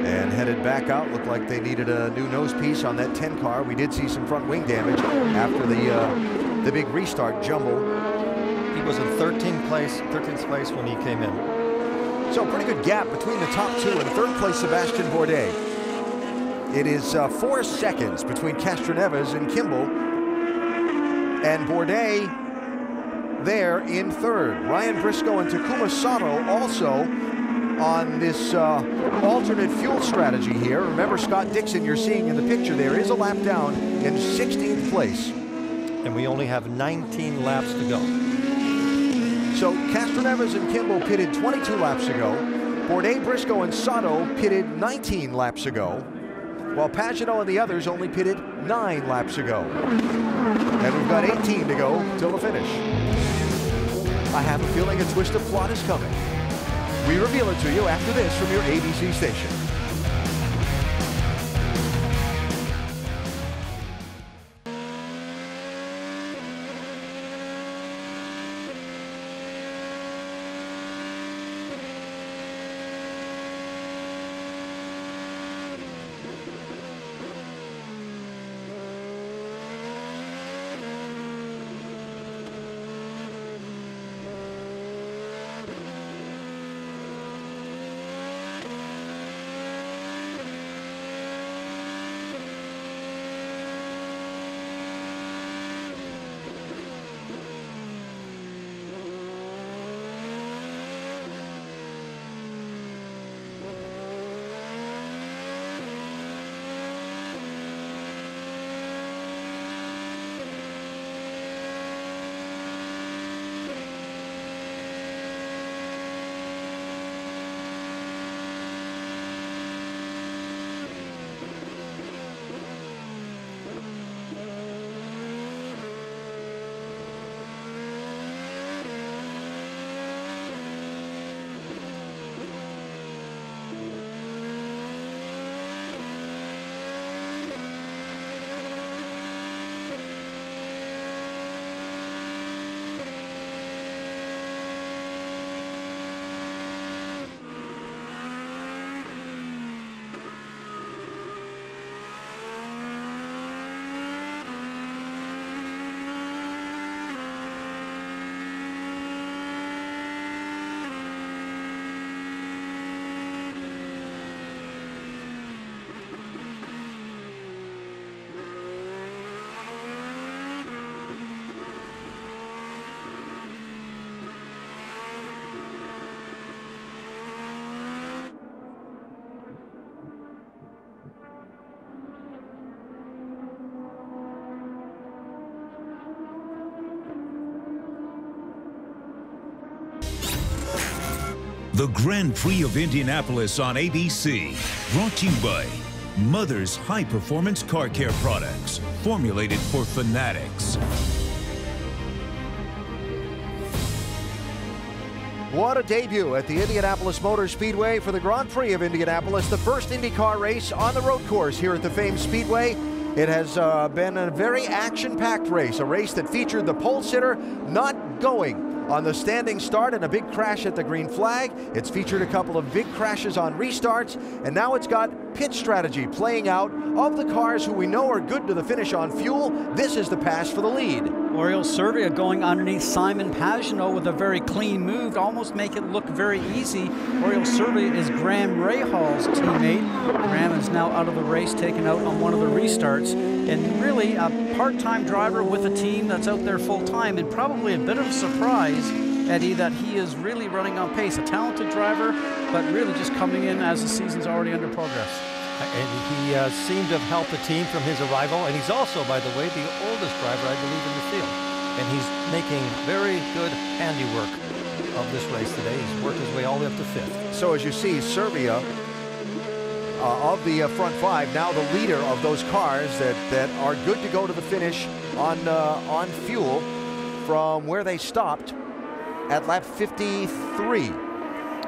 And headed back out. Looked like they needed a new nose piece on that 10 car. We did see some front wing damage after the big restart jumble.
He was in 13th place when he came in.
So pretty good gap between the top two and third place Sebastian Bourdais. It is 4 seconds between Castroneves and Kimball, and Bourdais there in third. Ryan Briscoe and Takuma Sato also on this alternate fuel strategy here. Remember, Scott Dixon, you're seeing in the picture there, is a lap down in 16th place.
And we only have 19 laps to go.
So Castroneves and Kimball pitted 22 laps ago. Bourdais, Briscoe, and Sato pitted 19 laps ago, while Pagenaud and the others only pitted 9 laps ago. And we've got 18 to go till the finish. I have a feeling a twist of plot is coming. We reveal it to you after this from your ABC station.
The Grand Prix of Indianapolis on ABC, brought to you by Mother's High Performance Car Care Products, formulated for fanatics.
What a debut at the Indianapolis Motor Speedway for the Grand Prix of Indianapolis, the first IndyCar race on the road course here at the famed Speedway. It has been a very action-packed race, a race that featured the pole sitter not going on the standing start and a big crash at the green flag. It's featured a couple of big crashes on restarts, and now it's got pit strategy playing out of the cars who we know are good to the finish on fuel. This is the pass for the lead.
Oriol Servia going underneath Simon Pagenaud with a very clean move, almost make it look very easy. Oriol Servia is Graham Rahal's teammate. Graham is now out of the race, taken out on one of the restarts, and really a part-time driver with a team that's out there full-time, and probably a bit of a surprise, Eddie, that he is really running on pace. A talented driver, but really just coming in as the season's already under progress.
And he seemed to have helped the team from his arrival. And he's also, by the way, the oldest driver, I believe, in the field. And he's making very good handiwork of this race today. He's worked his way all the way up to fifth.
So as you see, Servia of the front five, now the leader of those cars that are good to go to the finish on fuel from where they stopped at lap 53.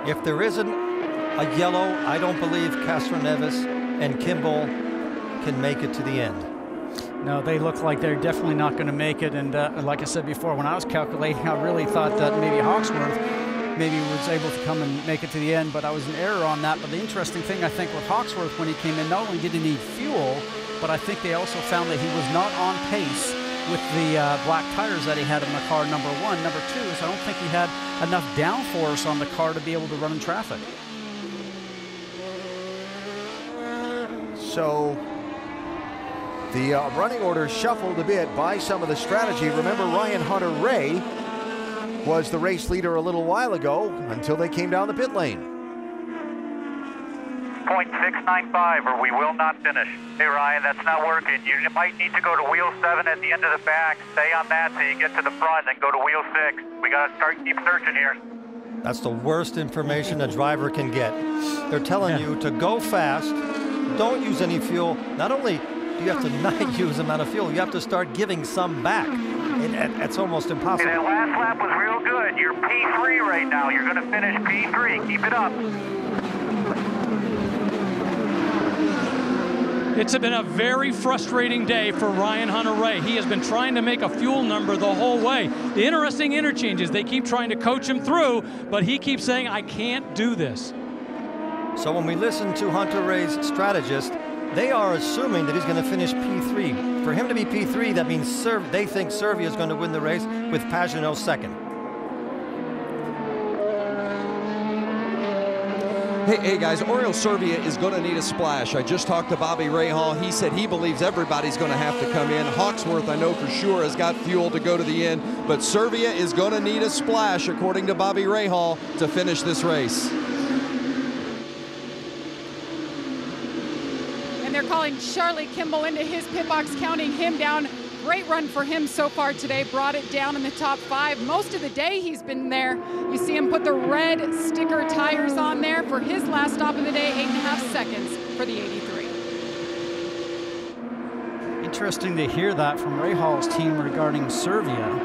If there isn't a yellow, I don't believe Castroneves and Kimball can make it to the end.
No, they look like they're definitely not going to make it. And like I said before, when I was calculating, I really thought that maybe Hawksworth maybe was able to come and make it to the end, but I was in error on that. But the interesting thing, I think, with Hawksworth when he came in, not only did he need fuel, but I think they also found that he was not on pace with the black tires that he had in the car, number one. Number two is I don't think he had enough downforce on the car to be able to run in traffic.
So the running order shuffled a bit by some of the strategy. Remember, Ryan Hunter-Reay was the race leader a little while ago until they came down the pit lane.
0.695 or we will not finish. Hey Ryan, that's not working. You might need to go to wheel 7 at the end of the back. Stay on that till you get to the front, then go to wheel 6. We gotta keep searching here.
That's the worst information a driver can get. They're telling you to go fast, don't use any fuel. Not only do you have to not use the amount of fuel, you have to start giving some back. It's almost impossible.
Hey, that last lap was real good. You're P3 right now. You're going to finish P3. Keep it up.
It's been a very frustrating day for Ryan Hunter-Reay. He has been trying to make a fuel number the whole way. The interesting interchanges, they keep trying to coach him through, but he keeps saying, I can't do this.
So when we listen to Hunter-Reay's strategist, they are assuming that he's going to finish P3. For him to be P3, that means they think Servia is going to win the race with Pagenaud second.
Hey guys, Oriol Servia is going to need a splash. I just talked to Bobby Rahal. He said he believes everybody's going to have to come in. Hawksworth, I know for sure, has got fuel to go to the end, but Servia is going to need a splash, according to Bobby Rahal, to finish this race.
And they're calling Charlie Kimball into his pit box, counting him down. Great run for him so far today, brought it down in the top 5. Most of the day he's been there. You see him put the red sticker tires on there for his last stop of the day, 8.5 seconds for the 83.
Interesting to hear that from Rahal's team regarding Servia.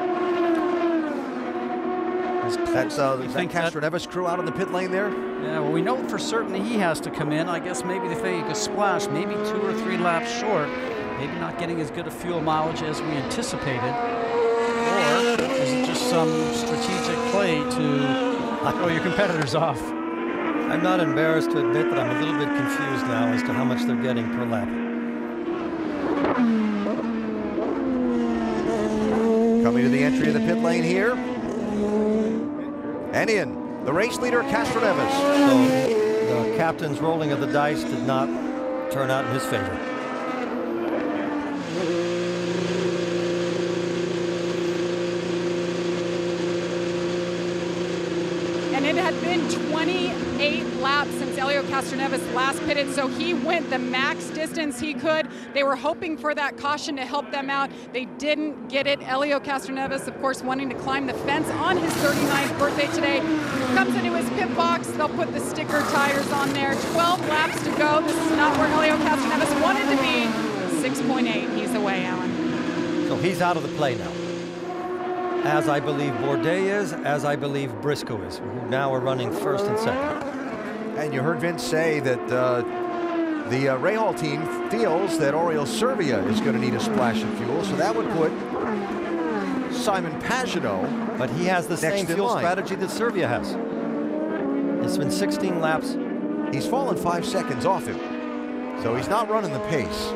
That's that Castroneves crew out on the pit lane there?
Yeah, well, we know for certain he has to come in. I guess maybe if they could splash, maybe 2 or 3 laps short. Maybe not getting as good a fuel mileage as we anticipated. Or is it just some strategic play to throw your competitors off?
I'm not embarrassed to admit that I'm a little bit confused now as to how much they're getting per lap.
Coming to the entry of the pit lane here. And in, the race leader, Castroneves.
So the captain's rolling of the dice did not turn out in his favor.
And it had been 28 laps since Helio Castroneves last pitted, so he went the max distance he could. They were hoping for that caution to help them out. They didn't get it. Helio Castroneves, of course, wanting to climb the fence on his 39th birthday today, comes into his pit box. They'll put the sticker tires on there. 12 laps to go. This is not where Helio Castroneves wanted to be. 6.8. He's away, Alan.
So he's out of the play now. As I believe Bourdais is, as I believe Briscoe is, who now are running first and second.
And you heard Vince say that the Rahal team feels that Oriol Servia is going to need a splash of fuel, so that would put Simon Pagenaud.
But he has the same fuel strategy that Servia has. It's been 16 laps.
He's fallen 5 seconds off him, so he's not running the pace.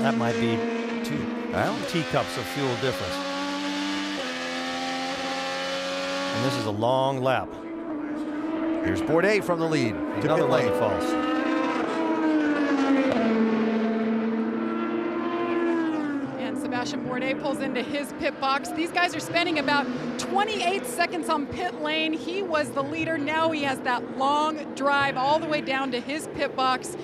That might be 2 teacups of fuel difference. And this is a long lap.
Here's Bourdais from the lead.
Another one that falls.
And Sebastian Bourdais pulls into his pit box. These guys are spending about 28 seconds on pit lane. He was the leader. Now he has that long drive all the way down to his pit box.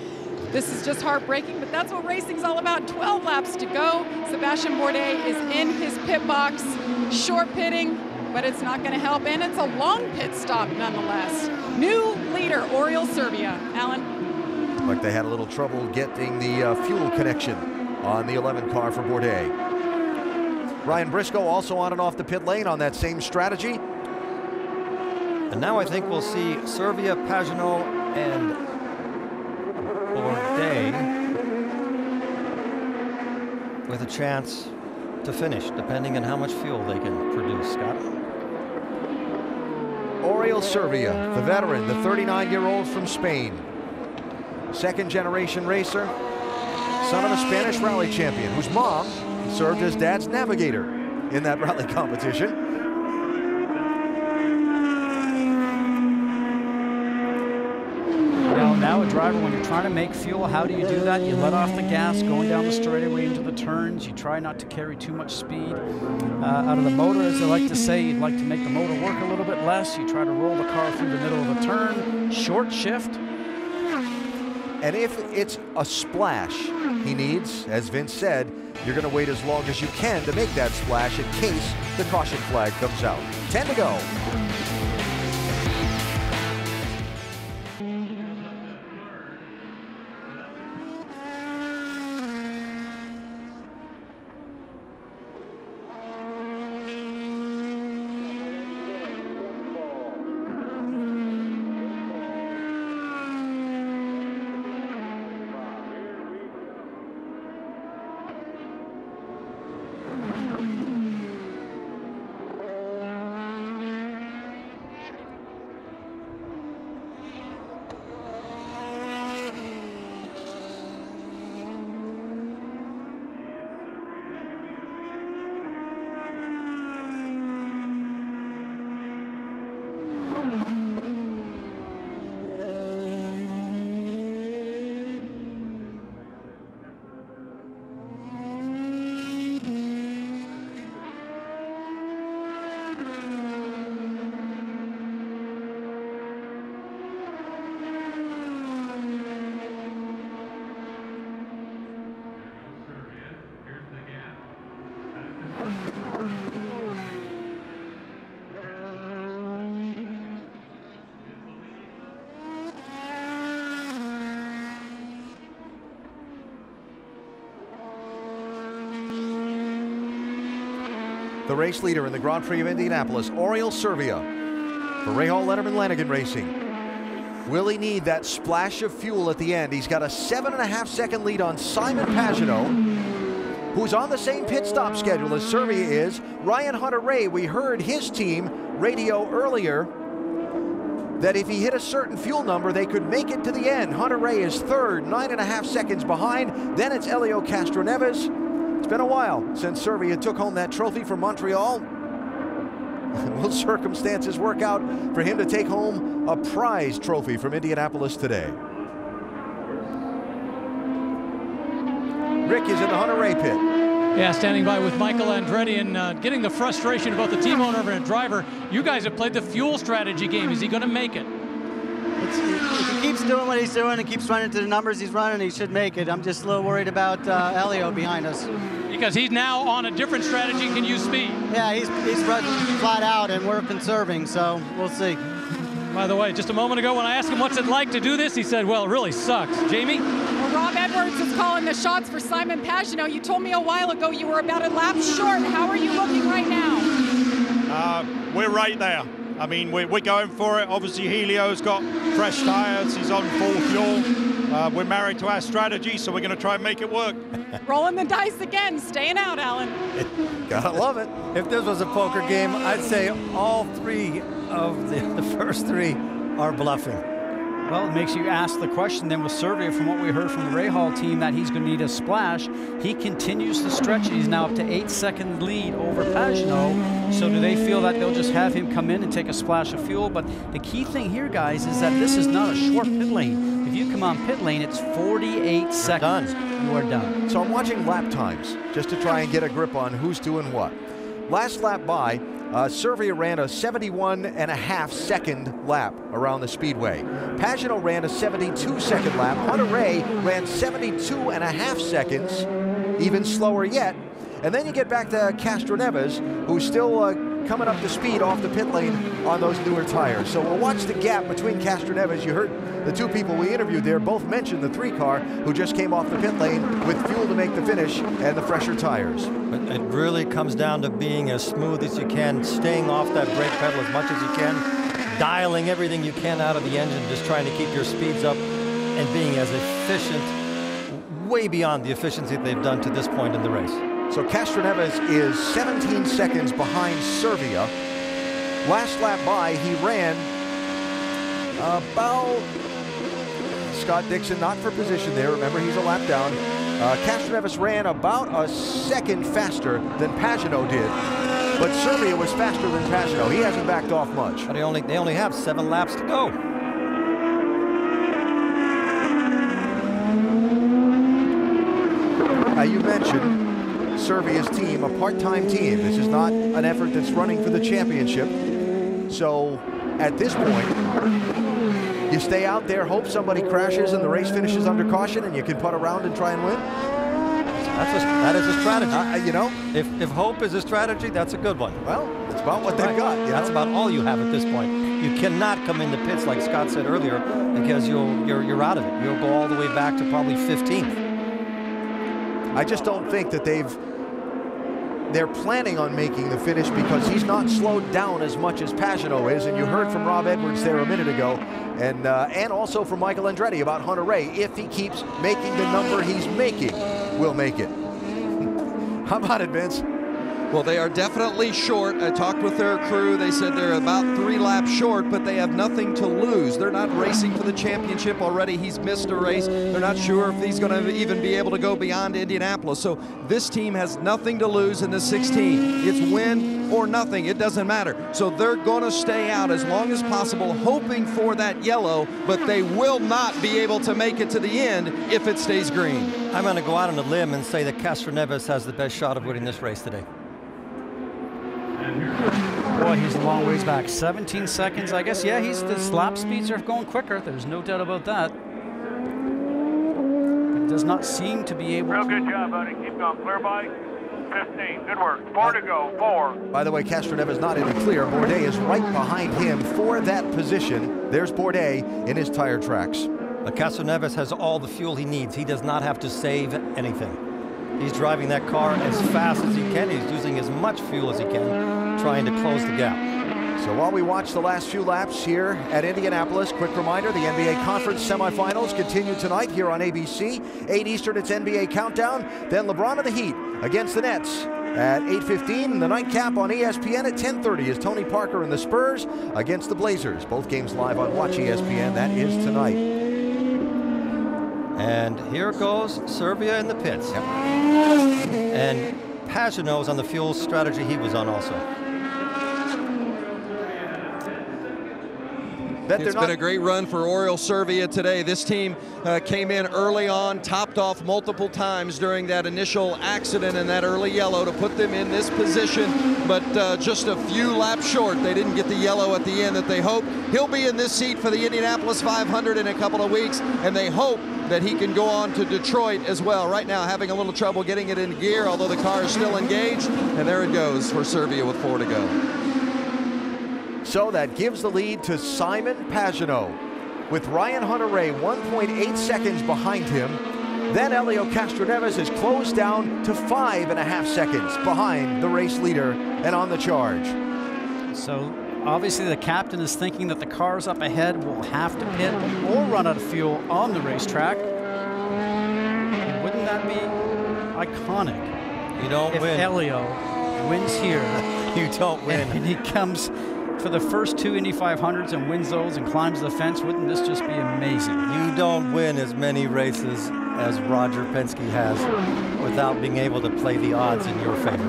This is just heartbreaking, but that's what racing's all about. 12 laps to go. Sebastian Bourdais is in his pit box, short pitting, but it's not going to help, and it's a long pit stop nonetheless. New leader, Oriol Servia. Alan?
Like they had a little trouble getting the fuel connection on the 11 car for Bourdais. Ryan Briscoe also on and off the pit lane on that same strategy.
And now I think we'll see Servia, Pagenaud, and Bourdais with a chance to finish, depending on how much fuel they can produce, Scott.
Oriol Servia, the veteran, the 39-year-old from Spain. Second-generation racer, son of a Spanish rally champion, whose mom served as dad's navigator in that rally competition.
Now a driver, when you're trying to make fuel, how do you do that? You let off the gas going down the straightaway into the turns. You try not to carry too much speed out of the motor, as they like to say. You'd like to make the motor work a little bit less. You try to roll the car through the middle of the turn, short shift.
And if it's a splash he needs, as Vince said, you're going to wait as long as you can to make that splash in case the caution flag comes out. 10 to go. The race leader in the Grand Prix of Indianapolis, Oriol Servia, for Rahal Letterman Lanigan Racing. Will he need that splash of fuel at the end? He's got a 7.5-second lead on Simon Pagenaud, who's on the same pit stop schedule as Servia is. Ryan Hunter-Reay, we heard his team radio earlier that if he hit a certain fuel number, they could make it to the end. Hunter-Reay is third, 9.5 seconds behind. Then it's Helio Castroneves. It's been a while since Servia took home that trophy from Montreal. Will circumstances work out for him to take home a prize trophy from Indianapolis today? Rick is in the Hunter-Reay pit.
Yeah, standing by with Michael Andretti and getting the frustration of both the team owner and driver. You guys have played the fuel strategy game. Is he going to make it?
if he keeps doing what he's doing and keeps running to the numbers he's running, he should make it. I'm just a little worried about Elio behind us.
Because he's now on a different strategy and can use speed.
Yeah, he's running flat out, and we're conserving, so we'll see.
By the way, just a moment ago when I asked him what's it like to do this, he said, well, it really sucks. Jamie?
Well, Rob Edwards is calling the shots for Simon Pagenaud. You told me a while ago you were about a lap short. How are you looking right now?
We're right there. I mean, we're going for it. Obviously, Helio's got fresh tires. He's on full fuel. We're married to our strategy, so we're going to try and make it work.
Rolling the dice again, staying out, Alan.
Gotta love it.
If this was a poker game, I'd say all three of the first three are bluffing.
Well, it makes you ask the question then with Servia, from what we heard from the Rahal team, that he's going to need a splash. He continues to stretch. He's now up to 8-second lead over Pagenaud. So do they feel that they'll just have him come in and take a splash of fuel? But the key thing here, guys, is that this is not a short pit lane. If you come on pit lane, it's 48 seconds. You are done.
So I'm watching lap times just to try and get a grip on who's doing what. Last lap by, Servia ran a 71.5-second lap around the speedway. Pagenaud ran a 72-second lap. Hunter-Reay ran 72.5 seconds, even slower yet. And then you get back to Castroneves, who's still coming up to speed off the pit lane on those newer tires. So we'll watch the gap between Castroneves. You heard the two people we interviewed there both mentioned the 3-car who just came off the pit lane with fuel to make the finish and the fresher tires.
It really comes down to being as smooth as you can, staying off that brake pedal as much as you can, dialing everything you can out of the engine, just trying to keep your speeds up and being as efficient, way beyond the efficiency they've done to this point in the race.
So Castroneves is 17 seconds behind Servia. Last lap by, he ran about, Scott Dixon not for position there, remember he's a lap down. Castroneves ran about a second faster than Pagenaud did, but Servia was faster than Pagenaud. He hasn't backed off much.
But they only have 7 laps to go.
You mentioned Servia's team, a part-time team. This is not an effort that's running for the championship. So at this point, you stay out there, hope somebody crashes and the race finishes under caution and you can putt around and try and win?
That is a strategy.
You know?
If hope is a strategy, that's a good one.
Well, it's about what they've got.
That's about all you have at this point. You cannot come into pits, like Scott said earlier, because you're out of it. You'll go all the way back to probably 15th.
I just don't think that they're planning on making the finish because he's not slowed down as much as Pagenaud is, and you heard from Rob Edwards there a minute ago, and also from Michael Andretti about Hunter-Reay. If he keeps making the number he's making, we'll make it. How about it, Vince?
Well, they are definitely short. I talked with their crew. They said they're about 3 laps short, but they have nothing to lose. They're not racing for the championship already. He's missed a race. They're not sure if he's going to even be able to go beyond Indianapolis. So this team has nothing to lose in the 16. It's win or nothing. It doesn't matter. So they're going to stay out as long as possible, hoping for that yellow, but they will not be able to make it to the end if it stays green.
I'm going to go out on a limb and say that Castroneves has the best shot of winning this race today.
Boy, he's a long ways back. 17 seconds, I guess. Yeah, the lap speeds are going quicker. There's no doubt about that. It does not seem to be able to.
Real good job, buddy. Keep going. Clear by 15. Good work. 4 to go. 4.
By the way, Castroneves not in the clear. Bourdais is right behind him for that position. There's Bourdais in his tire tracks.
But Castroneves has all the fuel he needs. He does not have to save anything. He's driving that car as fast as he can. He's using as much fuel as he can, trying to close the gap.
So while we watch the last few laps here at Indianapolis, quick reminder, the NBA Conference semifinals continue tonight here on ABC. 8 Eastern, it's NBA Countdown. Then LeBron and the Heat against the Nets at 8:15. And the nightcap on ESPN at 10:30 is Tony Parker and the Spurs against the Blazers. Both games live on Watch ESPN. That is tonight.
And here goes Servia in the pits. Yep. And Pagenaud's on the fuel strategy he was on also.
It's been a great run for Oriole Servia today. This team came in early on, topped off multiple times during that initial accident and that early yellow to put them in this position, but just a few laps short. They didn't get the yellow at the end that they hoped. He'll be in this seat for the Indianapolis 500 in a couple of weeks, and they hope that he can go on to Detroit as well. Right now having a little trouble getting it in gear, although the car is still engaged, and there it goes for Servia with 4 to go.
So that gives the lead to Simon Pagenaud, with Ryan Hunter-Reay 1.8 seconds behind him. Then Helio Castroneves is closed down to 5.5 seconds behind the race leader and on the charge.
So obviously the captain is thinking that the cars up ahead will have to pit or run out of fuel on the racetrack. And wouldn't that be iconic?
You don't
if
win.
Helio wins here.
You don't win.
And he comes for the first 2 Indy 500s and wins those and climbs the fence. Wouldn't this just be amazing?
You don't win as many races as Roger Penske has without being able to play the odds in your favor.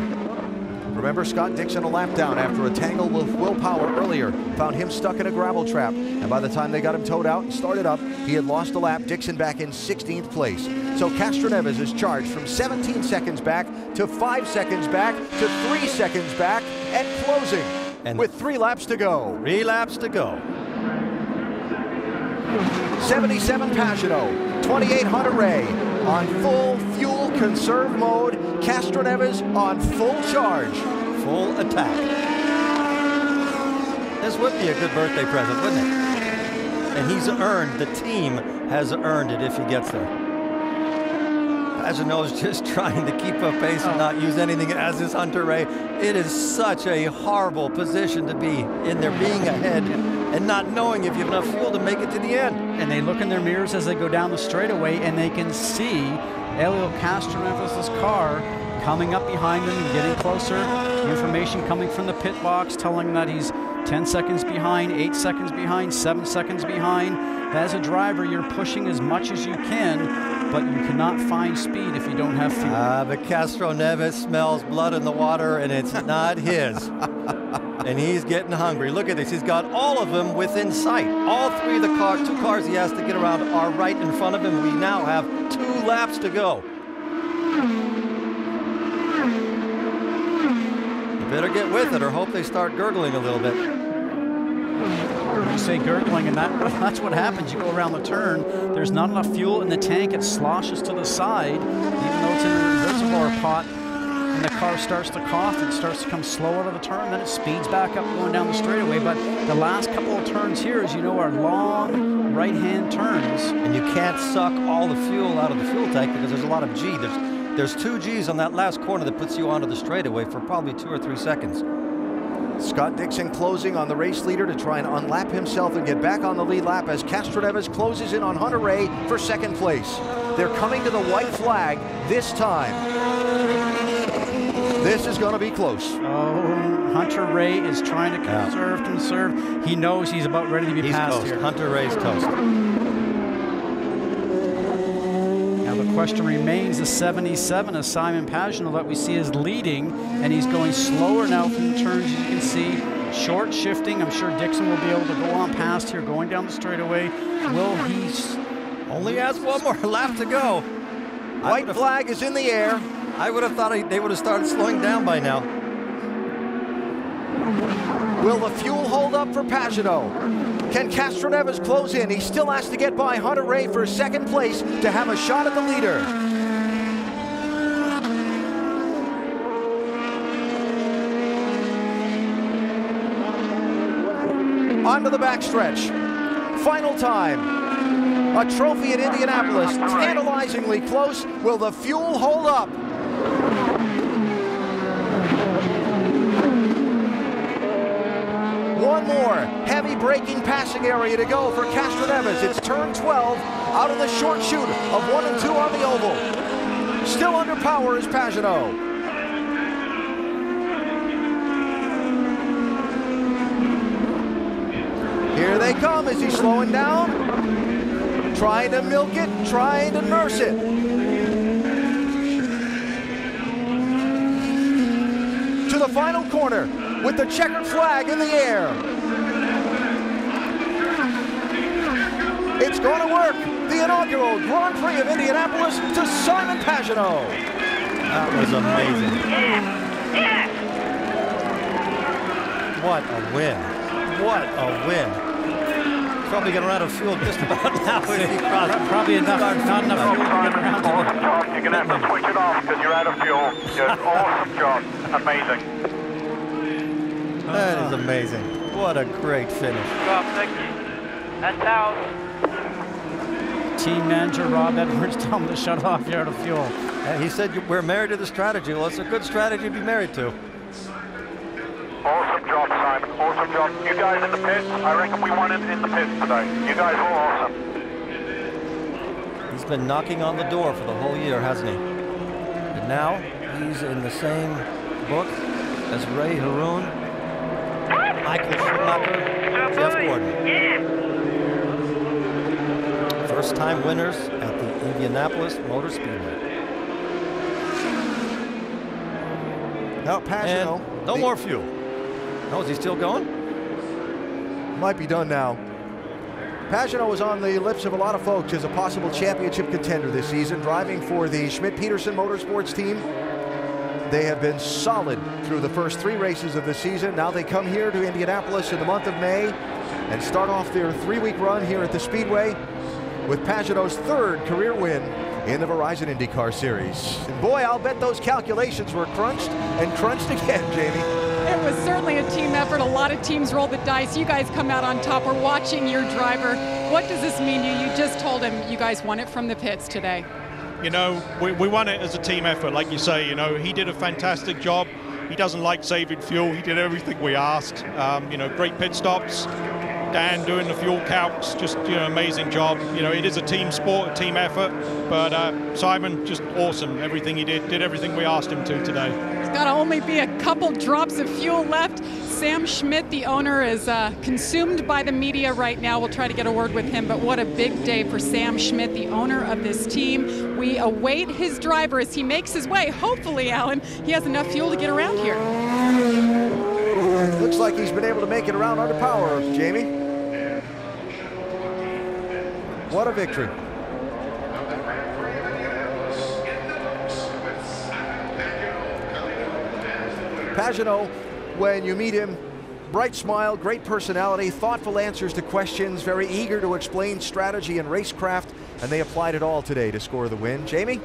Remember Scott Dixon a lap down after a tangle with Will Power earlier. Found him stuck in a gravel trap. And by the time they got him towed out and started up, he had lost a lap. Dixon back in 16th place. So Castroneves is charged from 17 seconds back to 5 seconds back to 3 seconds back and closing. And with 3 laps to go.
3 laps to go.
77 Pagenaud, 28 Hunter-Reay on full fuel conserve mode. Castroneves on full charge.
Full attack. This would be a good birthday present, wouldn't it? And he's earned, the team has earned it if he gets there. Pagenaud is just trying to keep up pace and not use anything, as is Hunter-Reay. It is such a horrible position to be in there, being ahead and not knowing if you have enough fuel to make it to the end.
And they look in their mirrors as they go down the straightaway, and they can see Helio Castroneves' car coming up behind them and getting closer. Information coming from the pit box telling that he's 10 seconds behind, 8 seconds behind, 7 seconds behind. As a driver, you're pushing as much as you can, but you cannot find speed if you don't have fuel.
But Castroneves smells blood in the water, and it's not his. And he's getting hungry. Look at this. He's got all of them within sight. All 3 of the cars, 2 cars he has to get around are right in front of him. We now have 2 laps to go. You better get with it or hope they start gurgling a little bit.
You say gurgling, and that's what happens. You go around the turn, there's not enough fuel in the tank, it sloshes to the side, even though it's in a reservoir pot, and the car starts to cough, it starts to come slow out of the turn, then it speeds back up going down the straightaway. But the last couple of turns here, as you know, are long right-hand turns.
And you can't suck all the fuel out of the fuel tank because there's a lot of G. There's 2 Gs on that last corner that puts you onto the straightaway for probably 2 or 3 seconds.
Scott Dixon closing on the race leader to try and unlap himself and get back on the lead lap as Castroneves closes in on Hunter-Reay for 2nd place. They're coming to the white flag this time. This is going to be close.
Oh, Hunter-Reay is trying to conserve. He knows he's about ready to be passed here.
Hunter-Reay's toast.
Now the question remains, the 77 of Simon Pagenaud that we see is leading, and he's going slower now from the turns, as you can see. Short shifting. I'm sure Dixon will be able to go on past here, going down the straightaway. Will he?
Only has 1 more lap to go.
White flag is in the air.
I would have thought they would have started slowing down by now.
Will the fuel hold up for Pagenaud? Can Castroneves close in? He still has to get by Hunter-Reay for 2nd place to have a shot at the leader. Onto the backstretch. Final time. A trophy at Indianapolis, tantalizingly close. Will the fuel hold up? One more heavy braking passing area to go for Castroneves. It's turn 12 out of the short chute of 1 and 2 on the oval. Still under power is Pagenaud. Here they come. Is he slowing down? Trying to milk it, trying to nurse it. To the final corner with the checkered flag in the air. It's going to work. The inaugural Grand Prix of Indianapolis to Simon Pagenaud.
That was amazing. What a win. What a win. Probably going to run out of fuel just about now.
Probably not enough fuel to get around.
Awesome job. You're going to have to switch it off because you're out of fuel. Awesome job. Amazing.
That is amazing. What a great finish.
Drop 6. And now.
Team manager Rob Edwards told him to shut off, you're out of fuel.
He said we're married to the strategy. Well, it's a good strategy to be married to.
Awesome job, Simon. Awesome job. You guys in the pits, I reckon we won in the pits today. You guys were awesome.
He's been knocking on the door for the whole year, hasn't he? And now he's in the same book as Ray Haroon, Michael Schumacher, Jeff Gordon. First-time winners at the Indianapolis Motor Speedway.
Now Pagenaud.
No more fuel. Oh, is he still going?
Might be done now. Pagenaud was on the lips of a lot of folks as a possible championship contender this season, driving for the Schmidt-Peterson Motorsports team. They have been solid through the first 3 races of the season. Now they come here to Indianapolis in the month of May and start off their 3-week run here at the Speedway with Pagenaud's 3rd career win in the Verizon IndyCar Series. And boy, I'll bet those calculations were crunched and crunched again, Jamie.
It was certainly a team effort. A lot of teams rolled the dice. You guys come out on top. We're watching your driver. What does this mean to you? You just told him you guys won it from the pits today.
You know, we won it as a team effort, like you say. You know, he did a fantastic job. He doesn't like saving fuel. He did everything we asked. You know, great pit stops. Dan doing the fuel calcs, just, you know, amazing job. You know, it is a team sport, a team effort, but Simon, just awesome. Everything he did everything we asked him to today.
There's got to only be a couple drops of fuel left. Sam Schmidt, the owner, is consumed by the media right now. We'll try to get a word with him, but what a big day for Sam Schmidt, the owner of this team. We await his driver as he makes his way. Hopefully, Alan, he has enough fuel to get around here.
Looks like he's been able to make it around under power, Jamie. What a victory. Pagenaud, when you meet him, bright smile, great personality, thoughtful answers to questions, very eager to explain strategy and racecraft, and they applied it all today to score the win. Jamie?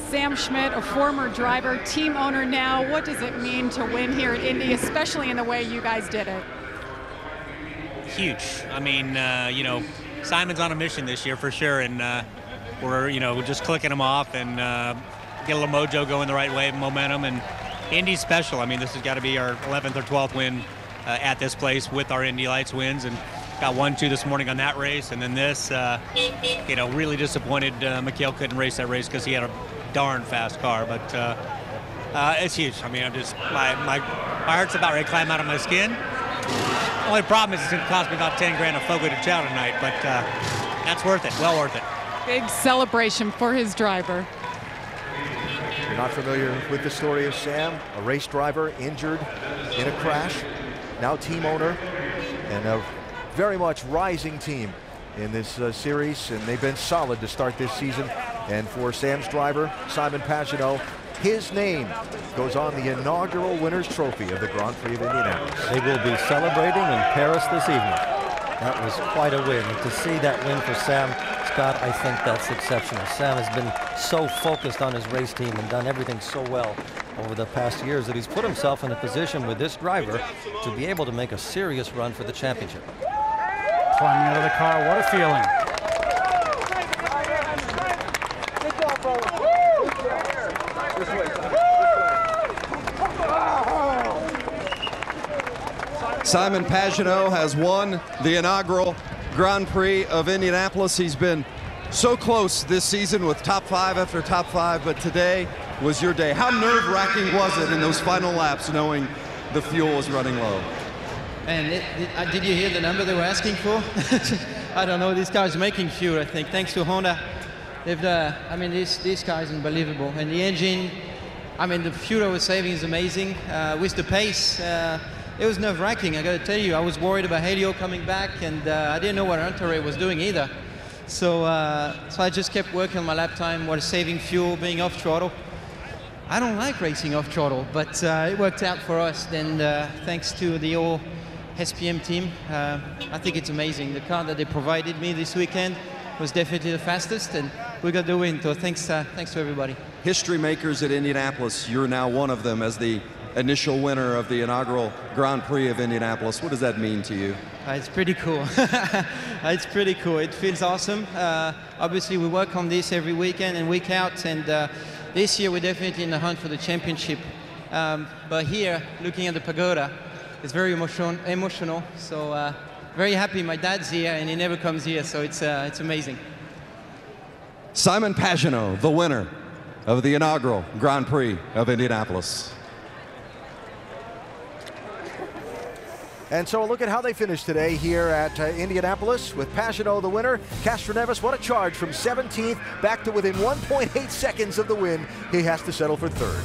Sam Schmidt, a former driver, team owner now. What does it mean to win here at Indy, especially in the way you guys did it?
Huge. I mean, you know, Simon's on a mission this year for sure, and we're, you know, just clicking him off and get a little mojo going the right way, momentum, and Indy's special. I mean, this has got to be our 11th or 12th win at this place with our Indy Lights wins, and got 1-2 this morning on that race, and then this, you know, really disappointed Mikhail couldn't race that race because he had a darn fast car, but it's huge. I mean, I'm just, my heart's about ready to climb out of my skin. The only problem is it's going to cost me about 10 grand of Fogo de Chao tonight, but that's worth it, well worth it.
Big celebration for his driver.
If you're not familiar with the story of Sam, a race driver injured in a crash, now team owner, and a very much rising team in this series, and they've been solid to start this season. And for Sam's driver, Simon Pagenaud, his name goes on the inaugural winner's trophy of the Grand Prix of Indianapolis.
They will be celebrating in Paris this evening. That was quite a win. And to see that win for Sam, Scott, I think that's exceptional. Sam has been so focused on his race team and done everything so well over the past years that he's put himself in a position with this driver to be able to make a serious run for the championship.
Climbing out of the car, what a feeling.
Simon Pagenaud has won the inaugural Grand Prix of Indianapolis. He's been so close this season with top 5 after top 5, but today was your day. How nerve-wracking was it in those final laps knowing the fuel was running low?
And did you hear the number they were asking for? I don't know, these guys making fuel, I think, thanks to Honda. They've, I mean, these guys are unbelievable. And the engine, I mean, the fuel I was saving is amazing. With the pace, it was nerve-wracking, I got to tell you. I was worried about Helio coming back, and I didn't know what Hunter was doing either. So I just kept working on my lap time while saving fuel, being off throttle. I don't like racing off throttle, but it worked out for us. And thanks to the whole SPM team, I think it's amazing. The car that they provided me this weekend was definitely the fastest, and we got the win. So thanks to everybody.
History makers at Indianapolis, you're now one of them as the initial winner of the inaugural Grand Prix of Indianapolis. What does that mean to you?
It's pretty cool. It's pretty cool. It feels awesome. Obviously, we work on this every weekend and week out, and this year we're definitely in the hunt for the championship. But here, looking at the pagoda, it's very emotional. So very happy my dad's here, and he never comes here, so it's amazing.
Simon Pagenaud, the winner of the inaugural Grand Prix of Indianapolis.
And so look at how they finished today here at Indianapolis with Pagenaud the winner. Castroneves, what a charge from 17th back to within 1.8 seconds of the win. He has to settle for third.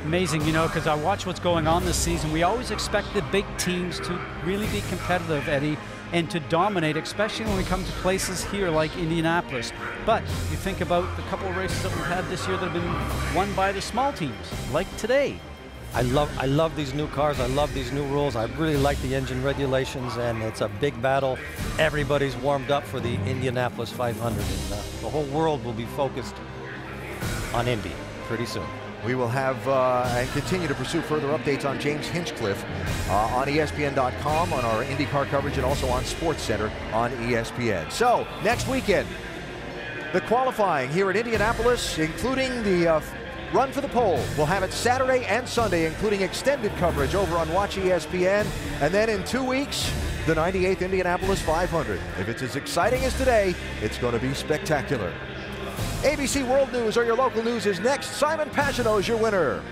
Amazing, you know, because I watch what's going on this season. We always expect the big teams to really be competitive, Eddie, and to dominate, especially when we come to places here like Indianapolis. But you think about the couple of races that we've had this year that have been won by the small teams, like today.
I love these new cars. I love these new rules. I really like the engine regulations, and it's a big battle. Everybody's warmed up for the Indianapolis 500, and the whole world will be focused on Indy pretty soon.
We will have and continue to pursue further updates on James Hinchcliffe on ESPN.com, on our IndyCar coverage, and also on SportsCenter on ESPN. So, next weekend, the qualifying here at Indianapolis, including the Run for the Pole. We'll have it Saturday and Sunday, including extended coverage over on Watch ESPN. And then in 2 weeks, the 98th Indianapolis 500. If it's as exciting as today, it's going to be spectacular. ABC World News or your local news is next. Simon Pagenaud is your winner.